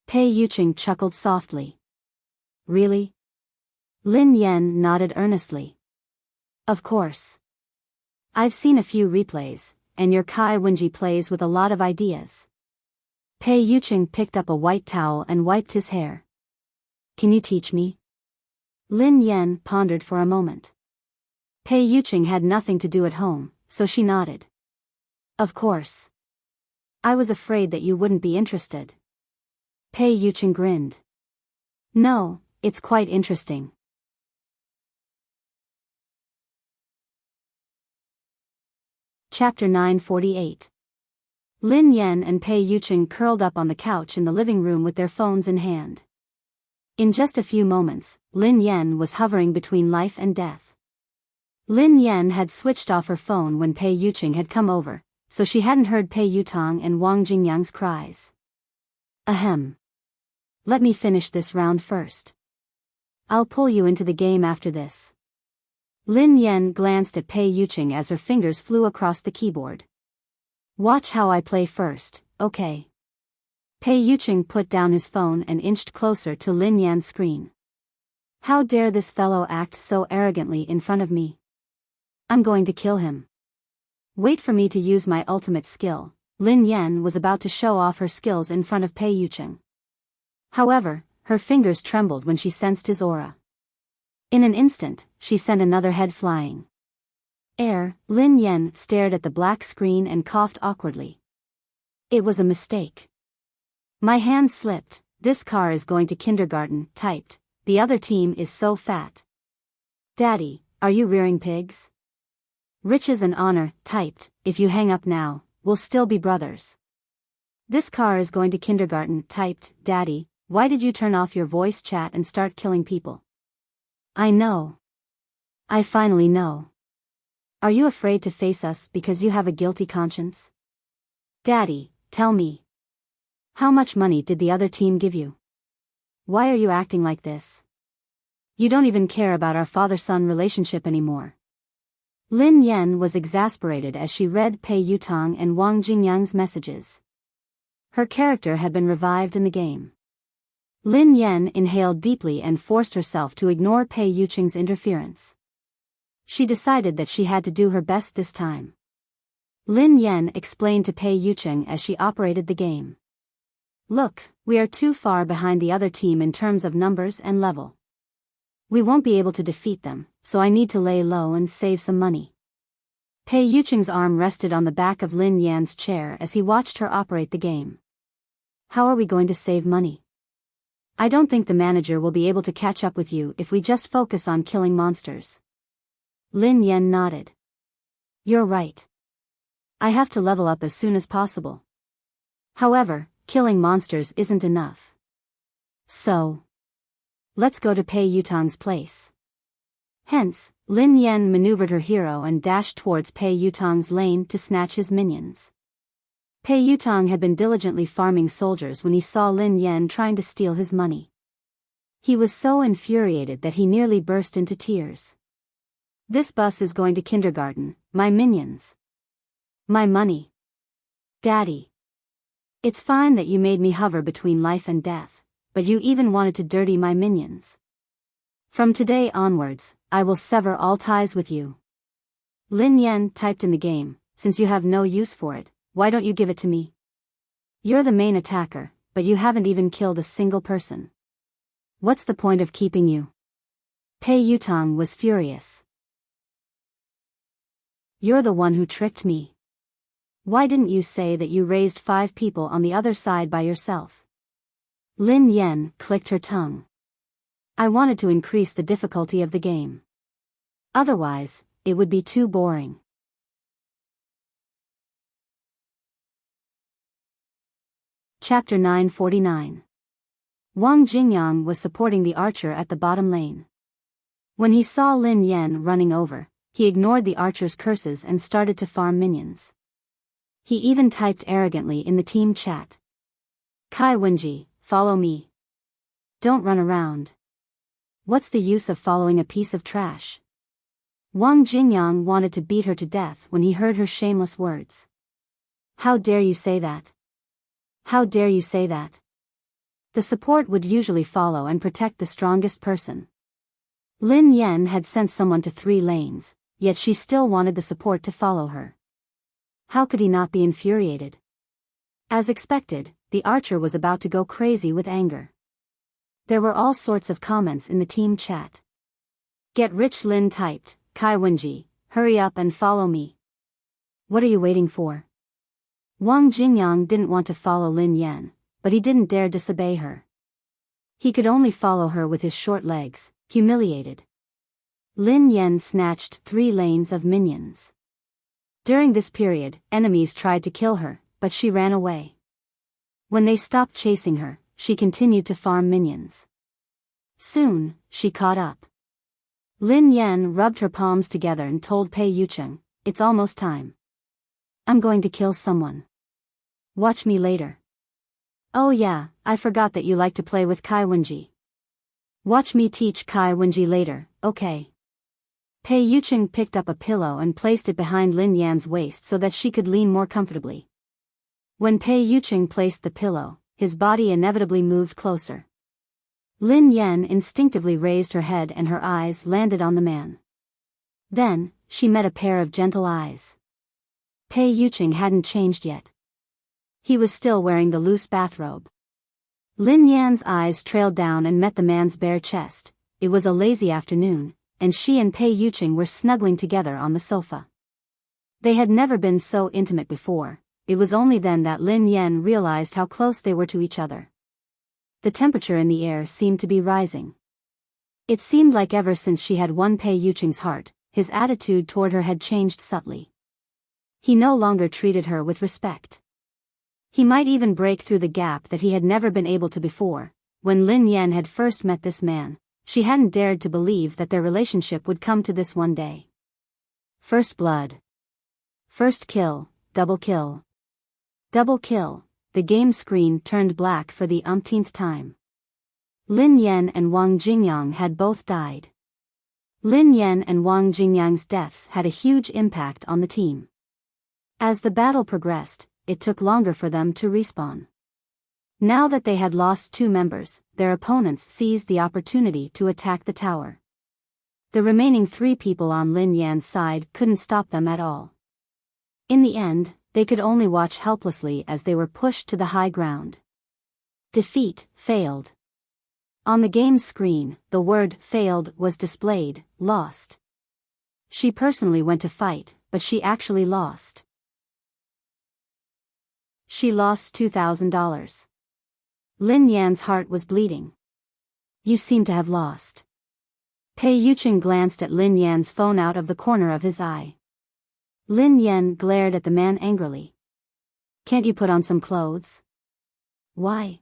Pei Yuqing chuckled softly. Really? Lin Yan nodded earnestly. Of course. I've seen a few replays, and your Kai Wenji plays with a lot of ideas. Pei Yuqing picked up a white towel and wiped his hair. Can you teach me? Lin Yan pondered for a moment. Pei Yuqing had nothing to do at home, so she nodded. Of course. I was afraid that you wouldn't be interested. Pei Yuqing grinned. No, it's quite interesting. Chapter 948. Lin Yan and Pei Yuqing curled up on the couch in the living room with their phones in hand. In just a few moments, Lin Yan was hovering between life and death. Lin Yan had switched off her phone when Pei Yuqing had come over, so she hadn't heard Pei Yutang and Wang Jingyang's cries. Ahem. Let me finish this round first. I'll pull you into the game after this. Lin Yan glanced at Pei Yuqing as her fingers flew across the keyboard. Watch how I play first, okay? Pei Yuqing put down his phone and inched closer to Lin Yan's screen. How dare this fellow act so arrogantly in front of me? I'm going to kill him. Wait for me to use my ultimate skill. Lin Yan was about to show off her skills in front of Pei Yuqing. However, her fingers trembled when she sensed his aura. In an instant, she sent another head flying. Lin Yan stared at the black screen and coughed awkwardly. It was a mistake. My hand slipped. This car is going to kindergarten, typed. The other team is so fat. Daddy, are you rearing pigs? Riches and honor, typed. If you hang up now, we'll still be brothers. This car is going to kindergarten, typed. Daddy, why did you turn off your voice chat and start killing people? I know. I finally know. Are you afraid to face us because you have a guilty conscience? Daddy, tell me. How much money did the other team give you? Why are you acting like this? You don't even care about our father-son relationship anymore. Lin Yan was exasperated as she read Pei Yutang and Wang Jingyang's messages. Her character had been revived in the game. Lin Yan inhaled deeply and forced herself to ignore Pei Yuqing's interference. She decided that she had to do her best this time. Lin Yan explained to Pei Yucheng as she operated the game. Look, we are too far behind the other team in terms of numbers and level. We won't be able to defeat them, so I need to lay low and save some money. Pei Yucheng's arm rested on the back of Lin Yan's chair as he watched her operate the game. How are we going to save money? I don't think the manager will be able to catch up with you if we just focus on killing monsters. Lin Yan nodded. You're right. I have to level up as soon as possible. However, killing monsters isn't enough. So, let's go to Pei Yutang's place. Hence, Lin Yan maneuvered her hero and dashed towards Pei Yutang's lane to snatch his minions. Pei Yutang had been diligently farming soldiers when he saw Lin Yan trying to steal his money. He was so infuriated that he nearly burst into tears. This bus is going to kindergarten, my minions. My money. Daddy. It's fine that you made me hover between life and death, but you even wanted to dirty my minions. From today onwards, I will sever all ties with you. Lin Yan typed in the game, since you have no use for it, why don't you give it to me? You're the main attacker, but you haven't even killed a single person. What's the point of keeping you? Pei Yutang was furious. You're the one who tricked me. Why didn't you say that you raised 5 people on the other side by yourself? Lin Yan clicked her tongue. I wanted to increase the difficulty of the game. Otherwise, it would be too boring. Chapter 949. Wang Jingyang was supporting the archer at the bottom lane. When he saw Lin Yan running over, he ignored the archer's curses and started to farm minions. He even typed arrogantly in the team chat. Kai Wenji, follow me. Don't run around. What's the use of following a piece of trash? Wang Jingyang wanted to beat her to death when he heard her shameless words. How dare you say that? How dare you say that? The support would usually follow and protect the strongest person. Lin Yan had sent someone to 3 lanes, yet she still wanted the support to follow her. How could he not be infuriated? As expected, the archer was about to go crazy with anger. There were all sorts of comments in the team chat. Get rich, Lin typed, Kai Wenji, hurry up and follow me. What are you waiting for? Wang Jingyang didn't want to follow Lin Yan, but he didn't dare disobey her. He could only follow her with his short legs, humiliated. Lin Yan snatched 3 lanes of minions. During this period, enemies tried to kill her, but she ran away. When they stopped chasing her, she continued to farm minions. Soon, she caught up. Lin Yan rubbed her palms together and told Pei Yucheng, it's almost time. I'm going to kill someone. Watch me later. Oh yeah, I forgot that you like to play with Kai Wenji. Watch me teach Kai Wenji later, okay? Pei Yucheng picked up a pillow and placed it behind Lin Yan's waist so that she could lean more comfortably. When Pei Yucheng placed the pillow, his body inevitably moved closer. Lin Yan instinctively raised her head and her eyes landed on the man. Then, she met a pair of gentle eyes. Pei Yucheng hadn't changed yet. He was still wearing the loose bathrobe. Lin Yan's eyes trailed down and met the man's bare chest. It was a lazy afternoon, and she and Pei Yucheng were snuggling together on the sofa. They had never been so intimate before. It was only then that Lin Yan realized how close they were to each other. The temperature in the air seemed to be rising. It seemed like ever since she had won Pei Yucheng's heart, his attitude toward her had changed subtly. He no longer treated her with respect. He might even break through the gap that he had never been able to before. When Lin Yan had first met this man, she hadn't dared to believe that their relationship would come to this one day. First blood. First kill, double kill. Double kill, the game screen turned black for the umpteenth time. Lin Yan and Wang Jingyang had both died. Lin Yan and Wang Jingyang's deaths had a huge impact on the team. As the battle progressed, it took longer for them to respawn. Now that they had lost 2 members, their opponents seized the opportunity to attack the tower. The remaining 3 people on Lin Yan's side couldn't stop them at all. In the end, they could only watch helplessly as they were pushed to the high ground. Defeat, failed. On the game's screen, the word failed was displayed, lost. She personally went to fight, but she actually lost. She lost $2,000. Lin Yan's heart was bleeding. You seem to have lost. Pei Yuqing glanced at Lin Yan's phone out of the corner of his eye. Lin Yan glared at the man angrily. Can't you put on some clothes? Why?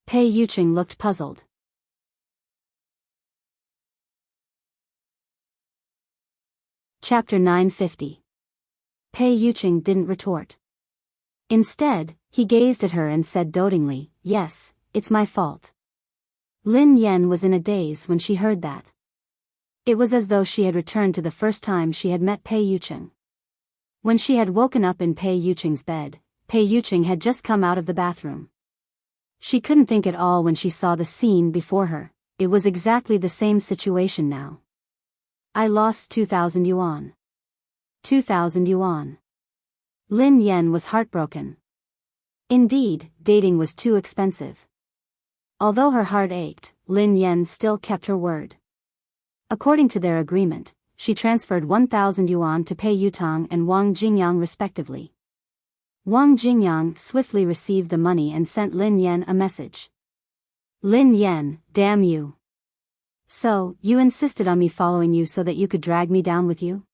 Pei Yuqing looked puzzled. Chapter 950. Pei Yuqing didn't retort. Instead, he gazed at her and said dotingly, "Yes, it's my fault." Lin Yan was in a daze when she heard that. It was as though she had returned to the first time she had met Pei Yuqing. When she had woken up in Pei Yuqing's bed, Pei Yuqing had just come out of the bathroom. She couldn't think at all when she saw the scene before her. It was exactly the same situation now. I lost 2,000 yuan. 2,000 yuan. Lin Yan was heartbroken. Indeed, dating was too expensive. Although her heart ached, Lin Yan still kept her word. According to their agreement, she transferred 1,000 yuan to Pei Yutang and Wang Jingyang respectively. Wang Jingyang swiftly received the money and sent Lin Yan a message. Lin Yan, damn you. So, you insisted on me following you so that you could drag me down with you?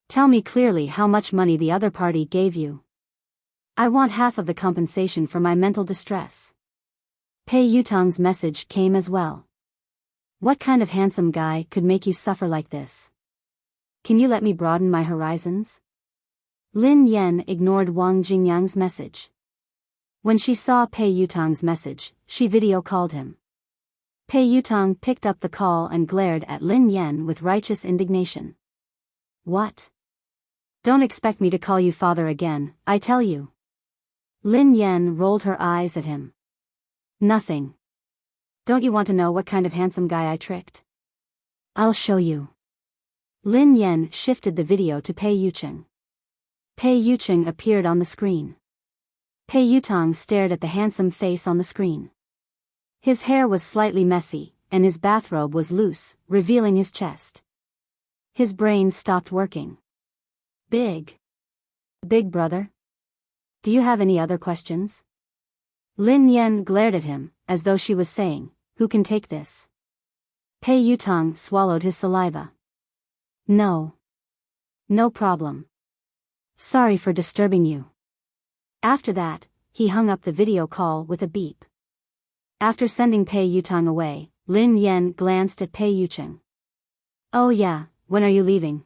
Tell me clearly how much money the other party gave you. I want half of the compensation for my mental distress. Pei Yutang's message came as well. What kind of handsome guy could make you suffer like this? Can you let me broaden my horizons? Lin Yan ignored Wang Jingyang's message. When she saw Pei Yutang's message, she video called him. Pei Yutang picked up the call and glared at Lin Yan with righteous indignation. What? Don't expect me to call you father again, I tell you. Lin Yan rolled her eyes at him. Nothing. Don't you want to know what kind of handsome guy I tricked? I'll show you. Lin Yan shifted the video to Pei Yuqing. Pei Yuqing appeared on the screen. Pei Yutang stared at the handsome face on the screen. His hair was slightly messy, and his bathrobe was loose, revealing his chest. His brain stopped working. Big brother? Do you have any other questions? Lin Yan glared at him, as though she was saying, who can take this? Pei Yutang swallowed his saliva. No. No problem. Sorry for disturbing you. After that, he hung up the video call with a beep. After sending Pei Yutang away, Lin Yan glanced at Pei Yuqing. Oh yeah, when are you leaving?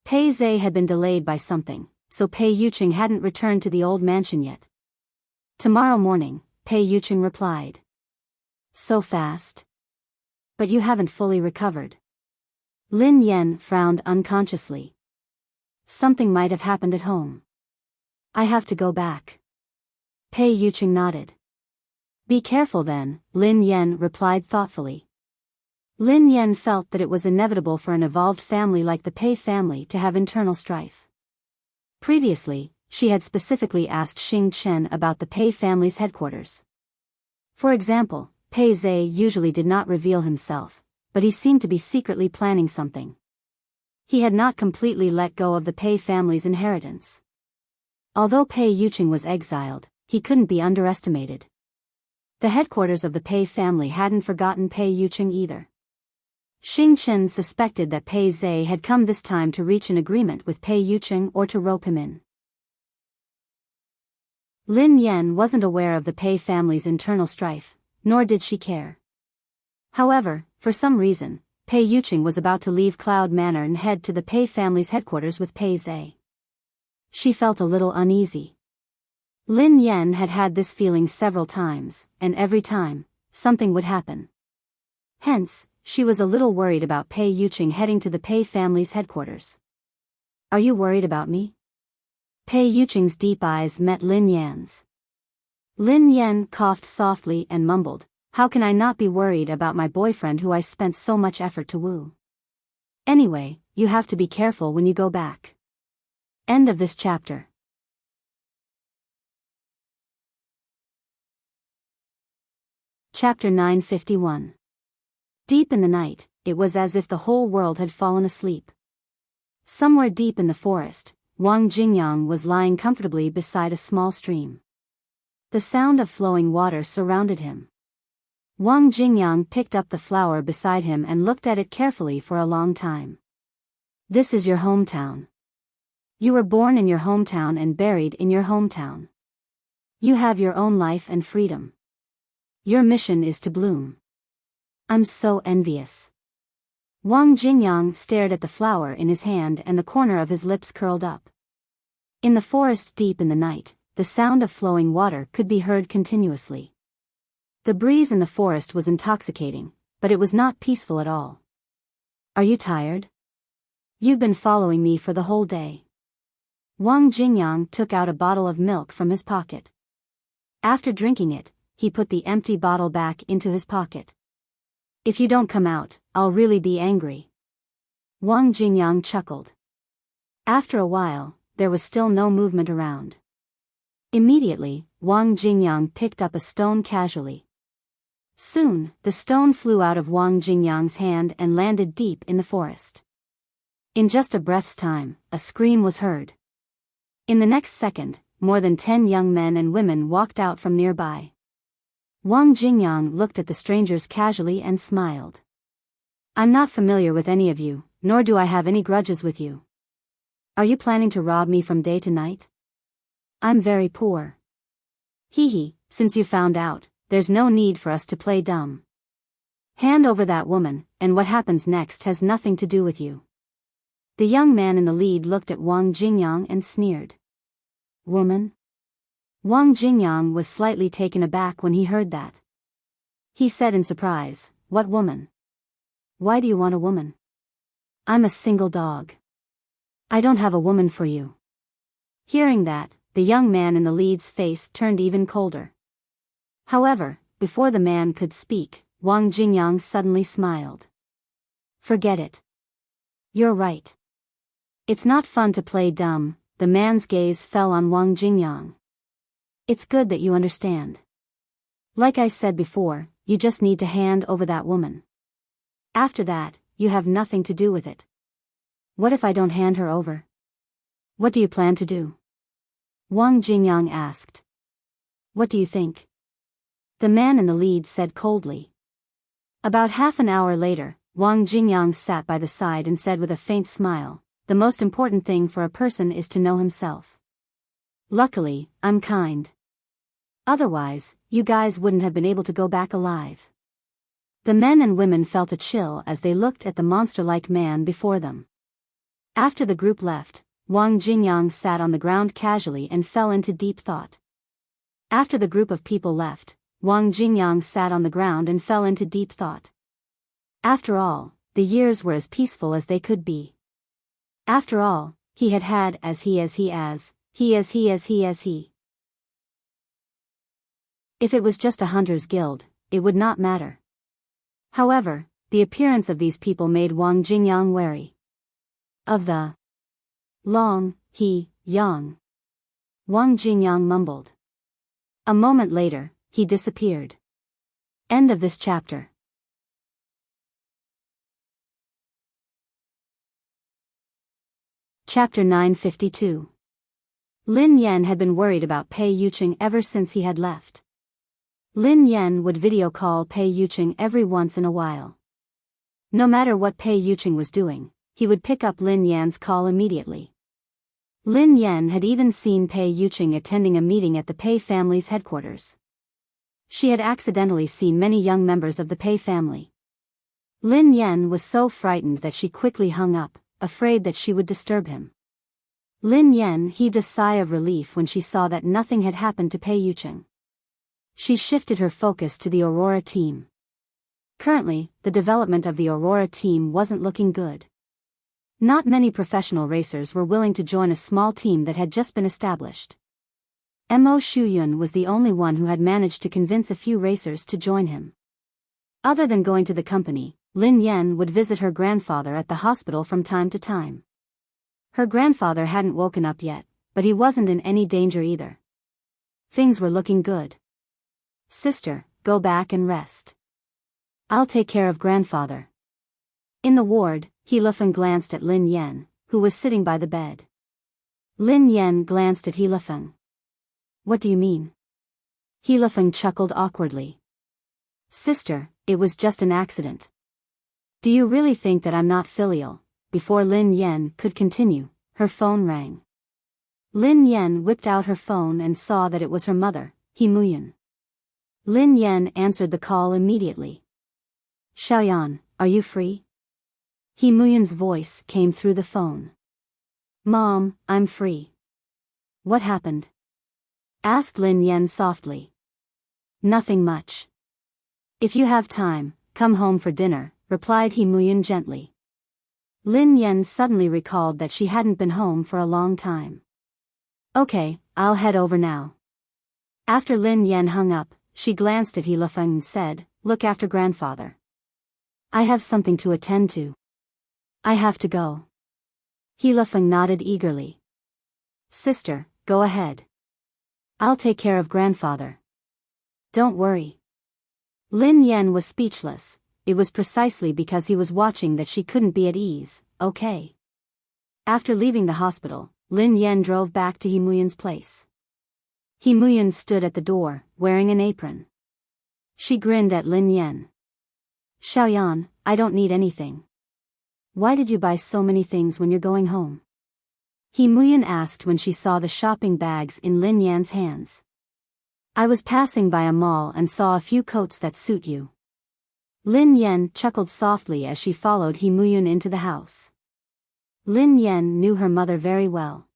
Pei Zhe had been delayed by something, so Pei Yuqing hadn't returned to the old mansion yet. Tomorrow morning, Pei Yuqing replied. So fast? But you haven't fully recovered. Lin Yan frowned unconsciously. Something might have happened at home. I have to go back. Pei Yuqing nodded. Be careful then, Lin Yan replied thoughtfully. Lin Yan felt that it was inevitable for an evolved family like the Pei family to have internal strife. Previously, she had specifically asked Xing Chen about the Pei family's headquarters. For example, Pei Zhe usually did not reveal himself, but he seemed to be secretly planning something. He had not completely let go of the Pei family's inheritance. Although Pei Yuqing was exiled, he couldn't be underestimated. The headquarters of the Pei family hadn't forgotten Pei Yuqing either. Xing Chen suspected that Pei Zhe had come this time to reach an agreement with Pei Yuqing or to rope him in. Lin Yan wasn't aware of the Pei family's internal strife, nor did she care. However, for some reason, Pei Yuqing was about to leave Cloud Manor and head to the Pei family's headquarters with Pei Zhe. She felt a little uneasy. Lin Yan had had this feeling several times, and every time, something would happen. Hence, she was a little worried about Pei Yuqing heading to the Pei family's headquarters. Are you worried about me? Pei Yuqing's deep eyes met Lin Yan's. Lin Yan coughed softly and mumbled, how can I not be worried about my boyfriend who I spent so much effort to woo? Anyway, you have to be careful when you go back. End of this chapter. Chapter 951. Deep in the night, it was as if the whole world had fallen asleep. Somewhere deep in the forest, Wang Jingyang was lying comfortably beside a small stream. The sound of flowing water surrounded him. Wang Jingyang picked up the flower beside him and looked at it carefully for a long time. This is your hometown. You were born in your hometown and buried in your hometown. You have your own life and freedom. Your mission is to bloom. I'm so envious. Wang Jingyang stared at the flower in his hand and the corner of his lips curled up. In the forest deep in the night, the sound of flowing water could be heard continuously. The breeze in the forest was intoxicating, but it was not peaceful at all. Are you tired? You've been following me for the whole day. Wang Jingyang took out a bottle of milk from his pocket. After drinking it, he put the empty bottle back into his pocket. If you don't come out, I'll really be angry. Wang Jingyang chuckled. After a while, there was still no movement around. Immediately, Wang Jingyang picked up a stone casually. Soon, the stone flew out of Wang Jingyang's hand and landed deep in the forest. In just a breath's time, a scream was heard. In the next second, more than 10 young men and women walked out from nearby. Wang Jingyang looked at the strangers casually and smiled. I'm not familiar with any of you, nor do I have any grudges with you. Are you planning to rob me from day to night? I'm very poor. Hee, since you found out, there's no need for us to play dumb. Hand over that woman, and what happens next has nothing to do with you. The young man in the lead looked at Wang Jingyang and sneered. Woman? Wang Jingyang was slightly taken aback when he heard that. He said in surprise, What woman? Why do you want a woman? I'm a single dog. I don't have a woman for you. Hearing that, the young man in the lead's face turned even colder. However, before the man could speak, Wang Jingyang suddenly smiled. Forget it. You're right. It's not fun to play dumb. The man's gaze fell on Wang Jingyang. It's good that you understand. Like I said before, you just need to hand over that woman. After that, you have nothing to do with it. What if I don't hand her over? What do you plan to do? Wang Jingyang asked. What do you think? The man in the lead said coldly. About half an hour later, Wang Jingyang sat by the side and said with a faint smile, The most important thing for a person is to know himself. Luckily, I'm kind. Otherwise, you guys wouldn't have been able to go back alive. The men and women felt a chill as they looked at the monster-like man before them. After the group left, Wang Jingyang sat on the ground casually and fell into deep thought. After the group of people left, Wang Jingyang sat on the ground and fell into deep thought. After all, the years were as peaceful as they could be. After all, he had had he. If it was just a hunter's guild, it would not matter. However, the appearance of these people made Wang Jingyang wary. Of the young. Wang Jingyang mumbled. A moment later, he disappeared. End of this chapter. Chapter 952. Lin Yan had been worried about Pei Yuqing ever since he had left. Lin Yan would video call Pei Yuqing every once in a while. No matter what Pei Yuqing was doing, he would pick up Lin Yan's call immediately. Lin Yan had even seen Pei Yuqing attending a meeting at the Pei family's headquarters. She had accidentally seen many young members of the Pei family. Lin Yan was so frightened that she quickly hung up, afraid that she would disturb him. Lin Yan heaved a sigh of relief when she saw that nothing had happened to Pei Yuqing. She shifted her focus to the Aurora team. Currently, the development of the Aurora team wasn't looking good. Not many professional racers were willing to join a small team that had just been established. Mo Shuyun was the only one who had managed to convince a few racers to join him. Other than going to the company, Lin Yan would visit her grandfather at the hospital from time to time. Her grandfather hadn't woken up yet, but he wasn't in any danger either. Things were looking good. Sister, go back and rest. I'll take care of grandfather. In the ward, He Lufeng glanced at Lin Yan, who was sitting by the bed. Lin Yan glanced at He Lufeng. What do you mean? He Lufeng chuckled awkwardly. Sister, it was just an accident. Do you really think that I'm not filial? Before Lin Yan could continue, her phone rang. Lin Yan whipped out her phone and saw that it was her mother, He Muyan. Lin Yan answered the call immediately. Xiaoyan, are you free? He Muyan's voice came through the phone. Mom, I'm free. What happened? Asked Lin Yan softly. Nothing much. If you have time, come home for dinner, replied He Muyan gently. Lin Yan suddenly recalled that she hadn't been home for a long time. Okay, I'll head over now. After Lin Yan hung up, she glanced at He Lufeng and said, Look after grandfather. I have something to attend to. I have to go. He Lufeng nodded eagerly. Sister, go ahead. I'll take care of grandfather. Don't worry. Lin Yan was speechless. It was precisely because he was watching that she couldn't be at ease. Okay. After leaving the hospital, Lin Yan drove back to He Muyan's place. He Muyan stood at the door, wearing an apron. She grinned at Lin Yan. Xiaoyan, I don't need anything. Why did you buy so many things when you're going home? He Muyan asked when she saw the shopping bags in Lin Yan's hands. I was passing by a mall and saw a few coats that suit you. Lin Yan chuckled softly as she followed He Muyan into the house. Lin Yan knew her mother very well.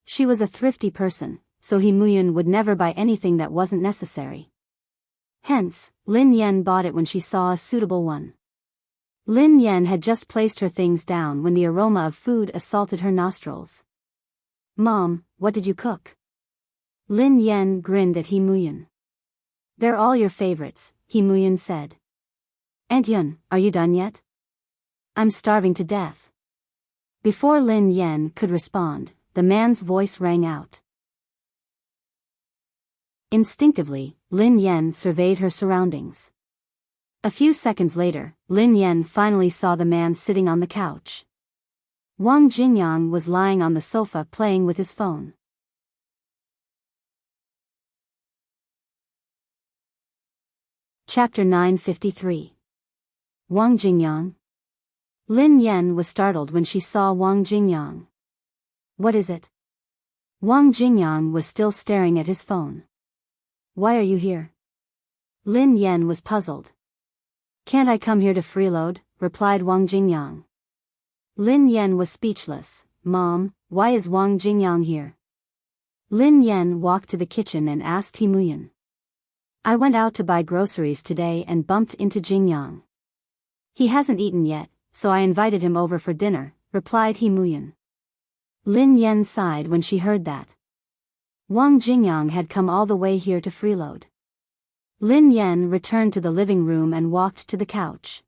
She was a thrifty person, so He Muyan would never buy anything that wasn't necessary. Hence, Lin Yan bought it when she saw a suitable one. Lin Yan had just placed her things down when the aroma of food assaulted her nostrils. Mom, what did you cook? Lin Yan grinned at He Muyan. They're all your favorites, He Muyan said. Aunt Yun, are you done yet? I'm starving to death. Before Lin Yan could respond, the man's voice rang out. Instinctively, Lin Yan surveyed her surroundings. A few seconds later, Lin Yan finally saw the man sitting on the couch. Wang Jingyang was lying on the sofa playing with his phone. Chapter 953. Wang Jingyang. Lin Yan was startled when she saw Wang Jingyang. What is it? Wang Jingyang was still staring at his phone. Why are you here? Lin Yan was puzzled. Can't I come here to freeload? Replied Wang Jingyang. Lin Yan was speechless. Mom, why is Wang Jingyang here? Lin Yan walked to the kitchen and asked He Muyan. I went out to buy groceries today and bumped into Jingyang. He hasn't eaten yet, so I invited him over for dinner, replied He Muyan. Lin Yan sighed when she heard that. Wang Jingyang had come all the way here to freeload. Lin Yan returned to the living room and walked to the couch.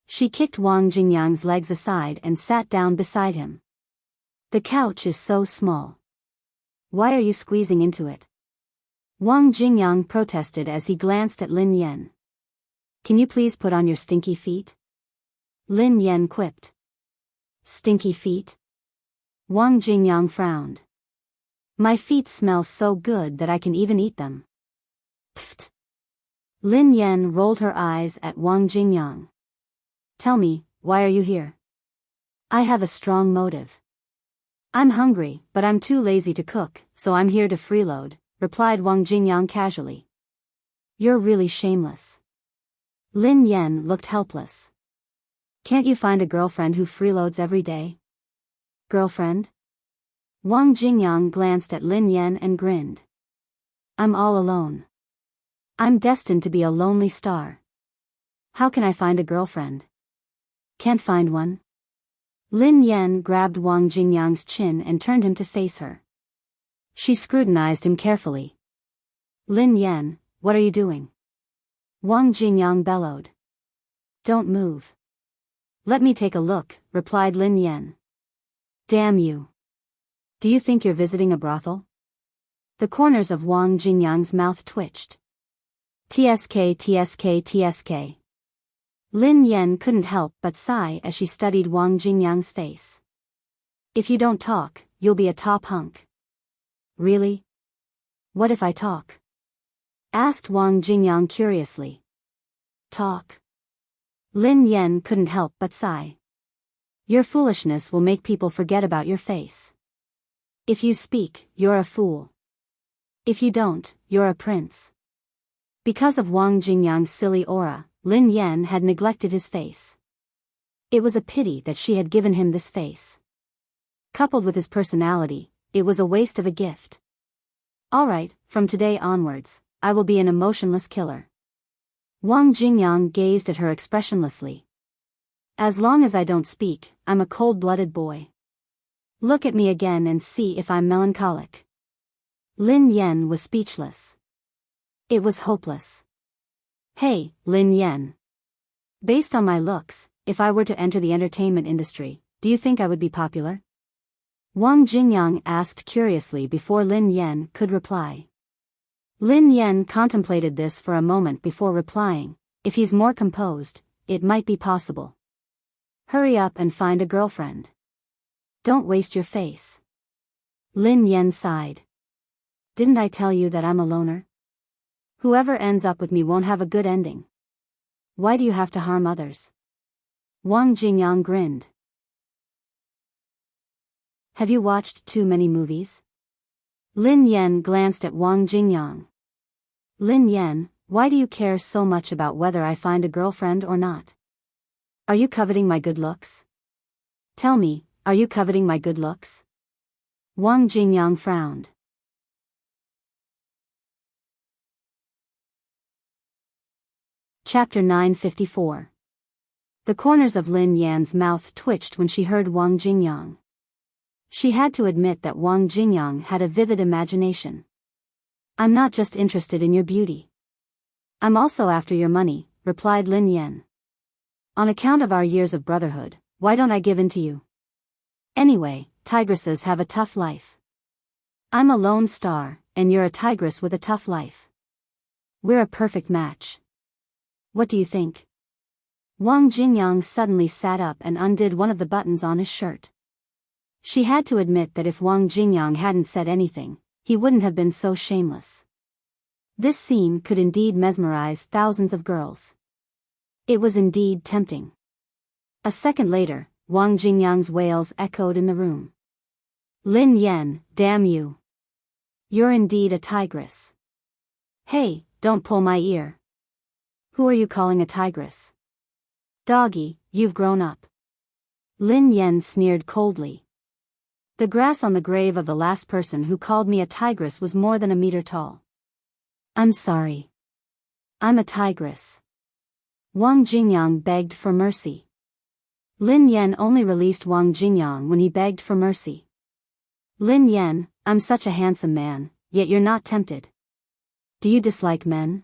She kicked Wang Jingyang's legs aside and sat down beside him. The couch is so small. Why are you squeezing into it? Wang Jingyang protested as he glanced at Lin Yan. Can you please put on your stinky feet? Lin Yan quipped. Stinky feet? Wang Jingyang frowned. My feet smell so good that I can even eat them. Pfft. Lin Yan rolled her eyes at Wang Jingyang. Tell me, why are you here? I have a strong motive. I'm hungry, but I'm too lazy to cook, so I'm here to freeload, replied Wang Jingyang casually. You're really shameless. Lin Yan looked helpless. Can't you find a girlfriend who freeloads every day? Girlfriend? Wang Jingyang glanced at Lin Yan and grinned. I'm all alone. I'm destined to be a lonely star. How can I find a girlfriend? Can't find one? Lin Yan grabbed Wang Jingyang's chin and turned him to face her. She scrutinized him carefully. Lin Yan, what are you doing? Wang Jingyang bellowed. Don't move. Let me take a look, replied Lin Yan. Damn you. Do you think you're visiting a brothel? The corners of Wang Jingyang's mouth twitched. TSK TSK TSK. Lin Yan couldn't help but sigh as she studied Wang Jingyang's face. If you don't talk, you'll be a top hunk. Really? What if I talk? Asked Wang Jingyang curiously. Talk. Lin Yan couldn't help but sigh. Your foolishness will make people forget about your face. If you speak, you're a fool. If you don't, you're a prince. Because of Wang Jingyang's silly aura, Lin Yan had neglected his face. It was a pity that she had given him this face. Coupled with his personality, it was a waste of a gift. Alright, from today onwards, I will be an emotionless killer. Wang Jingyang gazed at her expressionlessly. As long as I don't speak, I'm a cold-blooded boy. Look at me again and see if I'm melancholic. Lin Yan was speechless. It was hopeless. Hey, Lin Yan. Based on my looks, if I were to enter the entertainment industry, do you think I would be popular? Wang Jingyang asked curiously before Lin Yan could reply. Lin Yan contemplated this for a moment before replying. If he's more composed, it might be possible. Hurry up and find a girlfriend. Don't waste your face. Lin Yan sighed. Didn't I tell you that I'm a loner? Whoever ends up with me won't have a good ending. Why do you have to harm others? Wang Jingyang grinned. Have you watched too many movies? Lin Yan glanced at Wang Jingyang. Lin Yan, why do you care so much about whether I find a girlfriend or not? Are you coveting my good looks? Tell me, are you coveting my good looks? Wang Jingyang frowned. Chapter 954. The corners of Lin Yan's mouth twitched when she heard Wang Jingyang. She had to admit that Wang Jingyang had a vivid imagination. I'm not just interested in your beauty. I'm also after your money, replied Lin Yan. On account of our years of brotherhood, why don't I give in to you? Anyway, tigresses have a tough life. I'm a lone star, and you're a tigress with a tough life. We're a perfect match. What do you think? Wang Jingyang suddenly sat up and undid one of the buttons on his shirt. She had to admit that if Wang Jingyang hadn't said anything, he wouldn't have been so shameless. This scene could indeed mesmerize thousands of girls. It was indeed tempting. A second later, Wang Jingyang's wails echoed in the room. Lin Yan, damn you. You're indeed a tigress. Hey, don't pull my ear. Who are you calling a tigress? Doggy, you've grown up. Lin Yan sneered coldly. The grass on the grave of the last person who called me a tigress was more than a meter tall. I'm sorry. I'm a tigress. Wang Jingyang begged for mercy. Lin Yan only released Wang Jingyang when he begged for mercy. Lin Yan, I'm such a handsome man, yet you're not tempted. Do you dislike men?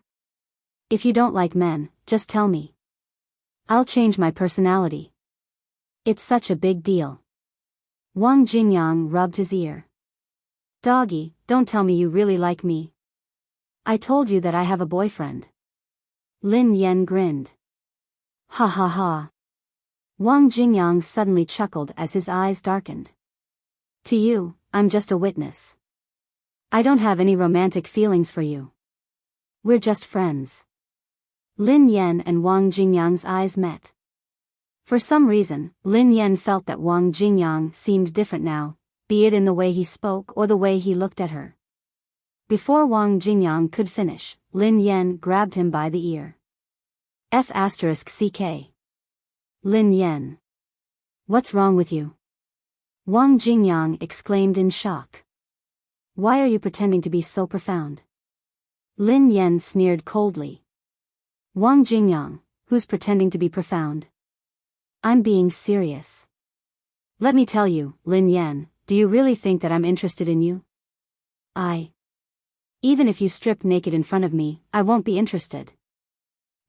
If you don't like men, just tell me. I'll change my personality. It's such a big deal. Wang Jingyang rubbed his ear. Doggy, don't tell me you really like me. I told you that I have a boyfriend. Lin Yan grinned. Ha ha ha. Wang Jingyang suddenly chuckled as his eyes darkened. To you, I'm just a witness. I don't have any romantic feelings for you. We're just friends. Lin Yan and Wang Jingyang's eyes met. For some reason, Lin Yan felt that Wang Jingyang seemed different now, be it in the way he spoke or the way he looked at her. Before Wang Jingyang could finish, Lin Yan grabbed him by the ear. F***CK. Lin Yan. What's wrong with you? Wang Jingyang exclaimed in shock. Why are you pretending to be so profound? Lin Yan sneered coldly. Wang Jingyang, who's pretending to be profound? I'm being serious. Let me tell you, Lin Yan, do you really think that I'm interested in you? Even if you strip naked in front of me, I won't be interested.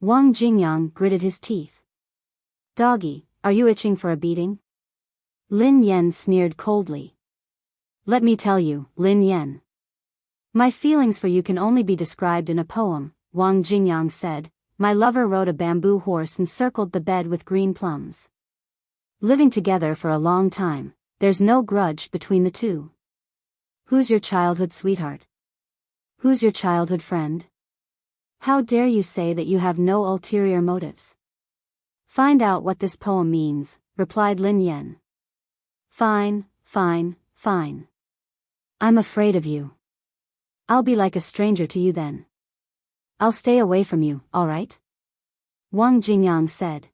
Wang Jingyang gritted his teeth. Doggy, are you itching for a beating? Lin Yan sneered coldly. Let me tell you, Lin Yan. My feelings for you can only be described in a poem, Wang Jingyang said. My lover rode a bamboo horse and circled the bed with green plums. Living together for a long time, there's no grudge between the two. Who's your childhood sweetheart? Who's your childhood friend? How dare you say that you have no ulterior motives? Find out what this poem means, replied Lin Yan. Fine, fine, fine. I'm afraid of you. I'll be like a stranger to you then. I'll stay away from you, all right? Wang Jingyang said.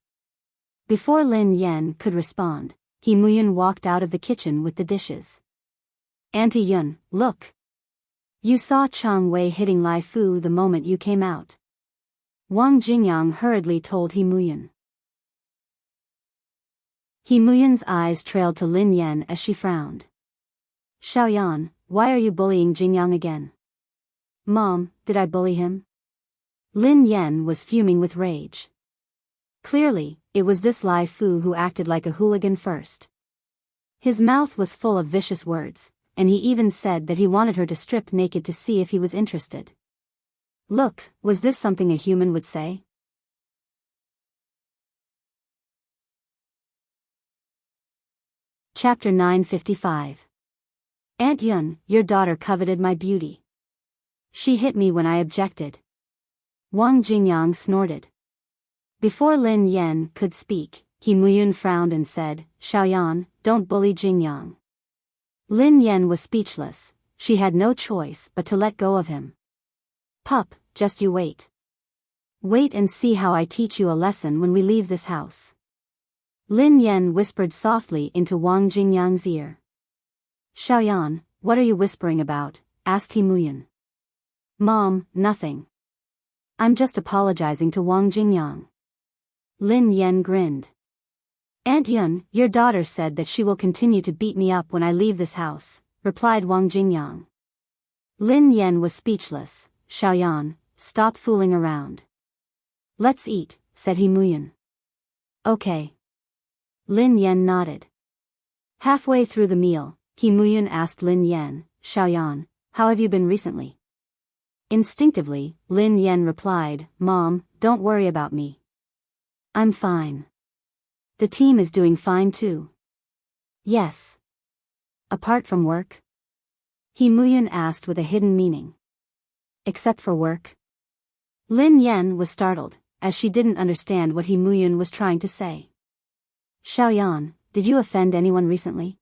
Before Lin Yan could respond, He Muyun walked out of the kitchen with the dishes. Auntie Yun, look. You saw Chang Wei hitting Lai Fu the moment you came out. Wang Jingyang hurriedly told He Muyun. He Muyun's eyes trailed to Lin Yan as she frowned. Xiaoyan, why are you bullying Jingyang again? Mom, did I bully him? Lin Yan was fuming with rage. Clearly, it was this Lai Fu who acted like a hooligan first. His mouth was full of vicious words, and he even said that he wanted her to strip naked to see if he was interested. Look, was this something a human would say? Chapter 955. Aunt Yun, your daughter coveted my beauty. She hit me when I objected. Wang Jingyang snorted. Before Lin Yan could speak, He Muyun frowned and said, Xiaoyan, don't bully Jingyang. Lin Yan was speechless. She had no choice but to let go of him. Pup, just you wait. Wait and see how I teach you a lesson when we leave this house. Lin Yan whispered softly into Wang Jingyang's ear. Xiaoyan, what are you whispering about? Asked He Muyun. Mom, nothing. I'm just apologizing to Wang Jingyang. Lin Yan grinned. Aunt Yun, your daughter said that she will continue to beat me up when I leave this house, replied Wang Jingyang. Lin Yan was speechless. Xiaoyan, stop fooling around. Let's eat, said He Muyun. Okay. Lin Yan nodded. Halfway through the meal, He Muyun asked Lin Yan, Xiaoyan, how have you been recently? Instinctively, Lin Yan replied, Mom, don't worry about me. I'm fine. The team is doing fine too. Yes. Apart from work? He Muyun asked with a hidden meaning. Except for work? Lin Yan was startled, as she didn't understand what He Muyun was trying to say. Xiaoyan, did you offend anyone recently?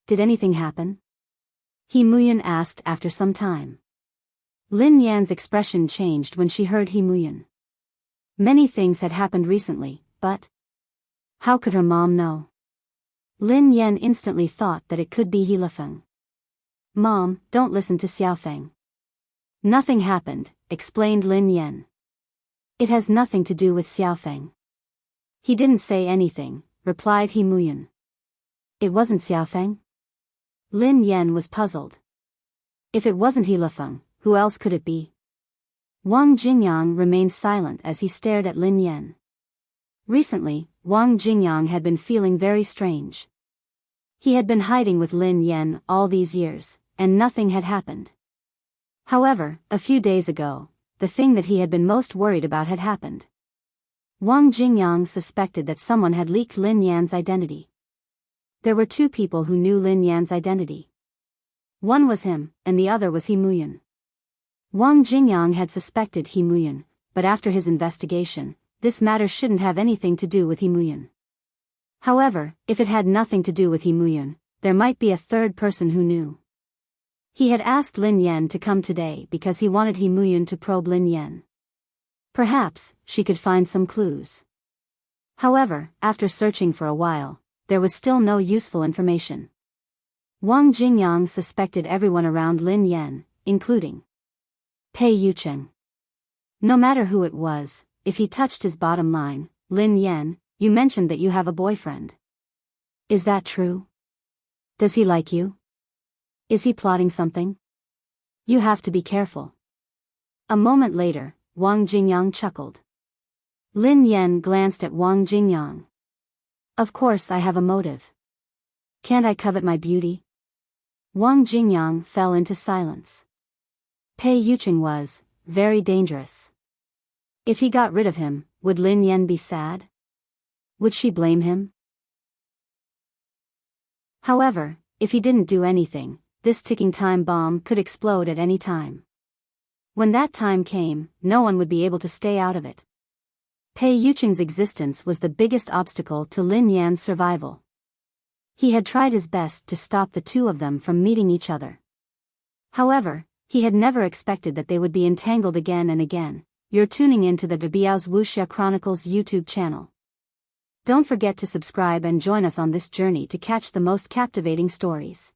Did anything happen? He Muyun asked after some time. Lin Yan's expression changed when she heard He Muyun. Many things had happened recently, but how could her mom know? Lin Yan instantly thought that it could be He Lifeng. Mom, don't listen to Xiaofeng. Nothing happened, explained Lin Yan. It has nothing to do with Xiaofeng. He didn't say anything, replied He Muyun. It wasn't Xiaofeng? Lin Yan was puzzled. If it wasn't He Lifeng, who else could it be? Wang Jingyang remained silent as he stared at Lin Yan. Recently, Wang Jingyang had been feeling very strange. He had been hiding with Lin Yan all these years, and nothing had happened. However, a few days ago, the thing that he had been most worried about had happened. Wang Jingyang suspected that someone had leaked Lin Yan's identity. There were two people who knew Lin Yan's identity. One was him, and the other was He Muyun. Wang Jingyang had suspected He Muyun, but after his investigation, this matter shouldn't have anything to do with He Muyun. However, if it had nothing to do with He Muyun, there might be a third person who knew. He had asked Lin Yan to come today because he wanted He Muyun to probe Lin Yan. Perhaps she could find some clues. However, after searching for a while, there was still no useful information. Wang Jingyang suspected everyone around Lin Yan, including Pei Yucheng. No matter who it was, if he touched his bottom line, Lin Yan, you mentioned that you have a boyfriend. Is that true? Does he like you? Is he plotting something? You have to be careful. A moment later, Wang Jingyang chuckled. Lin Yan glanced at Wang Jingyang. Of course I have a motive. Can't I covet my beauty? Wang Jingyang fell into silence. Pei Yuqing was very dangerous. If he got rid of him, would Lin Yan be sad? Would she blame him? However, if he didn't do anything, this ticking time bomb could explode at any time. When that time came, no one would be able to stay out of it. Pei Yuqing's existence was the biggest obstacle to Lin Yan's survival. He had tried his best to stop the two of them from meeting each other. However, he had never expected that they would be entangled again and again. You're tuning in to the Biyao's Wuxia Chronicles YouTube channel. Don't forget to subscribe and join us on this journey to catch the most captivating stories.